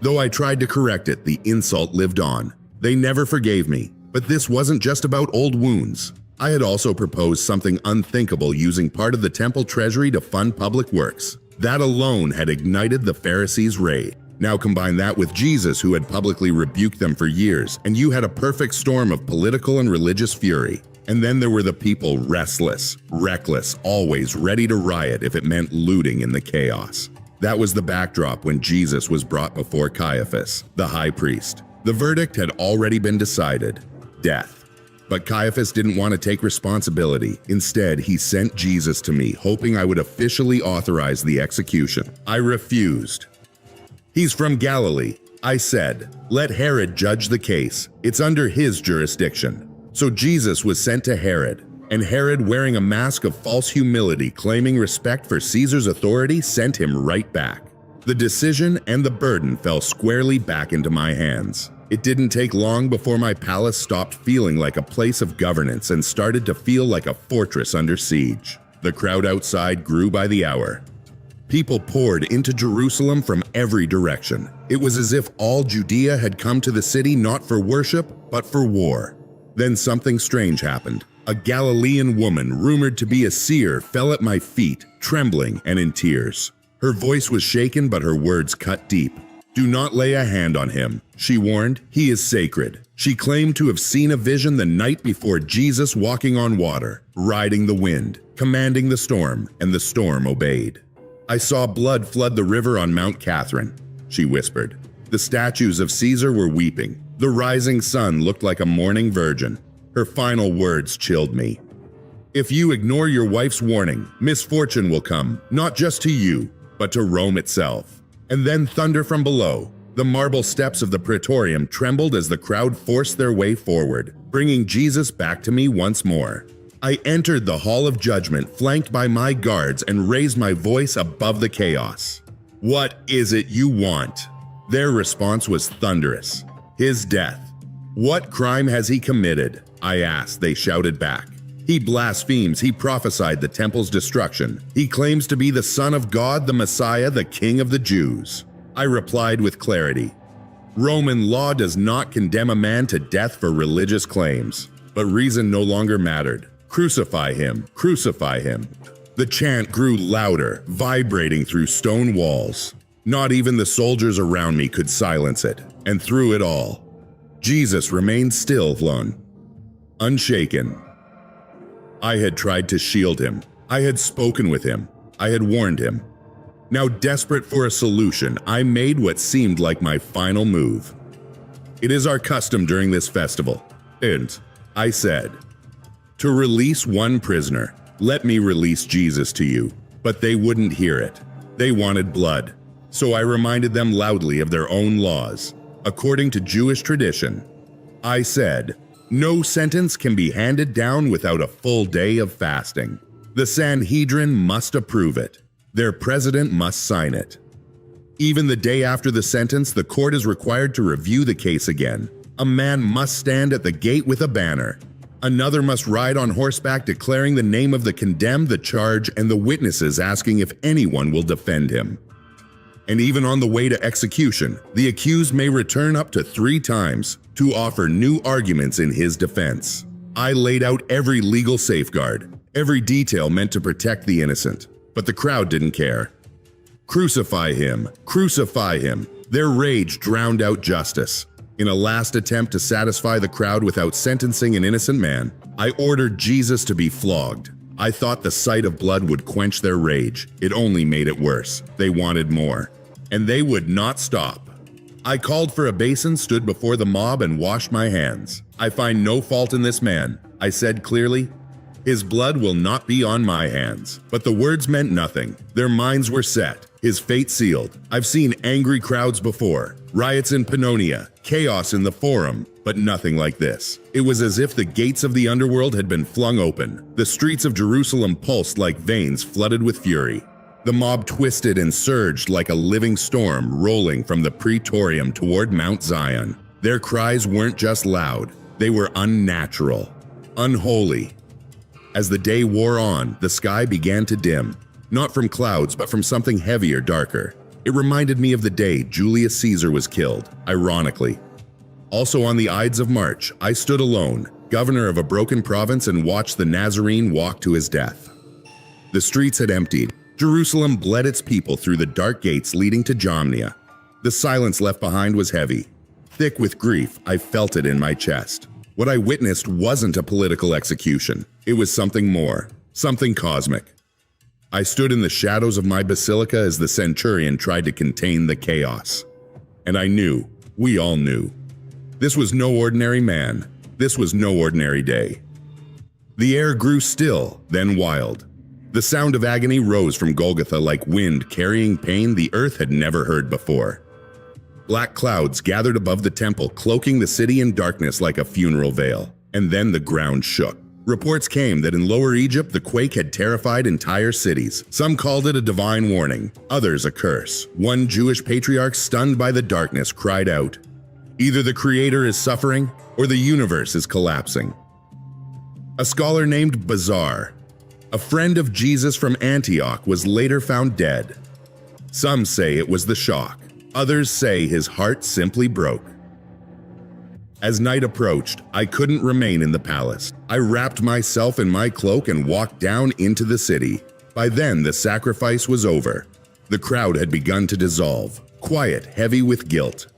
Though I tried to correct it, the insult lived on. They never forgave me, but this wasn't just about old wounds. I had also proposed something unthinkable: using part of the temple treasury to fund public works. That alone had ignited the Pharisees' rage. Now combine that with Jesus, who had publicly rebuked them for years, and you had a perfect storm of political and religious fury. And then there were the people, restless, reckless, always ready to riot if it meant looting in the chaos. That was the backdrop when Jesus was brought before Caiaphas, the high priest. The verdict had already been decided: death. But Caiaphas didn't want to take responsibility. Instead, he sent Jesus to me, hoping I would officially authorize the execution. I refused. He's from Galilee, I said. Let Herod judge the case. It's under his jurisdiction. So Jesus was sent to Herod, and Herod, wearing a mask of false humility, claiming respect for Caesar's authority, sent him right back. The decision and the burden fell squarely back into my hands. It didn't take long before my palace stopped feeling like a place of governance and started to feel like a fortress under siege. The crowd outside grew by the hour. People poured into Jerusalem from every direction. It was as if all Judea had come to the city not for worship, but for war. Then something strange happened. A Galilean woman, rumored to be a seer, fell at my feet, trembling and in tears. Her voice was shaken, but her words cut deep. Do not lay a hand on him, she warned. He is sacred. She claimed to have seen a vision the night before: Jesus walking on water, riding the wind, commanding the storm, and the storm obeyed. I saw blood flood the river on Mount Catherine, she whispered. The statues of Caesar were weeping. The rising sun looked like a mourning virgin. Her final words chilled me. If you ignore your wife's warning, misfortune will come, not just to you, but to Rome itself. And then thunder from below. The marble steps of the praetorium trembled as the crowd forced their way forward, bringing Jesus back to me once more. I entered the hall of judgment, flanked by my guards, and raised my voice above the chaos. What is it you want? Their response was thunderous. His death. What crime has he committed? I asked. They shouted back. He blasphemes. He prophesied the temple's destruction. He claims to be the Son of God, the Messiah, the King of the Jews. I replied with clarity. Roman law does not condemn a man to death for religious claims. But reason no longer mattered. Crucify him, crucify him. The chant grew louder, vibrating through stone walls. Not even the soldiers around me could silence it. And through it all, Jesus remained still, unshaken. I had tried to shield him. I had spoken with him. I had warned him. Now, desperate for a solution, I made what seemed like my final move. It is our custom during this festival, and I said, to release one prisoner. Let me release Jesus to you. But they wouldn't hear it. They wanted blood. So I reminded them loudly of their own laws. According to Jewish tradition, I said, no sentence can be handed down without a full day of fasting. The Sanhedrin must approve it. Their president must sign it. Even the day after the sentence, the court is required to review the case again. A man must stand at the gate with a banner. Another must ride on horseback declaring the name of the condemned, the charge, and the witnesses asking if anyone will defend him. And even on the way to execution, the accused may return up to 3 times to offer new arguments in his defense. I laid out every legal safeguard, every detail meant to protect the innocent, but the crowd didn't care. Crucify him! Crucify him! Their rage drowned out justice. In a last attempt to satisfy the crowd without sentencing an innocent man, I ordered Jesus to be flogged. I thought the sight of blood would quench their rage. It only made it worse. They wanted more. And they would not stop. I called for a basin, stood before the mob, and washed my hands. I find no fault in this man, I said clearly. His blood will not be on my hands. But the words meant nothing. Their minds were set. His fate sealed. I've seen angry crowds before. Riots in Pannonia, chaos in the Forum, but nothing like this. It was as if the gates of the underworld had been flung open. The streets of Jerusalem pulsed like veins flooded with fury. The mob twisted and surged like a living storm rolling from the Praetorium toward Mount Zion. Their cries weren't just loud, they were unnatural, unholy. As the day wore on, the sky began to dim, not from clouds but from something heavier, darker. It reminded me of the day Julius Caesar was killed, ironically. Also on the Ides of March, I stood alone, governor of a broken province, and watched the Nazarene walk to his death. The streets had emptied. Jerusalem bled its people through the dark gates leading to Jamnia. The silence left behind was heavy. Thick with grief, I felt it in my chest. What I witnessed wasn't a political execution. It was something more, something cosmic. I stood in the shadows of my basilica as the centurion tried to contain the chaos. And I knew, we all knew. This was no ordinary man. This was no ordinary day. The air grew still, then wild. The sound of agony rose from Golgotha like wind carrying pain the earth had never heard before. Black clouds gathered above the temple, cloaking the city in darkness like a funeral veil. And then the ground shook. Reports came that in Lower Egypt, the quake had terrified entire cities. Some called it a divine warning, others a curse. One Jewish patriarch, stunned by the darkness, cried out, "Either the Creator is suffering, or the universe is collapsing." A scholar named Bazar, a friend of Jesus from Antioch, was later found dead. Some say it was the shock. Others say his heart simply broke. As night approached, I couldn't remain in the palace. I wrapped myself in my cloak and walked down into the city. By then, the sacrifice was over. The crowd had begun to dissolve, quiet, heavy with guilt.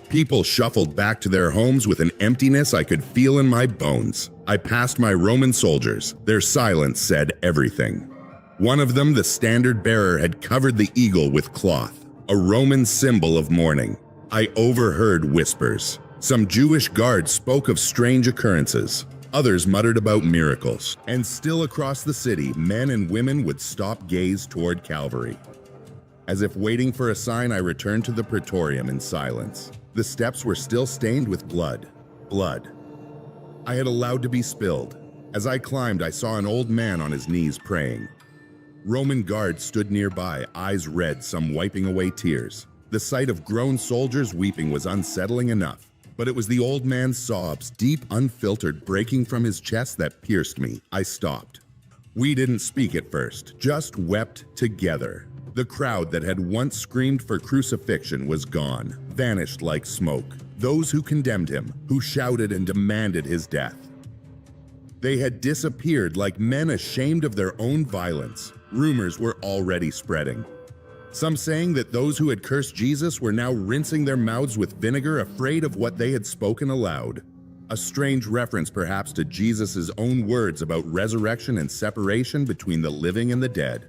People shuffled back to their homes with an emptiness I could feel in my bones. I passed my Roman soldiers. Their silence said everything. One of them, the standard bearer, had covered the eagle with cloth, a Roman symbol of mourning. I overheard whispers. Some Jewish guards spoke of strange occurrences. Others muttered about miracles. And still across the city, men and women would stop gaze toward Calvary. As if waiting for a sign, I returned to the Praetorium in silence. The steps were still stained with blood. Blood I had allowed to be spilled. As I climbed, I saw an old man on his knees praying. Roman guards stood nearby, eyes red, some wiping away tears. The sight of grown soldiers weeping was unsettling enough, but it was the old man's sobs, deep, unfiltered, breaking from his chest, that pierced me. I stopped. We didn't speak at first, just wept together. The crowd that had once screamed for crucifixion was gone, vanished like smoke. Those who condemned him, who shouted and demanded his death. They had disappeared like men ashamed of their own violence. Rumors were already spreading. Some saying that those who had cursed Jesus were now rinsing their mouths with vinegar, afraid of what they had spoken aloud. A strange reference perhaps to Jesus' own words about resurrection and separation between the living and the dead.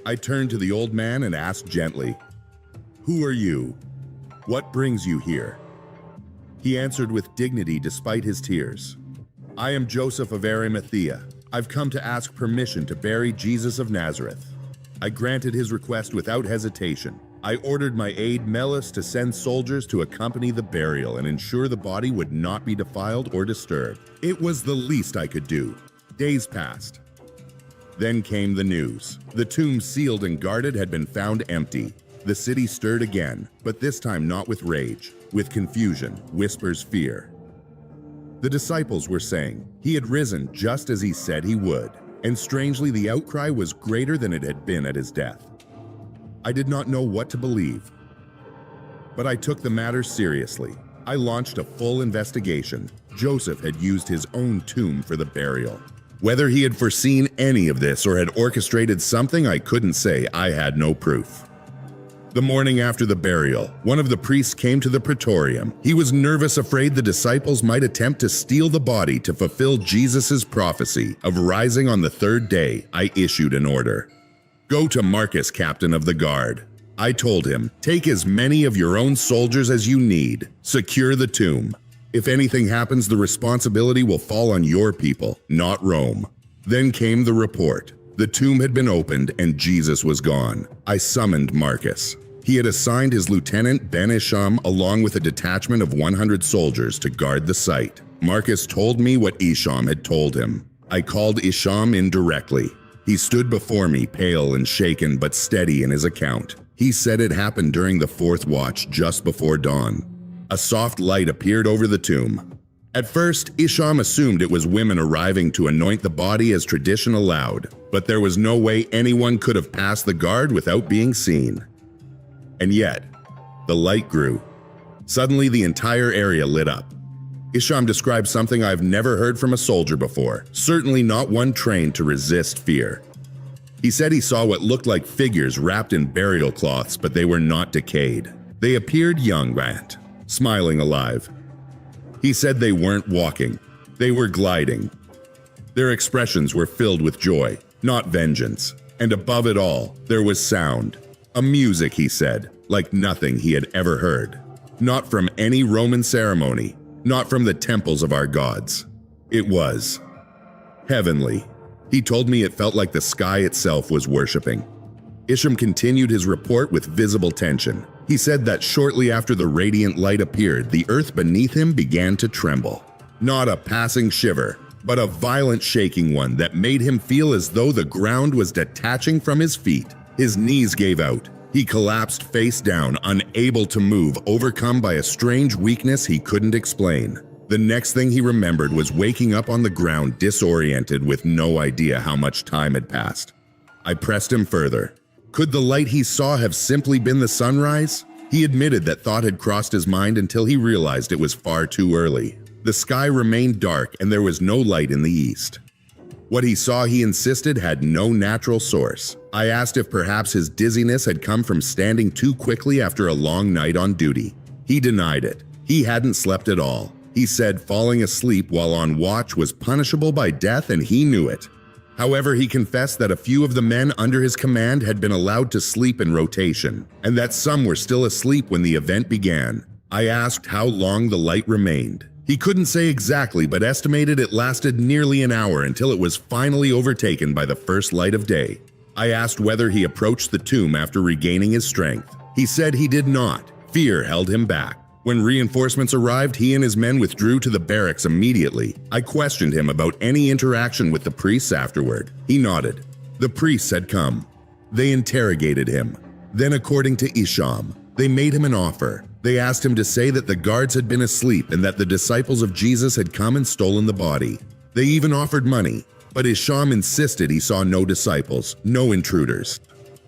I turned to the old man and asked gently, "Who are you? What brings you here?" He answered with dignity despite his tears. "I am Joseph of Arimathea. I've come to ask permission to bury Jesus of Nazareth." I granted his request without hesitation. I ordered my aide Melis to send soldiers to accompany the burial and ensure the body would not be defiled or disturbed. It was the least I could do. Days passed. Then came the news. The tomb, sealed and guarded, had been found empty. The city stirred again, but this time not with rage, with confusion, whispers, fear. The disciples were saying he had risen just as he said he would, and strangely the outcry was greater than it had been at his death. I did not know what to believe, but I took the matter seriously. I launched a full investigation. Joseph had used his own tomb for the burial. Whether he had foreseen any of this or had orchestrated something, I couldn't say. I had no proof. The morning after the burial, one of the priests came to the praetorium. He was nervous, afraid the disciples might attempt to steal the body to fulfill Jesus' prophecy of rising on the third day. I issued an order. Go to Marcus, captain of the guard. I told him, take as many of your own soldiers as you need. Secure the tomb. If anything happens, the responsibility will fall on your people, not Rome. Then came the report. The tomb had been opened and Jesus was gone. I summoned Marcus. He had assigned his lieutenant Ben Isham along with a detachment of 100 soldiers to guard the site. Marcus told me what Isham had told him. I called Isham in directly. He stood before me, pale and shaken but steady in his account. He said it happened during the fourth watch just before dawn. A soft light appeared over the tomb. At first, Isham assumed it was women arriving to anoint the body as tradition allowed, but there was no way anyone could have passed the guard without being seen. And yet, the light grew. Suddenly, the entire area lit up. Isham described something I've never heard from a soldier before, certainly not one trained to resist fear. He said he saw what looked like figures wrapped in burial cloths, but they were not decayed. They appeared young, smiling alive. He said they weren't walking, they were gliding. Their expressions were filled with joy, not vengeance. And above it all, there was sound. A music, he said, like nothing he had ever heard. Not from any Roman ceremony, not from the temples of our gods. It was heavenly. He told me it felt like the sky itself was worshiping. Isham continued his report with visible tension. He said that shortly after the radiant light appeared, the earth beneath him began to tremble. Not a passing shiver, but a violent shaking one that made him feel as though the ground was detaching from his feet. His knees gave out. He collapsed face down, unable to move, overcome by a strange weakness he couldn't explain. The next thing he remembered was waking up on the ground, disoriented, with no idea how much time had passed. I pressed him further. Could the light he saw have simply been the sunrise? He admitted that thought had crossed his mind until he realized it was far too early. The sky remained dark and there was no light in the east. What he saw, he insisted, had no natural source. I asked if perhaps his dizziness had come from standing too quickly after a long night on duty. He denied it. He hadn't slept at all. He said falling asleep while on watch was punishable by death and he knew it. However, he confessed that a few of the men under his command had been allowed to sleep in rotation, and that some were still asleep when the event began. I asked how long the light remained. He couldn't say exactly, but estimated it lasted nearly an hour until it was finally overtaken by the first light of day. I asked whether he approached the tomb after regaining his strength. He said he did not. Fear held him back. When reinforcements arrived, he and his men withdrew to the barracks immediately. I questioned him about any interaction with the priests afterward. He nodded. The priests had come. They interrogated him. Then, according to Isham, they made him an offer. They asked him to say that the guards had been asleep and that the disciples of Jesus had come and stolen the body. They even offered money, but Isham insisted he saw no disciples, no intruders.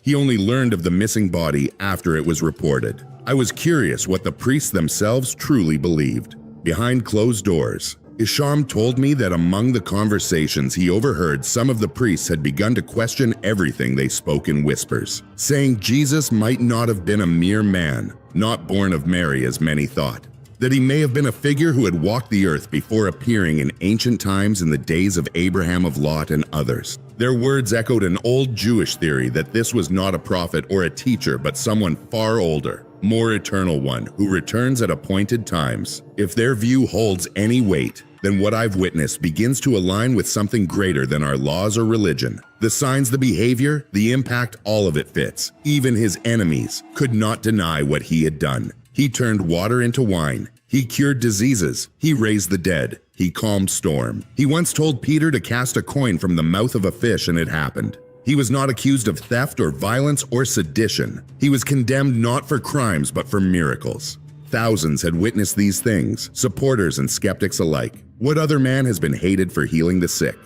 He only learned of the missing body after it was reported. I was curious what the priests themselves truly believed. Behind closed doors, Isham told me that among the conversations he overheard, some of the priests had begun to question everything they spoke in whispers, saying Jesus might not have been a mere man, not born of Mary as many thought, that he may have been a figure who had walked the earth before appearing in ancient times in the days of Abraham, of Lot, and others. Their words echoed an old Jewish theory that this was not a prophet or a teacher, but someone far older, more eternal one who returns at appointed times. If their view holds any weight, then what I've witnessed begins to align with something greater than our laws or religion. The signs, the behavior, the impact, all of it fits. Even his enemies could not deny what he had done. He turned water into wine. He cured diseases. He raised the dead. He calmed storm. He once told Peter to cast a coin from the mouth of a fish, and it happened. He was not accused of theft or violence or sedition. He was condemned not for crimes but for miracles. Thousands had witnessed these things, supporters and skeptics alike. What other man has been hated for healing the sick?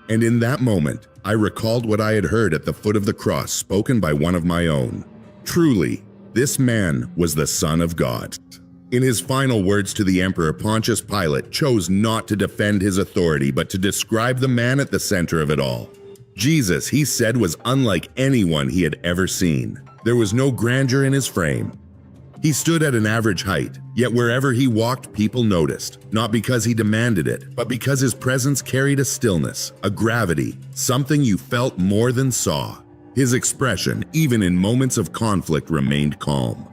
And in that moment, I recalled what I had heard at the foot of the cross spoken by one of my own. Truly, this man was the Son of God. In his final words to the Emperor, Pontius Pilate chose not to defend his authority but to describe the man at the center of it all. Jesus, he said, was unlike anyone he had ever seen. There was no grandeur in his frame. He stood at an average height, yet wherever he walked, people noticed, not because he demanded it, but because his presence carried a stillness, a gravity, something you felt more than saw. His expression, even in moments of conflict, remained calm.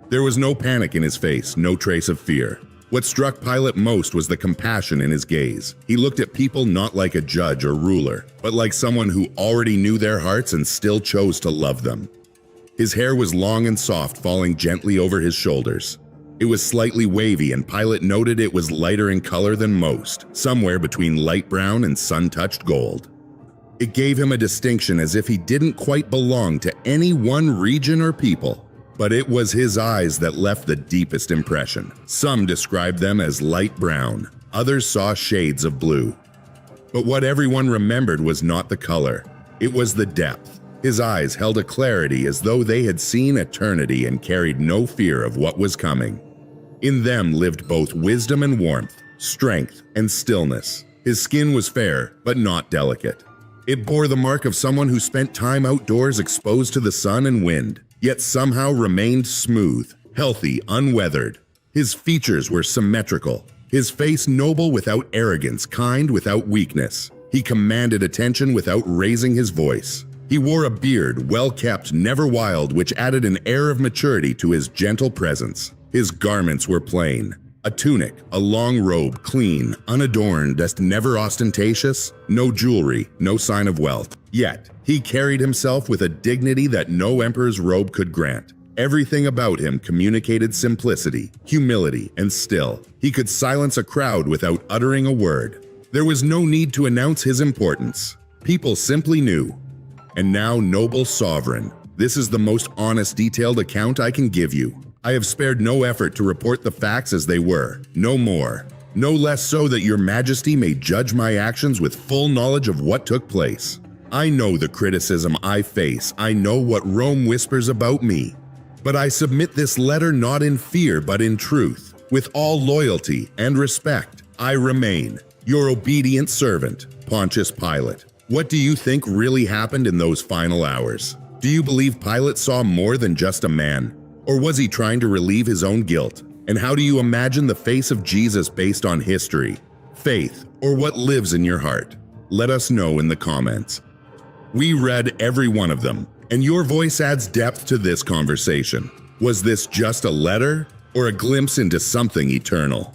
There was no panic in his face, no trace of fear. What struck Pilate most was the compassion in his gaze. He looked at people not like a judge or ruler, but like someone who already knew their hearts and still chose to love them. His hair was long and soft, falling gently over his shoulders. It was slightly wavy, and Pilate noted it was lighter in color than most, somewhere between light brown and sun-touched gold. It gave him a distinction as if he didn't quite belong to any one region or people. But it was his eyes that left the deepest impression. Some described them as light brown, others saw shades of blue. But what everyone remembered was not the color, it was the depth. His eyes held a clarity as though they had seen eternity and carried no fear of what was coming. In them lived both wisdom and warmth, strength and stillness. His skin was fair, but not delicate. It bore the mark of someone who spent time outdoors exposed to the sun and wind, yet somehow remained smooth, healthy, unweathered. His features were symmetrical, his face noble without arrogance, kind without weakness. He commanded attention without raising his voice. He wore a beard, well-kept, never wild, which added an air of maturity to his gentle presence. His garments were plain. A tunic, a long robe, clean, unadorned, never ostentatious, no jewelry, no sign of wealth. Yet, he carried himself with a dignity that no emperor's robe could grant. Everything about him communicated simplicity, humility, and still. He could silence a crowd without uttering a word. There was no need to announce his importance. People simply knew. And now, noble sovereign, this is the most honest, detailed account I can give you. I have spared no effort to report the facts as they were, no more. No less so that your majesty may judge my actions with full knowledge of what took place. I know the criticism I face, I know what Rome whispers about me. But I submit this letter not in fear but in truth. With all loyalty and respect, I remain your obedient servant, Pontius Pilate. What do you think really happened in those final hours? Do you believe Pilate saw more than just a man? Or was he trying to relieve his own guilt? And how do you imagine the face of Jesus based on history, faith, or what lives in your heart? Let us know in the comments. We read every one of them, and your voice adds depth to this conversation. Was this just a letter, or a glimpse into something eternal?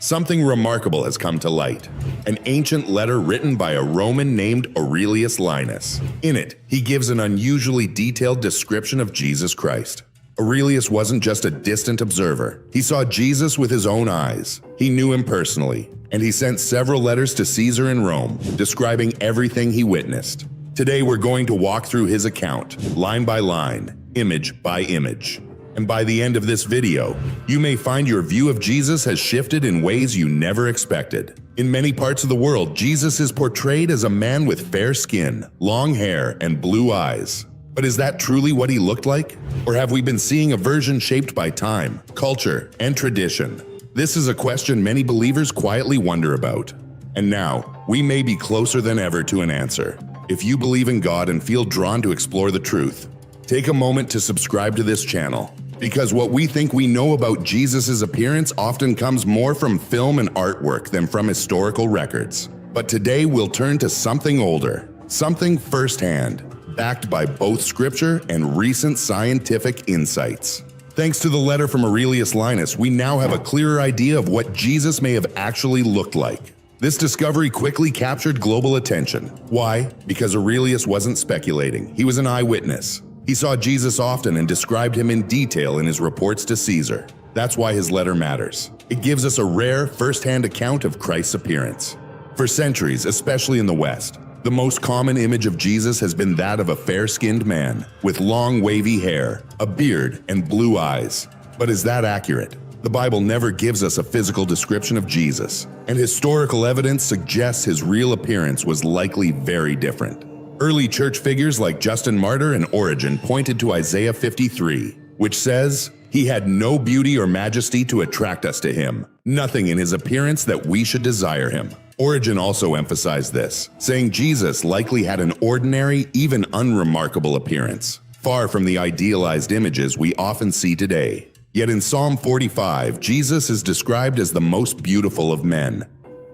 Something remarkable has come to light. An ancient letter written by a Roman named Aurelius Linus. In it, he gives an unusually detailed description of Jesus Christ. Aurelius wasn't just a distant observer. He saw Jesus with his own eyes. He knew him personally, and he sent several letters to Caesar in Rome, describing everything he witnessed. Today we're going to walk through his account, line by line, image by image. And by the end of this video, you may find your view of Jesus has shifted in ways you never expected. In many parts of the world, Jesus is portrayed as a man with fair skin, long hair, and blue eyes. But is that truly what he looked like? Or have we been seeing a version shaped by time, culture, and tradition? This is a question many believers quietly wonder about. And now, we may be closer than ever to an answer. If you believe in God and feel drawn to explore the truth, take a moment to subscribe to this channel. Because what we think we know about Jesus' appearance often comes more from film and artwork than from historical records. But today we'll turn to something older, something firsthand, backed by both scripture and recent scientific insights. Thanks to the letter from Aurelius Linus, we now have a clearer idea of what Jesus may have actually looked like. This discovery quickly captured global attention. Why? Because Aurelius wasn't speculating, he was an eyewitness. He saw Jesus often and described him in detail in his reports to Caesar. That's why his letter matters. It gives us a rare, first-hand account of Christ's appearance. For centuries, especially in the West, the most common image of Jesus has been that of a fair-skinned man with long, wavy hair, a beard, and blue eyes. But is that accurate? The Bible never gives us a physical description of Jesus, and historical evidence suggests his real appearance was likely very different. Early church figures like Justin Martyr and Origen pointed to Isaiah 53, which says, "He had no beauty or majesty to attract us to him, nothing in his appearance that we should desire him." Origen also emphasized this, saying Jesus likely had an ordinary, even unremarkable appearance, far from the idealized images we often see today. Yet in Psalm 45, Jesus is described as the most beautiful of men.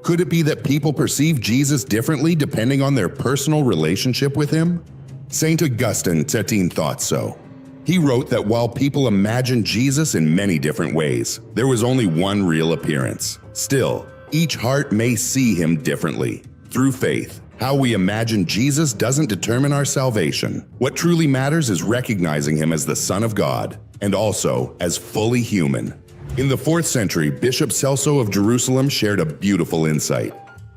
Could it be that people perceive Jesus differently depending on their personal relationship with him? Saint Augustine thought so. He wrote that while people imagined Jesus in many different ways, there was only one real appearance. Still, each heart may see him differently. Through faith, how we imagine Jesus doesn't determine our salvation. What truly matters is recognizing him as the Son of God, and also as fully human. In the 4th century, Bishop Celso of Jerusalem shared a beautiful insight.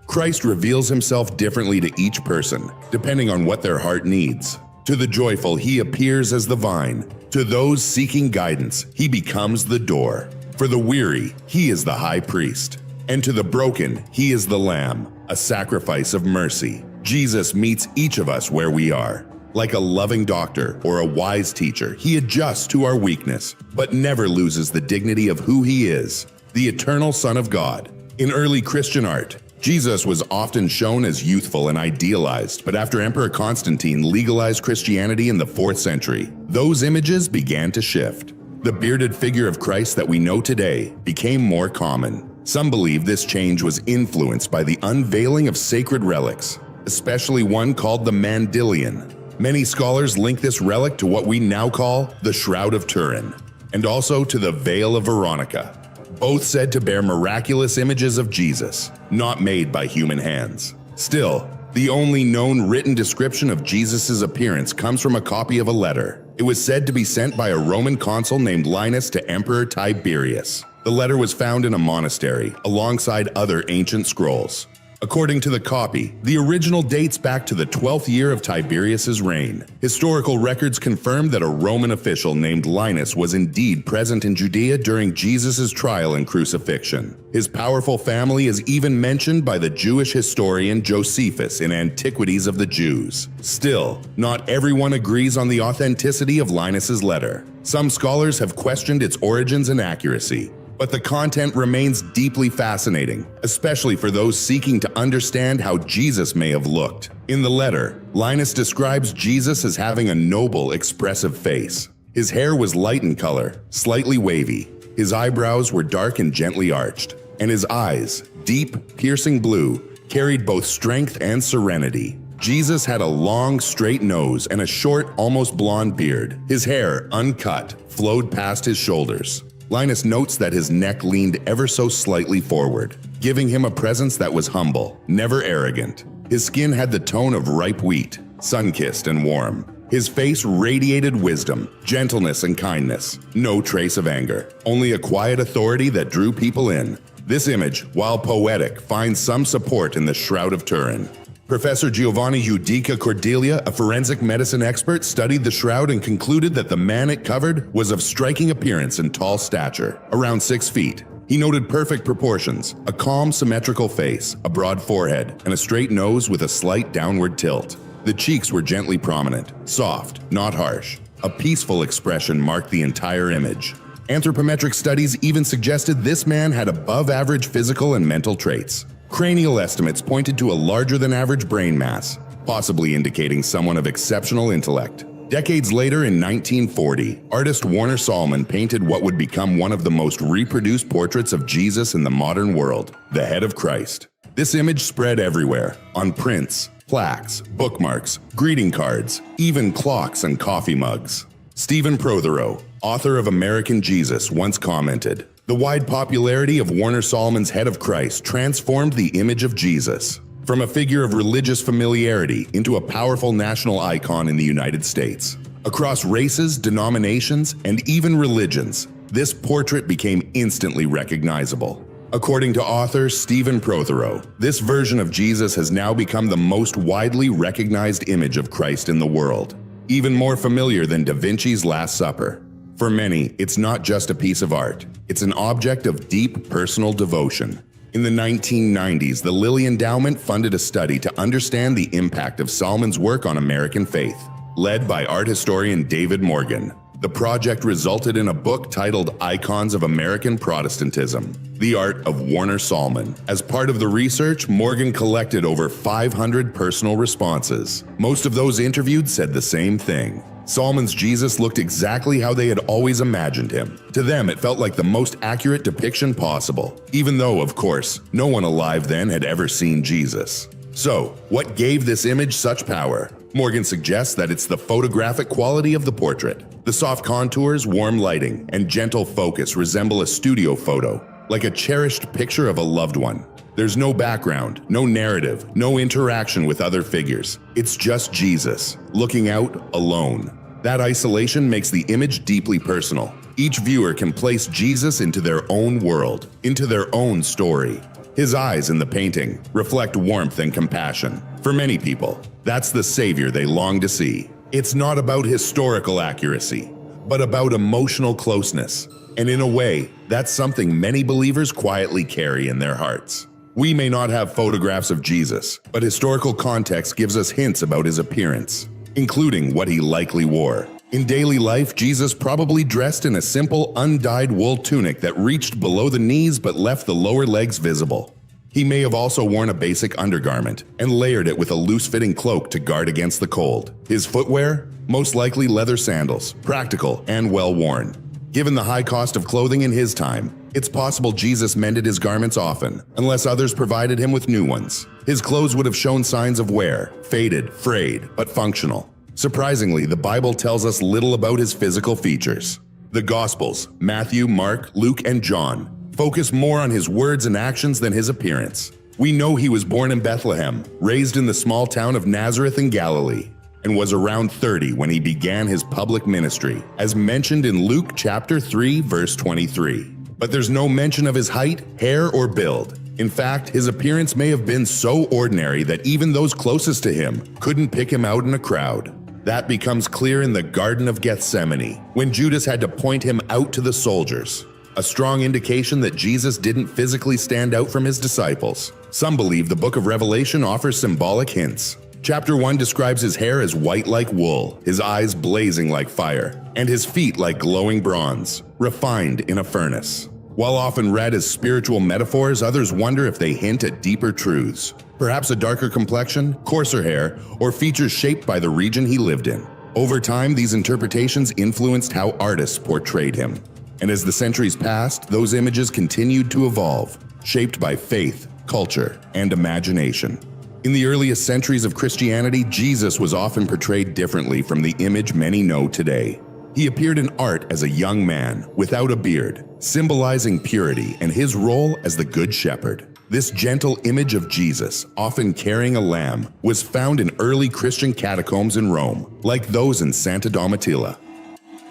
Christ reveals himself differently to each person, depending on what their heart needs. To the joyful, he appears as the vine. To those seeking guidance, he becomes the door. For the weary, he is the high priest. And to the broken, he is the lamb, a sacrifice of mercy. Jesus meets each of us where we are. Like a loving doctor or a wise teacher, he adjusts to our weakness, but never loses the dignity of who he is, the eternal Son of God. In early Christian art, Jesus was often shown as youthful and idealized, but after Emperor Constantine legalized Christianity in the 4th century, those images began to shift. The bearded figure of Christ that we know today became more common. Some believe this change was influenced by the unveiling of sacred relics, especially one called the Mandylion. Many scholars link this relic to what we now call the Shroud of Turin, and also to the Veil of Veronica, both said to bear miraculous images of Jesus, not made by human hands. Still, the only known written description of Jesus' appearance comes from a copy of a letter. It was said to be sent by a Roman consul named Linus to Emperor Tiberius. The letter was found in a monastery, alongside other ancient scrolls. According to the copy, the original dates back to the 12th year of Tiberius's reign. Historical records confirm that a Roman official named Linus was indeed present in Judea during Jesus' trial and crucifixion. His powerful family is even mentioned by the Jewish historian Josephus in Antiquities of the Jews. Still, not everyone agrees on the authenticity of Linus's letter. Some scholars have questioned its origins and accuracy. But the content remains deeply fascinating, especially for those seeking to understand how Jesus may have looked. In the letter, Linus describes Jesus as having a noble, expressive face. His hair was light in color, slightly wavy. His eyebrows were dark and gently arched, and his eyes, deep, piercing blue, carried both strength and serenity. Jesus had a long, straight nose and a short, almost blonde beard. His hair, uncut, flowed past his shoulders. Linus notes that his neck leaned ever so slightly forward, giving him a presence that was humble, never arrogant. His skin had the tone of ripe wheat, sun-kissed and warm. His face radiated wisdom, gentleness and kindness, no trace of anger, only a quiet authority that drew people in. This image, while poetic, finds some support in the Shroud of Turin. Professor Giovanni Giudica Cordelia, a forensic medicine expert, studied the shroud and concluded that the man it covered was of striking appearance and tall stature, around 6 feet. He noted perfect proportions, a calm, symmetrical face, a broad forehead, and a straight nose with a slight downward tilt. The cheeks were gently prominent, soft, not harsh. A peaceful expression marked the entire image. Anthropometric studies even suggested this man had above-average physical and mental traits. Cranial estimates pointed to a larger-than-average brain mass, possibly indicating someone of exceptional intellect. Decades later, in 1940, artist Warner Sallman painted what would become one of the most reproduced portraits of Jesus in the modern world, the head of Christ. This image spread everywhere, on prints, plaques, bookmarks, greeting cards, even clocks and coffee mugs. Stephen Prothero, author of American Jesus, once commented, "The wide popularity of Warner Sallman's Head of Christ transformed the image of Jesus from a figure of religious familiarity into a powerful national icon in the United States." Across races, denominations, and even religions, this portrait became instantly recognizable. According to author Stephen Prothero, this version of Jesus has now become the most widely recognized image of Christ in the world, even more familiar than Da Vinci's Last Supper. For many, it's not just a piece of art, it's an object of deep personal devotion. In the 1990s, the Lilly Endowment funded a study to understand the impact of Solomon's work on American faith. Led by art historian David Morgan, the project resulted in a book titled Icons of American Protestantism: The Art of Warner Sallman. As part of the research, Morgan collected over 500 personal responses. Most of those interviewed said the same thing. Sallman's Jesus looked exactly how they had always imagined him. To them, it felt like the most accurate depiction possible, even though, of course, no one alive then had ever seen Jesus. So, what gave this image such power? Morgan suggests that it's the photographic quality of the portrait. The soft contours, warm lighting, and gentle focus resemble a studio photo, like a cherished picture of a loved one. There's no background, no narrative, no interaction with other figures. It's just Jesus, looking out alone. That isolation makes the image deeply personal. Each viewer can place Jesus into their own world, into their own story. His eyes in the painting reflect warmth and compassion. For many people, that's the savior they long to see. It's not about historical accuracy, but about emotional closeness. And in a way, that's something many believers quietly carry in their hearts. We may not have photographs of Jesus, but historical context gives us hints about his appearance, including what he likely wore. In daily life, Jesus probably dressed in a simple, undyed wool tunic that reached below the knees but left the lower legs visible. He may have also worn a basic undergarment and layered it with a loose-fitting cloak to guard against the cold. His footwear? Most likely leather sandals, practical and well-worn. Given the high cost of clothing in his time, it's possible Jesus mended his garments often, unless others provided him with new ones. His clothes would have shown signs of wear, faded, frayed, but functional. Surprisingly, the Bible tells us little about his physical features. The Gospels, Matthew, Mark, Luke, and John, focus more on his words and actions than his appearance. We know he was born in Bethlehem, raised in the small town of Nazareth in Galilee, and was around 30 when he began his public ministry, as mentioned in Luke chapter 3, verse 23. But there's no mention of his height, hair, or build. In fact, his appearance may have been so ordinary that even those closest to him couldn't pick him out in a crowd. That becomes clear in the Garden of Gethsemane, when Judas had to point him out to the soldiers. A strong indication that Jesus didn't physically stand out from his disciples. Some believe the book of Revelation offers symbolic hints. Chapter 1 describes his hair as white like wool, his eyes blazing like fire, and his feet like glowing bronze, refined in a furnace. While often read as spiritual metaphors, others wonder if they hint at deeper truths. Perhaps a darker complexion, coarser hair, or features shaped by the region he lived in. Over time, these interpretations influenced how artists portrayed him. And as the centuries passed, those images continued to evolve, shaped by faith, culture, and imagination. In the earliest centuries of Christianity, Jesus was often portrayed differently from the image many know today. He appeared in art as a young man, without a beard, symbolizing purity and his role as the Good Shepherd. This gentle image of Jesus, often carrying a lamb, was found in early Christian catacombs in Rome, like those in Santa Domitilla.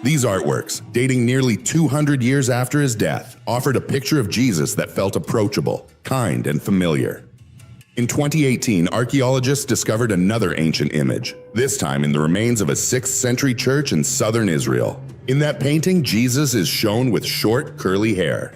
These artworks, dating nearly 200 years after his death, offered a picture of Jesus that felt approachable, kind, and familiar. In 2018, archaeologists discovered another ancient image, this time in the remains of a 6th century church in southern Israel. In that painting, Jesus is shown with short, curly hair,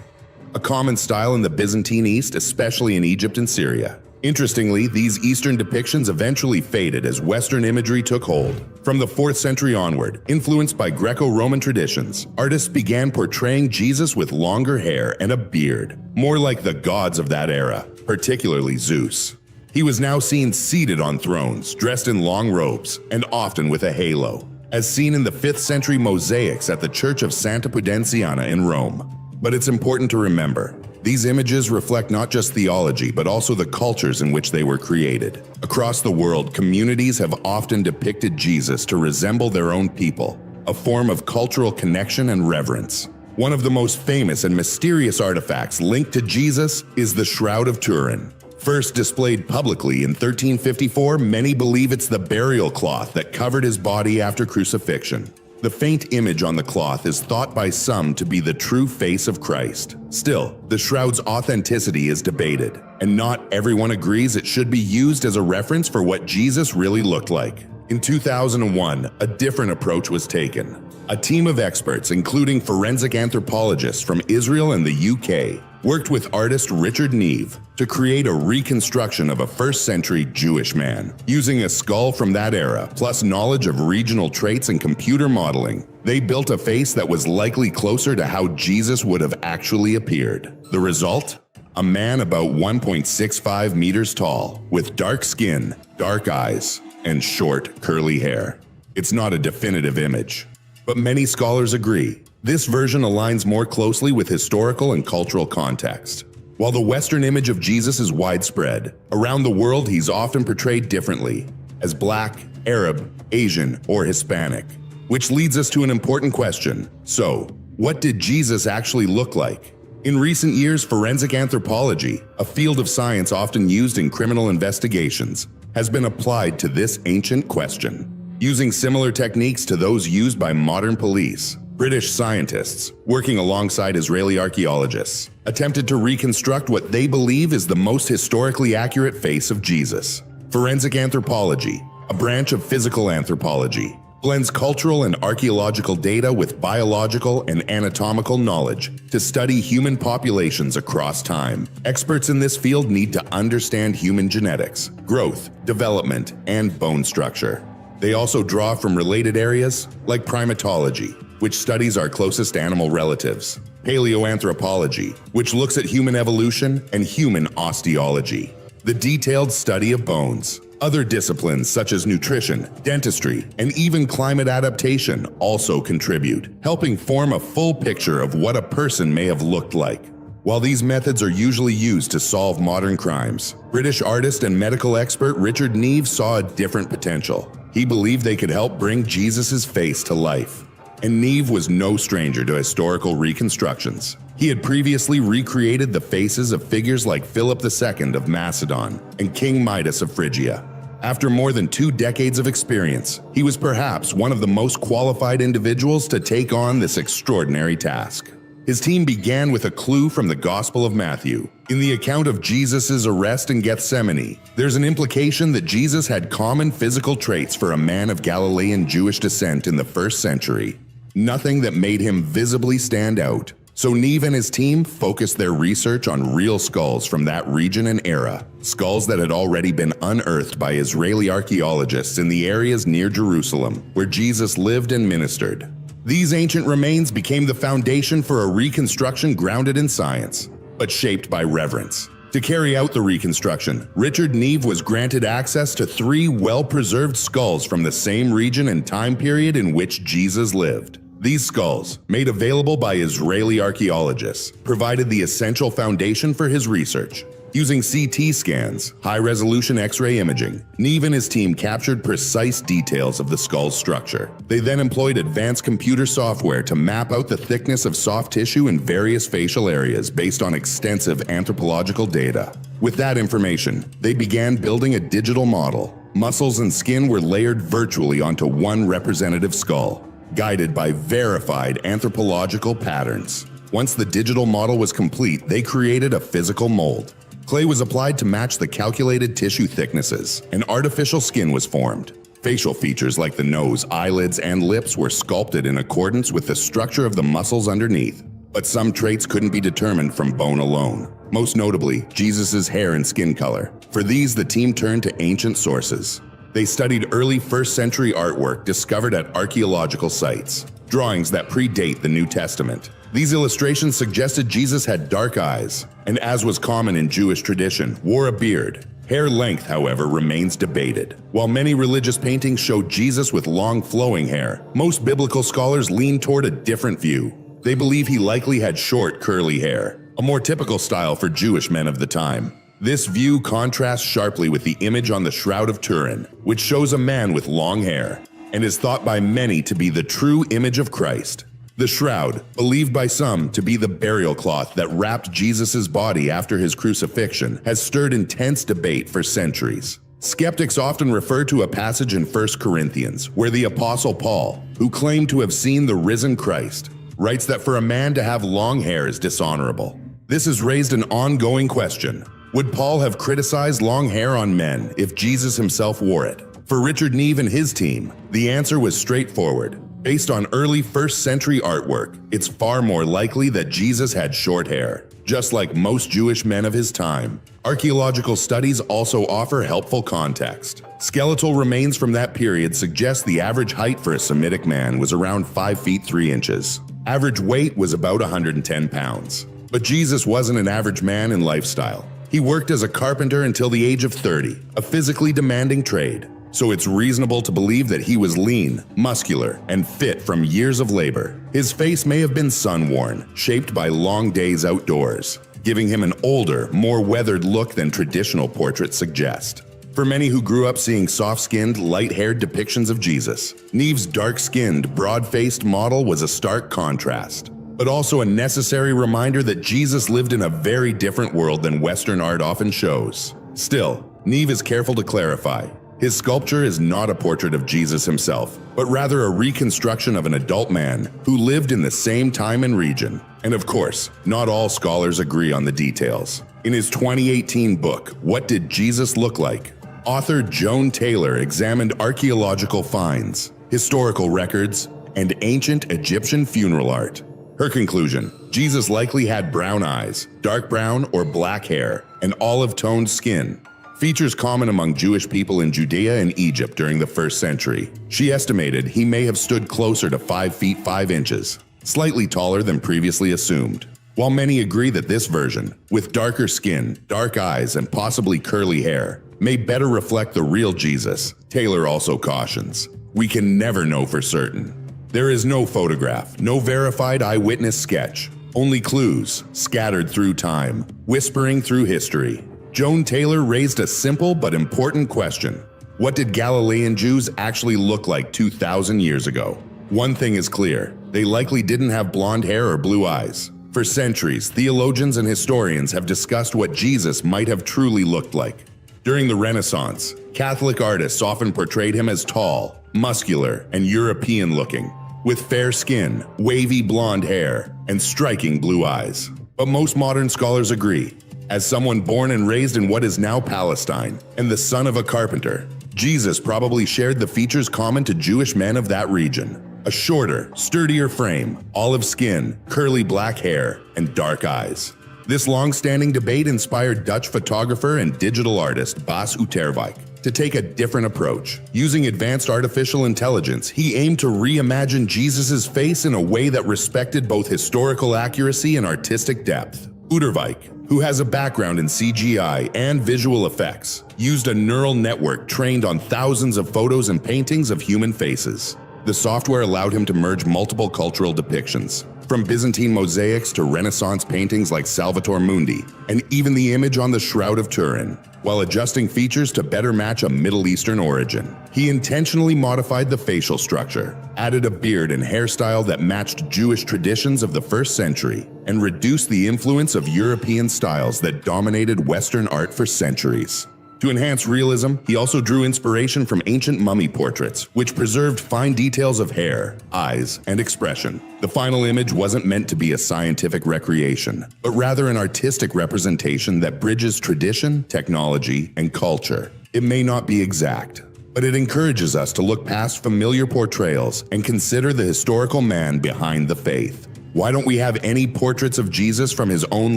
a common style in the Byzantine East, especially in Egypt and Syria. Interestingly, these Eastern depictions eventually faded as Western imagery took hold. From the 4th century onward, influenced by Greco-Roman traditions, artists began portraying Jesus with longer hair and a beard, more like the gods of that era, particularly Zeus. He was now seen seated on thrones, dressed in long robes, and often with a halo, as seen in the 5th century mosaics at the Church of Santa Pudenziana in Rome. But it's important to remember, these images reflect not just theology, but also the cultures in which they were created. Across the world, communities have often depicted Jesus to resemble their own people, a form of cultural connection and reverence. One of the most famous and mysterious artifacts linked to Jesus is the Shroud of Turin. First displayed publicly in 1354, many believe it's the burial cloth that covered his body after crucifixion. The faint image on the cloth is thought by some to be the true face of Christ. Still, the shroud's authenticity is debated, and not everyone agrees it should be used as a reference for what Jesus really looked like. In 2001, a different approach was taken. A team of experts, including forensic anthropologists from Israel and the UK, worked with artist Richard Neve to create a reconstruction of a first-century Jewish man. Using a skull from that era, plus knowledge of regional traits and computer modeling, they built a face that was likely closer to how Jesus would have actually appeared. The result? A man about 1.65 meters tall, with dark skin, dark eyes, and short, curly hair. It's not a definitive image, but many scholars agree. This version aligns more closely with historical and cultural context. While the Western image of Jesus is widespread, around the world he's often portrayed differently, as Black, Arab, Asian, or Hispanic. Which leads us to an important question. So, what did Jesus actually look like? In recent years, forensic anthropology, a field of science often used in criminal investigations, has been applied to this ancient question. Using similar techniques to those used by modern police, British scientists, working alongside Israeli archaeologists, attempted to reconstruct what they believe is the most historically accurate face of Jesus. Forensic anthropology, a branch of physical anthropology, blends cultural and archaeological data with biological and anatomical knowledge to study human populations across time. Experts in this field need to understand human genetics, growth, development, and bone structure. They also draw from related areas like primatology, which studies our closest animal relatives, paleoanthropology, which looks at human evolution, and human osteology, the detailed study of bones. Other disciplines such as nutrition, dentistry, and even climate adaptation also contribute, helping form a full picture of what a person may have looked like. While these methods are usually used to solve modern crimes, British artist and medical expert Richard Neve saw a different potential. He believed they could help bring Jesus' face to life. And Neve was no stranger to historical reconstructions. He had previously recreated the faces of figures like Philip II of Macedon and King Midas of Phrygia. After more than 2 decades of experience, he was perhaps one of the most qualified individuals to take on this extraordinary task. His team began with a clue from the Gospel of Matthew. In the account of Jesus' arrest in Gethsemane, there's an implication that Jesus had common physical traits for a man of Galilean Jewish descent in the 1st century. Nothing that made him visibly stand out. So Neve and his team focused their research on real skulls from that region and era, skulls that had already been unearthed by Israeli archaeologists in the areas near Jerusalem, where Jesus lived and ministered. These ancient remains became the foundation for a reconstruction grounded in science, but shaped by reverence. To carry out the reconstruction, Richard Neve was granted access to 3 well-preserved skulls from the same region and time period in which Jesus lived. These skulls, made available by Israeli archaeologists, provided the essential foundation for his research. Using CT scans, high-resolution X-ray imaging, Neve and his team captured precise details of the skull's structure. They then employed advanced computer software to map out the thickness of soft tissue in various facial areas based on extensive anthropological data. With that information, they began building a digital model. Muscles and skin were layered virtually onto one representative skull, guided by verified anthropological patterns. Once the digital model was complete, they created a physical mold. Clay was applied to match the calculated tissue thicknesses, and artificial skin was formed. Facial features like the nose, eyelids, and lips were sculpted in accordance with the structure of the muscles underneath. But some traits couldn't be determined from bone alone. Most notably, Jesus' hair and skin color. For these, the team turned to ancient sources. They studied early 1st century artwork discovered at archaeological sites, drawings that predate the New Testament. These illustrations suggested Jesus had dark eyes, and as was common in Jewish tradition, wore a beard. Hair length, however, remains debated. While many religious paintings show Jesus with long flowing hair, most biblical scholars lean toward a different view. They believe he likely had short, curly hair, a more typical style for Jewish men of the time. This view contrasts sharply with the image on the Shroud of Turin, which shows a man with long hair, and is thought by many to be the true image of Christ. The shroud, believed by some to be the burial cloth that wrapped Jesus' body after his crucifixion, has stirred intense debate for centuries. Skeptics often refer to a passage in 1 Corinthians where the Apostle Paul, who claimed to have seen the risen Christ, writes that for a man to have long hair is dishonorable. This has raised an ongoing question. Would Paul have criticized long hair on men if Jesus himself wore it? For Richard Neve and his team, the answer was straightforward. Based on early 1st century artwork, it's far more likely that Jesus had short hair, just like most Jewish men of his time. Archaeological studies also offer helpful context. Skeletal remains from that period suggest the average height for a Semitic man was around 5 feet 3 inches. Average weight was about 110 pounds. But Jesus wasn't an average man in lifestyle. He worked as a carpenter until the age of 30, a physically demanding trade. So it's reasonable to believe that he was lean, muscular, and fit from years of labor. His face may have been sun-worn, shaped by long days outdoors, giving him an older, more weathered look than traditional portraits suggest. For many who grew up seeing soft-skinned, light-haired depictions of Jesus, Neve's dark-skinned, broad-faced model was a stark contrast, but also a necessary reminder that Jesus lived in a very different world than Western art often shows. Still, Neve is careful to clarify. His sculpture is not a portrait of Jesus himself, but rather a reconstruction of an adult man who lived in the same time and region. And of course, not all scholars agree on the details. In his 2018 book, What Did Jesus Look Like?, author Joan Taylor examined archaeological finds, historical records, and ancient Egyptian funeral art. Her conclusion: Jesus likely had brown eyes, dark brown or black hair, and olive-toned skin, features common among Jewish people in Judea and Egypt during the 1st century. She estimated he may have stood closer to 5 feet 5 inches, slightly taller than previously assumed. While many agree that this version, with darker skin, dark eyes, and possibly curly hair, may better reflect the real Jesus, Taylor also cautions, we can never know for certain. There is no photograph, no verified eyewitness sketch, only clues scattered through time, whispering through history. Joan Taylor raised a simple but important question. What did Galilean Jews actually look like 2,000 years ago? One thing is clear, they likely didn't have blonde hair or blue eyes. For centuries, theologians and historians have discussed what Jesus might have truly looked like. During the Renaissance, Catholic artists often portrayed him as tall, muscular, and European-looking, with fair skin, wavy blonde hair, and striking blue eyes. But most modern scholars agree. As someone born and raised in what is now Palestine, and the son of a carpenter, Jesus probably shared the features common to Jewish men of that region. A shorter, sturdier frame, olive skin, curly black hair, and dark eyes. This long-standing debate inspired Dutch photographer and digital artist Bas Uterwijk to take a different approach. Using advanced artificial intelligence, he aimed to reimagine Jesus' face in a way that respected both historical accuracy and artistic depth. Uterwijk, who has a background in CGI and visual effects, used a neural network trained on thousands of photos and paintings of human faces. The software allowed him to merge multiple cultural depictions, from Byzantine mosaics to Renaissance paintings like Salvator Mundi, and even the image on the Shroud of Turin, while adjusting features to better match a Middle Eastern origin. He intentionally modified the facial structure, added a beard and hairstyle that matched Jewish traditions of the 1st century, and reduced the influence of European styles that dominated Western art for centuries. To enhance realism, he also drew inspiration from ancient mummy portraits, which preserved fine details of hair, eyes, and expression. The final image wasn't meant to be a scientific recreation, but rather an artistic representation that bridges tradition, technology, and culture. It may not be exact, but it encourages us to look past familiar portrayals and consider the historical man behind the faith. Why don't we have any portraits of Jesus from his own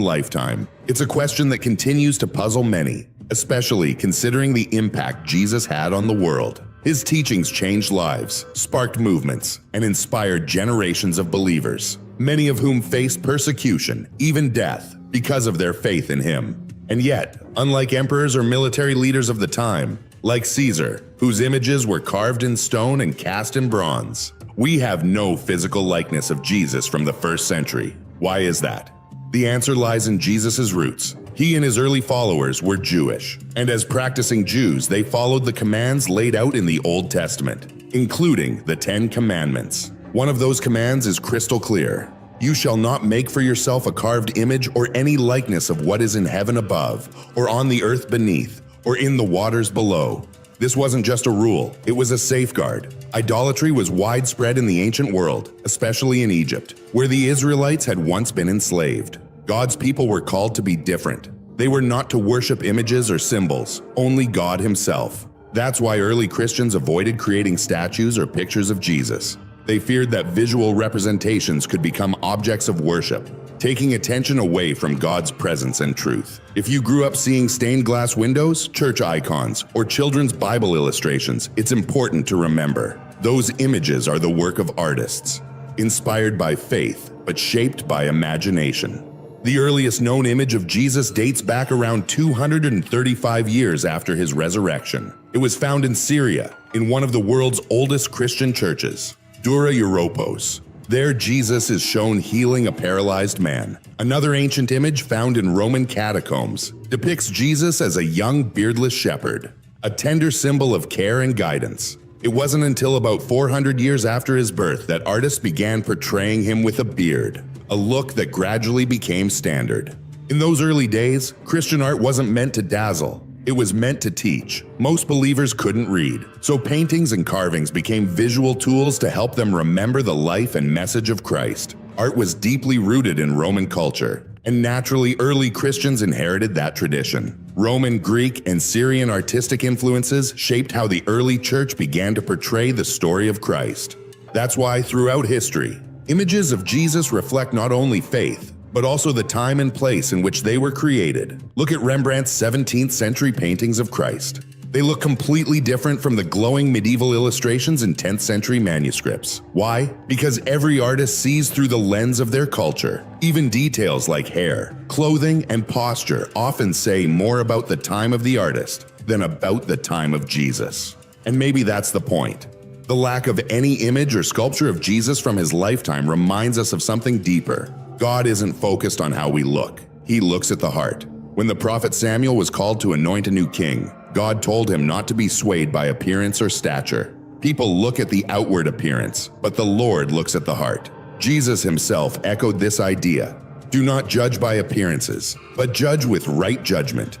lifetime? It's a question that continues to puzzle many, especially considering the impact Jesus had on the world. His teachings changed lives, sparked movements, and inspired generations of believers, many of whom faced persecution, even death, because of their faith in him. And yet, unlike emperors or military leaders of the time, like Caesar, whose images were carved in stone and cast in bronze, we have no physical likeness of Jesus from the 1st century. Why is that? The answer lies in Jesus' roots. He and his early followers were Jewish, and as practicing Jews, they followed the commands laid out in the Old Testament, including the 10 Commandments. One of those commands is crystal clear. You shall not make for yourself a carved image or any likeness of what is in heaven above, or on the earth beneath, or in the waters below. This wasn't just a rule, it was a safeguard. Idolatry was widespread in the ancient world, especially in Egypt, where the Israelites had once been enslaved. God's people were called to be different. They were not to worship images or symbols, only God Himself. That's why early Christians avoided creating statues or pictures of Jesus. They feared that visual representations could become objects of worship, taking attention away from God's presence and truth. If you grew up seeing stained glass windows, church icons, or children's Bible illustrations, it's important to remember. Those images are the work of artists, inspired by faith, but shaped by imagination. The earliest known image of Jesus dates back around 235 years after His resurrection. It was found in Syria, in one of the world's oldest Christian churches, Dura Europos. There, Jesus is shown healing a paralyzed man. Another ancient image found in Roman catacombs depicts Jesus as a young beardless shepherd, a tender symbol of care and guidance. It wasn't until about 400 years after His birth that artists began portraying Him with a beard, a look that gradually became standard. In those early days, Christian art wasn't meant to dazzle. It was meant to teach. Most believers couldn't read, so paintings and carvings became visual tools to help them remember the life and message of Christ. Art was deeply rooted in Roman culture, and naturally early Christians inherited that tradition. Roman, Greek, and Syrian artistic influences shaped how the early church began to portray the story of Christ. That's why throughout history, images of Jesus reflect not only faith, but also the time and place in which they were created. Look at Rembrandt's 17th century paintings of Christ. They look completely different from the glowing medieval illustrations in 10th century manuscripts. Why? Because every artist sees through the lens of their culture. Even details like hair, clothing, and posture often say more about the time of the artist than about the time of Jesus. And maybe that's the point. The lack of any image or sculpture of Jesus from His lifetime reminds us of something deeper. God isn't focused on how we look. He looks at the heart. When the prophet Samuel was called to anoint a new king, God told him not to be swayed by appearance or stature. People look at the outward appearance, but the Lord looks at the heart. Jesus Himself echoed this idea. Do not judge by appearances, but judge with right judgment.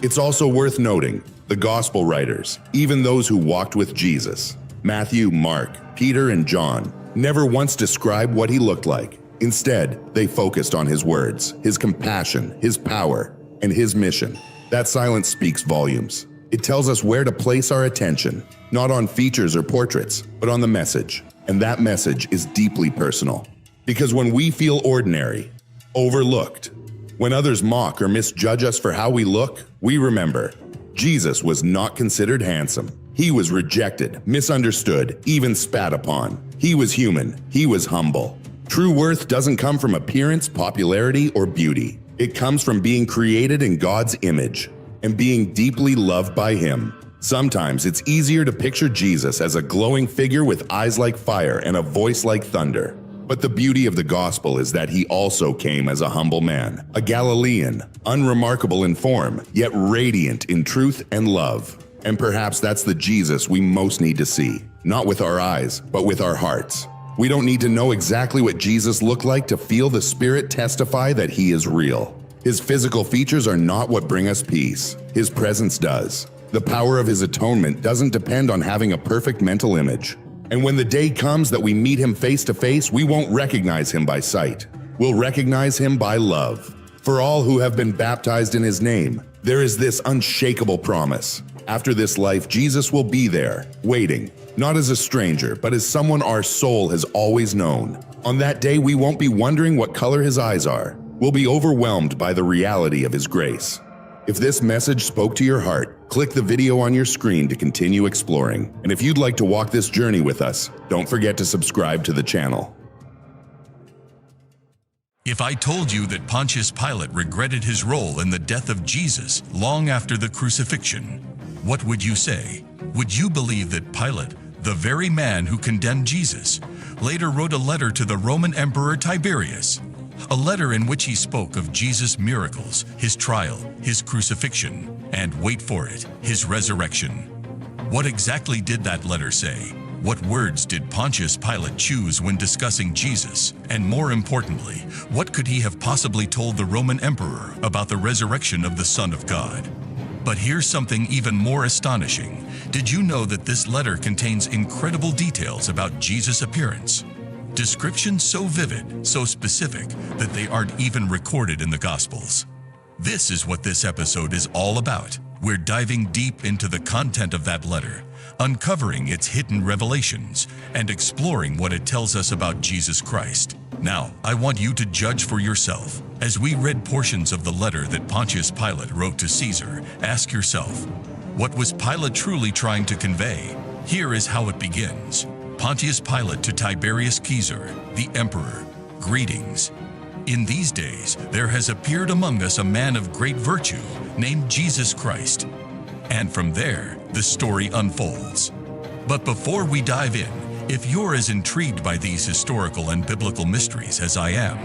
It's also worth noting, the gospel writers, even those who walked with Jesus, Matthew, Mark, Peter, and John, never once described what He looked like. Instead, they focused on His words, His compassion, His power, and His mission. That silence speaks volumes. It tells us where to place our attention, not on features or portraits, but on the message. And that message is deeply personal. Because when we feel ordinary, overlooked, when others mock or misjudge us for how we look, we remember, Jesus was not considered handsome. He was rejected, misunderstood, even spat upon. He was human. He was humble. True worth doesn't come from appearance, popularity, or beauty. It comes from being created in God's image and being deeply loved by Him. Sometimes it's easier to picture Jesus as a glowing figure with eyes like fire and a voice like thunder. But the beauty of the gospel is that He also came as a humble man, a Galilean, unremarkable in form, yet radiant in truth and love. And perhaps that's the Jesus we most need to see, not with our eyes, but with our hearts. We don't need to know exactly what Jesus looked like to feel the Spirit testify that He is real. His physical features are not what bring us peace. His presence does. The power of His atonement doesn't depend on having a perfect mental image. And when the day comes that we meet Him face to face, we won't recognize Him by sight. We'll recognize Him by love. For all who have been baptized in His name, there is this unshakable promise. After this life, Jesus will be there, waiting, not as a stranger, but as someone our soul has always known. On that day, we won't be wondering what color His eyes are. We'll be overwhelmed by the reality of His grace. If this message spoke to your heart, click the video on your screen to continue exploring. And if you'd like to walk this journey with us, don't forget to subscribe to the channel. If I told you that Pontius Pilate regretted his role in the death of Jesus long after the crucifixion, what would you say? Would you believe that Pilate, the very man who condemned Jesus, later wrote a letter to the Roman Emperor Tiberius? A letter in which he spoke of Jesus' miracles, His trial, His crucifixion, and wait for it, His resurrection. What exactly did that letter say? What words did Pontius Pilate choose when discussing Jesus? And more importantly, what could he have possibly told the Roman emperor about the resurrection of the Son of God? But here's something even more astonishing. Did you know that this letter contains incredible details about Jesus' appearance? Descriptions so vivid, so specific, that they aren't even recorded in the Gospels. This is what this episode is all about. We're diving deep into the content of that letter, uncovering its hidden revelations, and exploring what it tells us about Jesus Christ. Now, I want you to judge for yourself. As we read portions of the letter that Pontius Pilate wrote to Caesar, ask yourself, what was Pilate truly trying to convey? Here is how it begins. Pontius Pilate to Tiberius Caesar, the emperor, greetings. In these days, there has appeared among us a man of great virtue named Jesus Christ. And from there, the story unfolds. But before we dive in, if you're as intrigued by these historical and biblical mysteries as I am,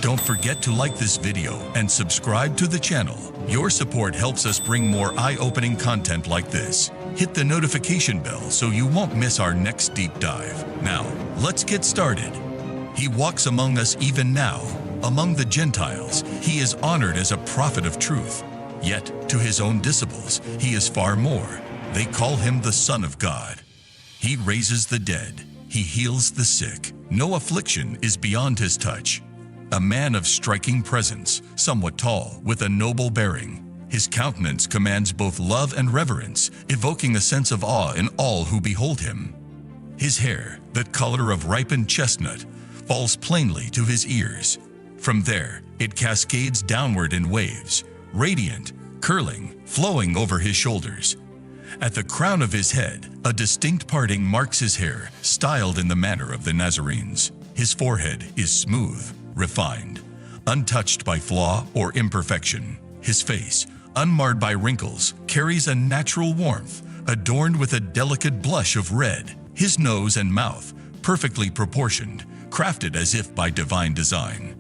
don't forget to like this video and subscribe to the channel. Your support helps us bring more eye-opening content like this. Hit the notification bell so you won't miss our next deep dive. Now, let's get started. He walks among us even now. Among the Gentiles, he is honored as a prophet of truth. Yet, to his own disciples, he is far more. They call him the Son of God. He raises the dead. He heals the sick. No affliction is beyond his touch. A man of striking presence, somewhat tall, with a noble bearing. His countenance commands both love and reverence, evoking a sense of awe in all who behold him. His hair, the color of ripened chestnut, falls plainly to his ears. From there, it cascades downward in waves, radiant, curling, flowing over his shoulders. At the crown of his head, a distinct parting marks his hair, styled in the manner of the Nazarenes. His forehead is smooth, refined, untouched by flaw or imperfection. His face, unmarred by wrinkles, carries a natural warmth, adorned with a delicate blush of red. His nose and mouth, perfectly proportioned, crafted as if by divine design.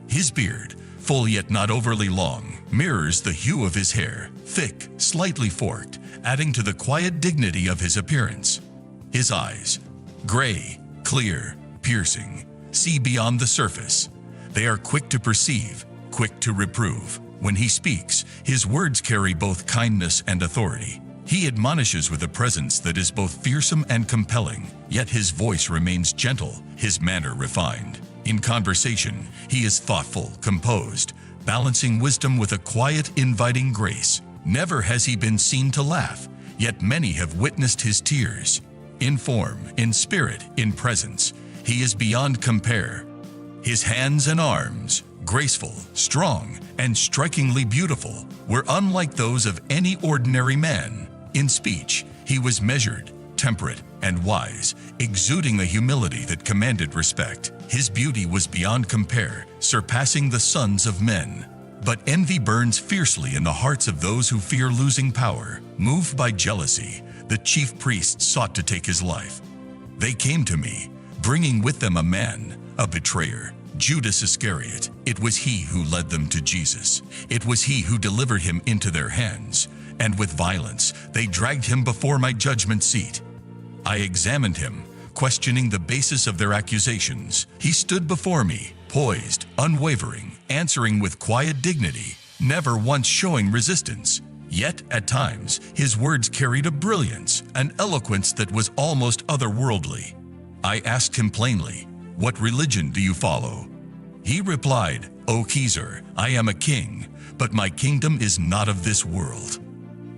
His beard, full yet not overly long, mirrors the hue of his hair, thick, slightly forked, adding to the quiet dignity of his appearance. His eyes, gray, clear, piercing, see beyond the surface. They are quick to perceive, quick to reprove. When he speaks, his words carry both kindness and authority. He admonishes with a presence that is both fearsome and compelling, yet his voice remains gentle, his manner refined. In conversation, he is thoughtful, composed, balancing wisdom with a quiet, inviting grace. Never has he been seen to laugh, yet many have witnessed his tears. In form, in spirit, in presence, he is beyond compare. His hands and arms, graceful, strong, and strikingly beautiful, were unlike those of any ordinary man. In speech, he was measured, temperate, and wise, exuding a humility that commanded respect. His beauty was beyond compare, surpassing the sons of men. But envy burns fiercely in the hearts of those who fear losing power. Moved by jealousy, the chief priests sought to take his life. They came to me, bringing with them a man, a betrayer, Judas Iscariot. It was he who led them to Jesus. It was he who delivered him into their hands, and with violence they dragged him before my judgment seat. I examined him, questioning the basis of their accusations. He stood before me, poised, unwavering, answering with quiet dignity, never once showing resistance. Yet, at times, his words carried a brilliance, an eloquence that was almost otherworldly. I asked him plainly, "What religion do you follow?" He replied, "O Caesar, I am a king, but my kingdom is not of this world."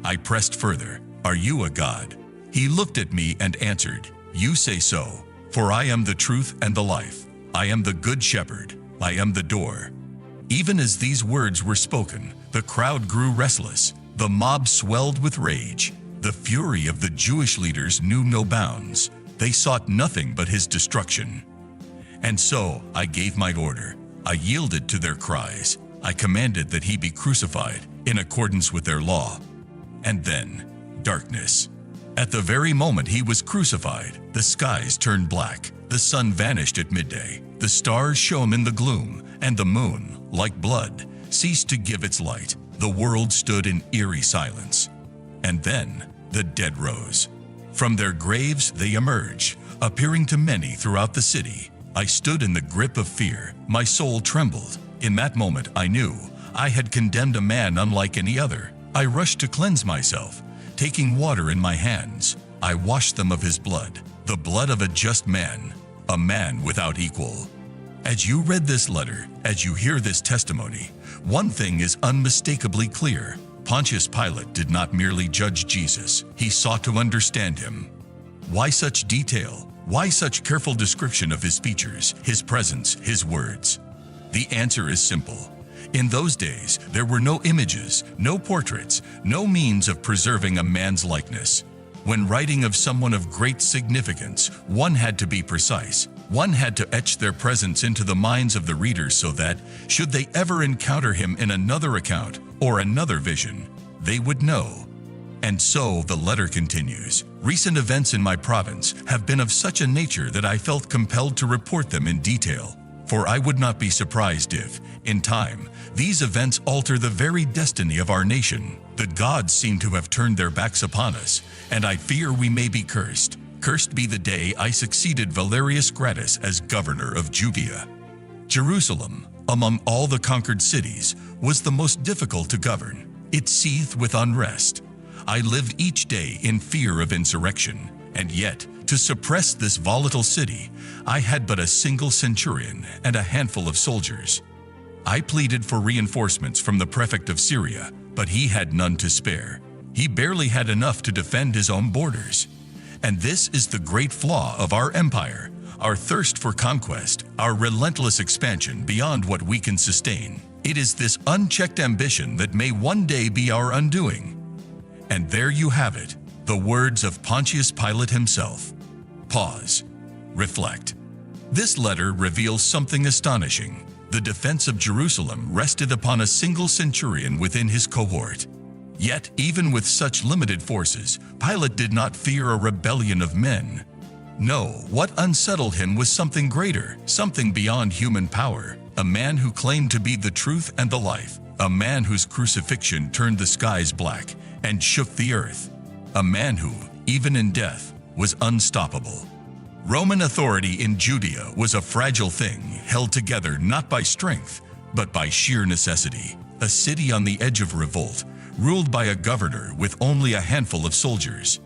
I pressed further, "Are you a god?" He looked at me and answered, "You say so, for I am the truth and the life. I am the good shepherd. I am the door." Even as these words were spoken, the crowd grew restless. The mob swelled with rage. The fury of the Jewish leaders knew no bounds. They sought nothing but his destruction. And so I gave my order. I yielded to their cries. I commanded that he be crucified in accordance with their law. And then, darkness. At the very moment he was crucified, the skies turned black. The sun vanished at midday. The stars shone in the gloom, and the moon, like blood, ceased to give its light. The world stood in eerie silence. And then the dead rose. From their graves they emerged, appearing to many throughout the city. I stood in the grip of fear. My soul trembled. In that moment I knew I had condemned a man unlike any other. I rushed to cleanse myself. Taking water in my hands, I washed them of his blood, the blood of a just man, a man without equal. As you read this letter, as you hear this testimony, one thing is unmistakably clear. Pontius Pilate did not merely judge Jesus, he sought to understand him. Why such detail? Why such careful description of his features, his presence, his words? The answer is simple. In those days, there were no images, no portraits, no means of preserving a man's likeness. When writing of someone of great significance, one had to be precise. One had to etch their presence into the minds of the readers so that, should they ever encounter him in another account or another vision, they would know. And so the letter continues. Recent events in my province have been of such a nature that I felt compelled to report them in detail. For I would not be surprised if, in time, these events alter the very destiny of our nation. The gods seem to have turned their backs upon us, and I fear we may be cursed. Cursed be the day I succeeded Valerius Gratus as governor of Judea. Jerusalem, among all the conquered cities, was the most difficult to govern. It seethed with unrest. I lived each day in fear of insurrection, and yet, to suppress this volatile city, I had but a single centurion and a handful of soldiers. I pleaded for reinforcements from the prefect of Syria, but he had none to spare. He barely had enough to defend his own borders. And this is the great flaw of our empire, our thirst for conquest, our relentless expansion beyond what we can sustain. It is this unchecked ambition that may one day be our undoing. And there you have it, the words of Pontius Pilate himself. Pause. Reflect. This letter reveals something astonishing. The defense of Jerusalem rested upon a single centurion within his cohort. Yet, even with such limited forces, Pilate did not fear a rebellion of men. No, what unsettled him was something greater, something beyond human power. A man who claimed to be the truth and the life. A man whose crucifixion turned the skies black and shook the earth. A man who, even in death, was unstoppable. Roman authority in Judea was a fragile thing, held together not by strength, but by sheer necessity. A city on the edge of revolt, ruled by a governor with only a handful of soldiers.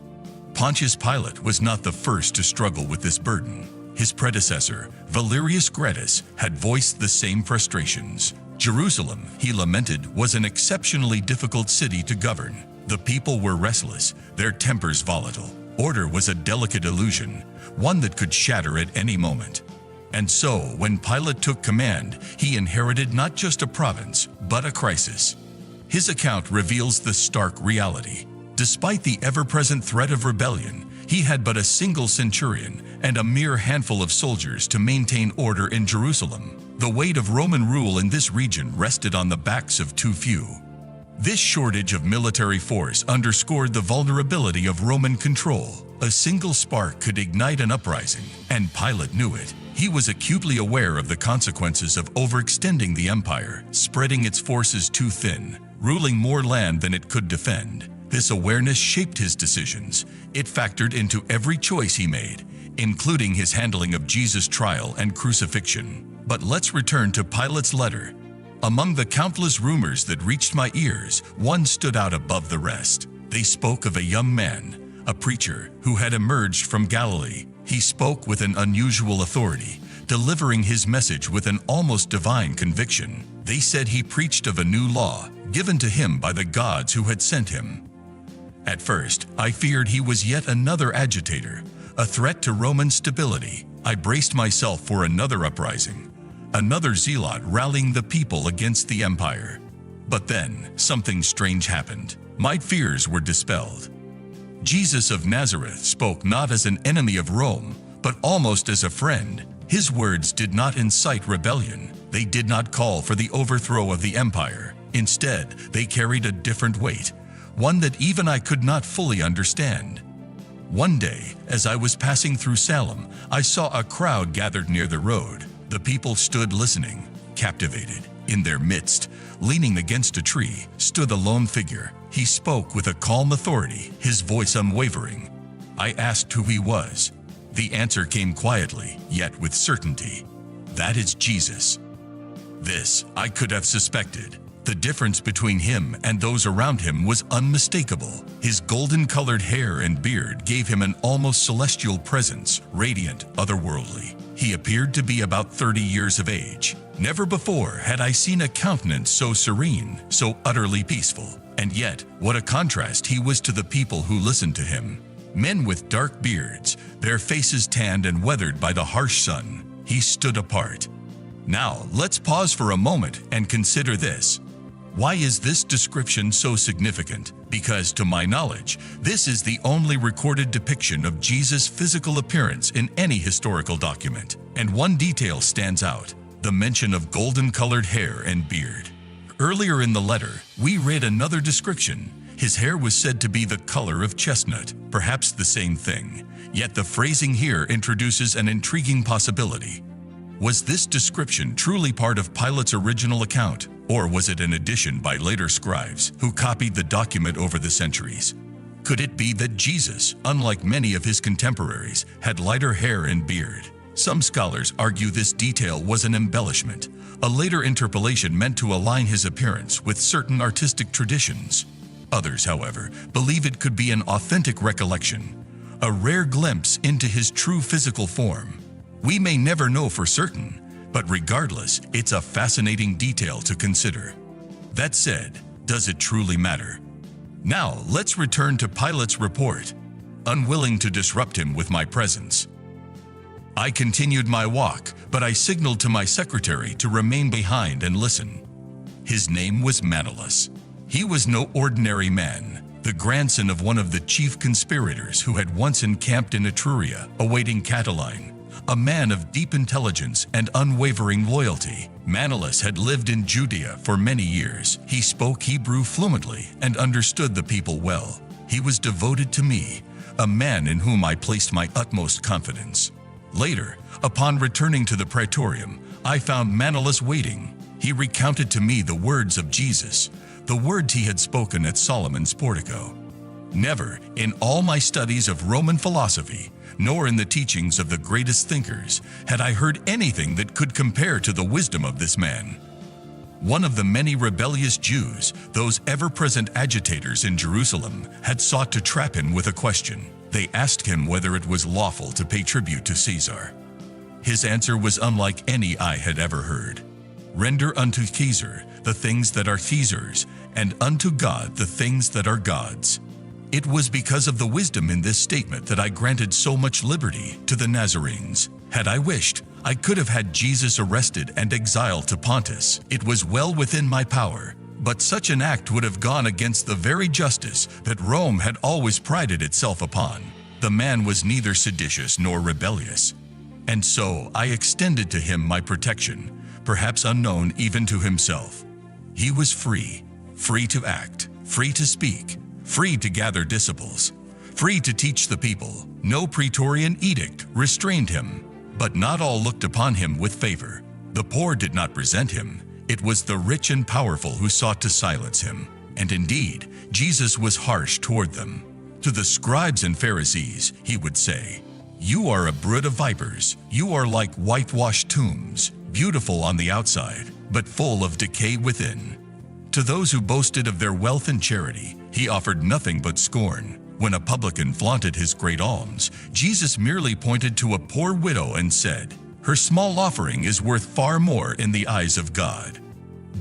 Pontius Pilate was not the first to struggle with this burden. His predecessor, Valerius Gratus, had voiced the same frustrations. Jerusalem, he lamented, was an exceptionally difficult city to govern. The people were restless, their tempers volatile. Order was a delicate illusion, one that could shatter at any moment. And so, when Pilate took command, he inherited not just a province, but a crisis. His account reveals the stark reality. Despite the ever-present threat of rebellion, he had but a single centurion and a mere handful of soldiers to maintain order in Jerusalem. The weight of Roman rule in this region rested on the backs of too few. This shortage of military force underscored the vulnerability of Roman control. A single spark could ignite an uprising, and Pilate knew it. He was acutely aware of the consequences of overextending the empire, spreading its forces too thin, ruling more land than it could defend. This awareness shaped his decisions. It factored into every choice he made, including his handling of Jesus' trial and crucifixion. But let's return to Pilate's letter. Among the countless rumors that reached my ears, one stood out above the rest. They spoke of a young man, a preacher, who had emerged from Galilee. He spoke with an unusual authority, delivering his message with an almost divine conviction. They said he preached of a new law, given to him by the gods who had sent him. At first, I feared he was yet another agitator, a threat to Roman stability. I braced myself for another uprising, another zealot rallying the people against the empire. But then, something strange happened. My fears were dispelled. Jesus of Nazareth spoke not as an enemy of Rome, but almost as a friend. His words did not incite rebellion. They did not call for the overthrow of the empire. Instead, they carried a different weight, one that even I could not fully understand. One day, as I was passing through Salem, I saw a crowd gathered near the road. The people stood listening, captivated. In their midst, leaning against a tree, stood a lone figure. He spoke with a calm authority, his voice unwavering. I asked who he was. The answer came quietly, yet with certainty. That is Jesus. This I could have suspected. The difference between him and those around him was unmistakable. His golden-colored hair and beard gave him an almost celestial presence, radiant, otherworldly. He appeared to be about 30 years of age. Never before had I seen a countenance so serene, so utterly peaceful. And yet, what a contrast he was to the people who listened to him. Men with dark beards, their faces tanned and weathered by the harsh sun. He stood apart. Now, let's pause for a moment and consider this. Why is this description so significant? Because, to my knowledge, this is the only recorded depiction of Jesus' physical appearance in any historical document. And one detail stands out: the mention of golden-colored hair and beard. Earlier in the letter, we read another description. His hair was said to be the color of chestnut, perhaps the same thing. Yet the phrasing here introduces an intriguing possibility. Was this description truly part of Pilate's original account, or was it an addition by later scribes who copied the document over the centuries? Could it be that Jesus, unlike many of his contemporaries, had lighter hair and beard? Some scholars argue this detail was an embellishment, a later interpolation meant to align his appearance with certain artistic traditions. Others, however, believe it could be an authentic recollection, a rare glimpse into his true physical form. We may never know for certain, but regardless, it's a fascinating detail to consider. That said, does it truly matter? Now, let's return to Pilate's report. Unwilling to disrupt him with my presence, I continued my walk, but I signaled to my secretary to remain behind and listen. His name was Manlius. He was no ordinary man, the grandson of one of the chief conspirators who had once encamped in Etruria, awaiting Catiline. A man of deep intelligence and unwavering loyalty, Manlius had lived in Judea for many years. He spoke Hebrew fluently and understood the people well. He was devoted to me, a man in whom I placed my utmost confidence. Later, upon returning to the praetorium, I found Manlius waiting. He recounted to me the words of Jesus, the words he had spoken at Solomon's portico. Never, in all my studies of Roman philosophy, nor in the teachings of the greatest thinkers, had I heard anything that could compare to the wisdom of this man. One of the many rebellious Jews, those ever-present agitators in Jerusalem, had sought to trap him with a question. They asked him whether it was lawful to pay tribute to Caesar. His answer was unlike any I had ever heard. Render unto Caesar the things that are Caesar's, and unto God the things that are God's. It was because of the wisdom in this statement that I granted so much liberty to the Nazarenes. Had I wished, I could have had Jesus arrested and exiled to Pontus. It was well within my power, but such an act would have gone against the very justice that Rome had always prided itself upon. The man was neither seditious nor rebellious, and so I extended to him my protection, perhaps unknown even to himself. He was free, free to act, free to speak, free to gather disciples, free to teach the people. No praetorian edict restrained him, but not all looked upon him with favor. The poor did not resent him. It was the rich and powerful who sought to silence him. And indeed, Jesus was harsh toward them. To the scribes and Pharisees, he would say, "You are a brood of vipers. You are like whitewashed tombs, beautiful on the outside, but full of decay within." To those who boasted of their wealth and charity, he offered nothing but scorn. When a publican flaunted his great alms, Jesus merely pointed to a poor widow and said, "Her small offering is worth far more in the eyes of God."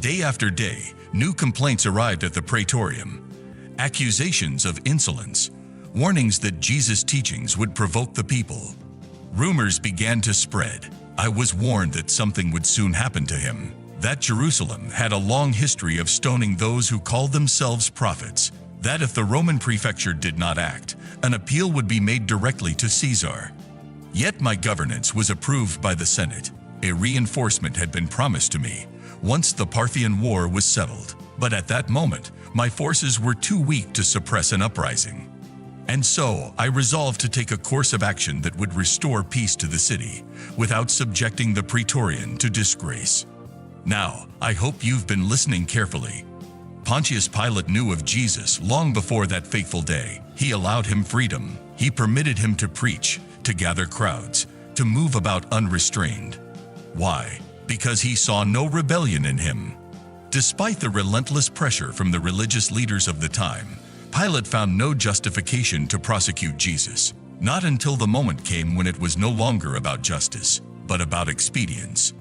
Day after day, new complaints arrived at the praetorium. Accusations of insolence, warnings that Jesus' teachings would provoke the people. Rumors began to spread. I was warned that something would soon happen to him, that Jerusalem had a long history of stoning those who called themselves prophets, that if the Roman prefecture did not act, an appeal would be made directly to Caesar. Yet my governance was approved by the Senate. A reinforcement had been promised to me once the Parthian War was settled, but at that moment, my forces were too weak to suppress an uprising. And so, I resolved to take a course of action that would restore peace to the city, without subjecting the Praetorian to disgrace. Now, I hope you've been listening carefully. Pontius Pilate knew of Jesus long before that fateful day. He allowed him freedom. He permitted him to preach, to gather crowds, to move about unrestrained. Why? Because he saw no rebellion in him. Despite the relentless pressure from the religious leaders of the time, Pilate found no justification to prosecute Jesus. Not until the moment came when it was no longer about justice, but about expedience.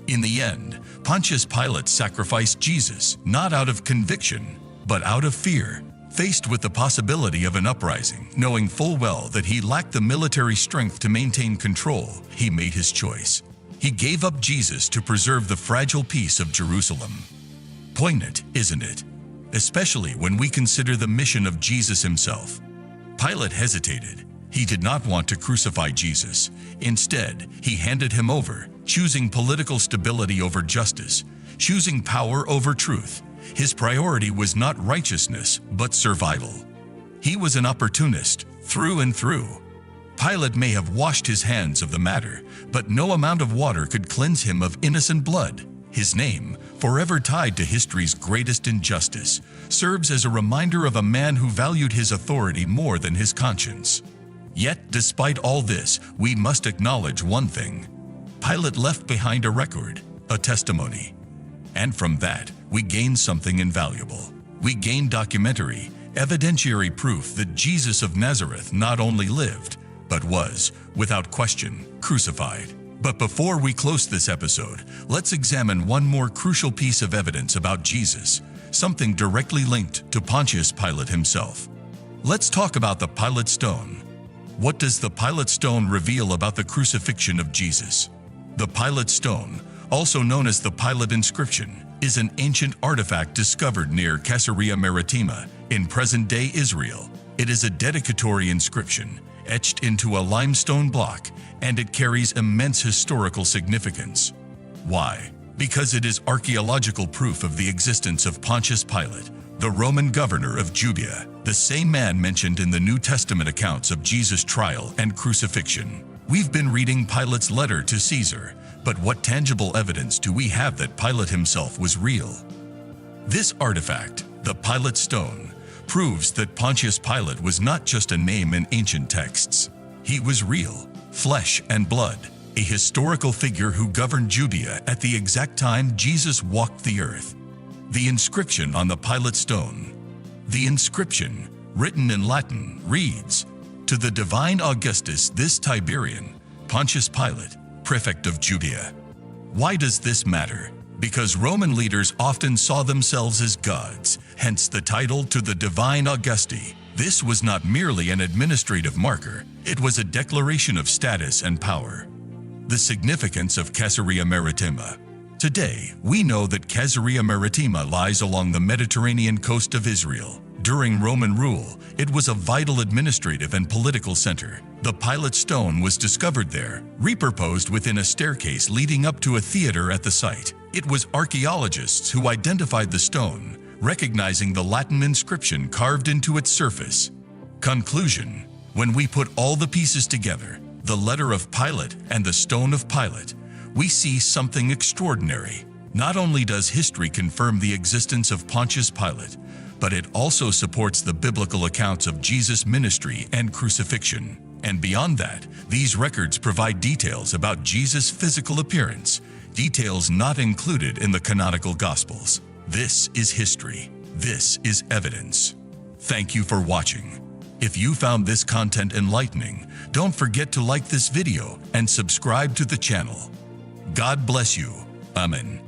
In the end, Pontius Pilate sacrificed Jesus, not out of conviction, but out of fear. Faced with the possibility of an uprising, knowing full well that he lacked the military strength to maintain control, he made his choice. He gave up Jesus to preserve the fragile peace of Jerusalem. Poignant, isn't it? Especially when we consider the mission of Jesus himself. Pilate hesitated. He did not want to crucify Jesus. Instead, he handed him over, choosing political stability over justice, choosing power over truth. His priority was not righteousness, but survival. He was an opportunist, through and through. Pilate may have washed his hands of the matter, but no amount of water could cleanse him of innocent blood. His name, forever tied to history's greatest injustice, serves as a reminder of a man who valued his authority more than his conscience. Yet, despite all this, we must acknowledge one thing. Pilate left behind a record, a testimony. And from that, we gain something invaluable. We gain documentary, evidentiary proof that Jesus of Nazareth not only lived, but was, without question, crucified. But before we close this episode, let's examine one more crucial piece of evidence about Jesus, something directly linked to Pontius Pilate himself. Let's talk about the Pilate stone. What does the Pilate stone reveal about the crucifixion of Jesus? The Pilate stone, also known as the Pilate inscription, is an ancient artifact discovered near Caesarea Maritima in present-day Israel. It is a dedicatory inscription, etched into a limestone block, and it carries immense historical significance. Why? Because it is archaeological proof of the existence of Pontius Pilate, the Roman governor of Judea, the same man mentioned in the New Testament accounts of Jesus' trial and crucifixion. We've been reading Pilate's letter to Caesar, but what tangible evidence do we have that Pilate himself was real? This artifact, the Pilate stone, proves that Pontius Pilate was not just a name in ancient texts. He was real, flesh and blood, a historical figure who governed Judea at the exact time Jesus walked the earth. The inscription on the Pilate stone. The inscription, written in Latin, reads, "To the divine Augustus this Tiberian, Pontius Pilate, prefect of Judea." Why does this matter? Because Roman leaders often saw themselves as gods, hence the title "To the divine Augusti." This was not merely an administrative marker, it was a declaration of status and power. The significance of Caesarea Maritima. Today, we know that Caesarea Maritima lies along the Mediterranean coast of Israel. During Roman rule, it was a vital administrative and political center. The Pilate stone was discovered there, repurposed within a staircase leading up to a theater at the site. It was archaeologists who identified the stone, recognizing the Latin inscription carved into its surface. Conclusion: when we put all the pieces together, the letter of Pilate and the stone of Pilate, we see something extraordinary. Not only does history confirm the existence of Pontius Pilate, but it also supports the biblical accounts of Jesus' ministry and crucifixion. And beyond that, these records provide details about Jesus' physical appearance, details not included in the canonical Gospels. This is history. This is evidence. Thank you for watching. If you found this content enlightening, don't forget to like this video and subscribe to the channel. God bless you. Amen.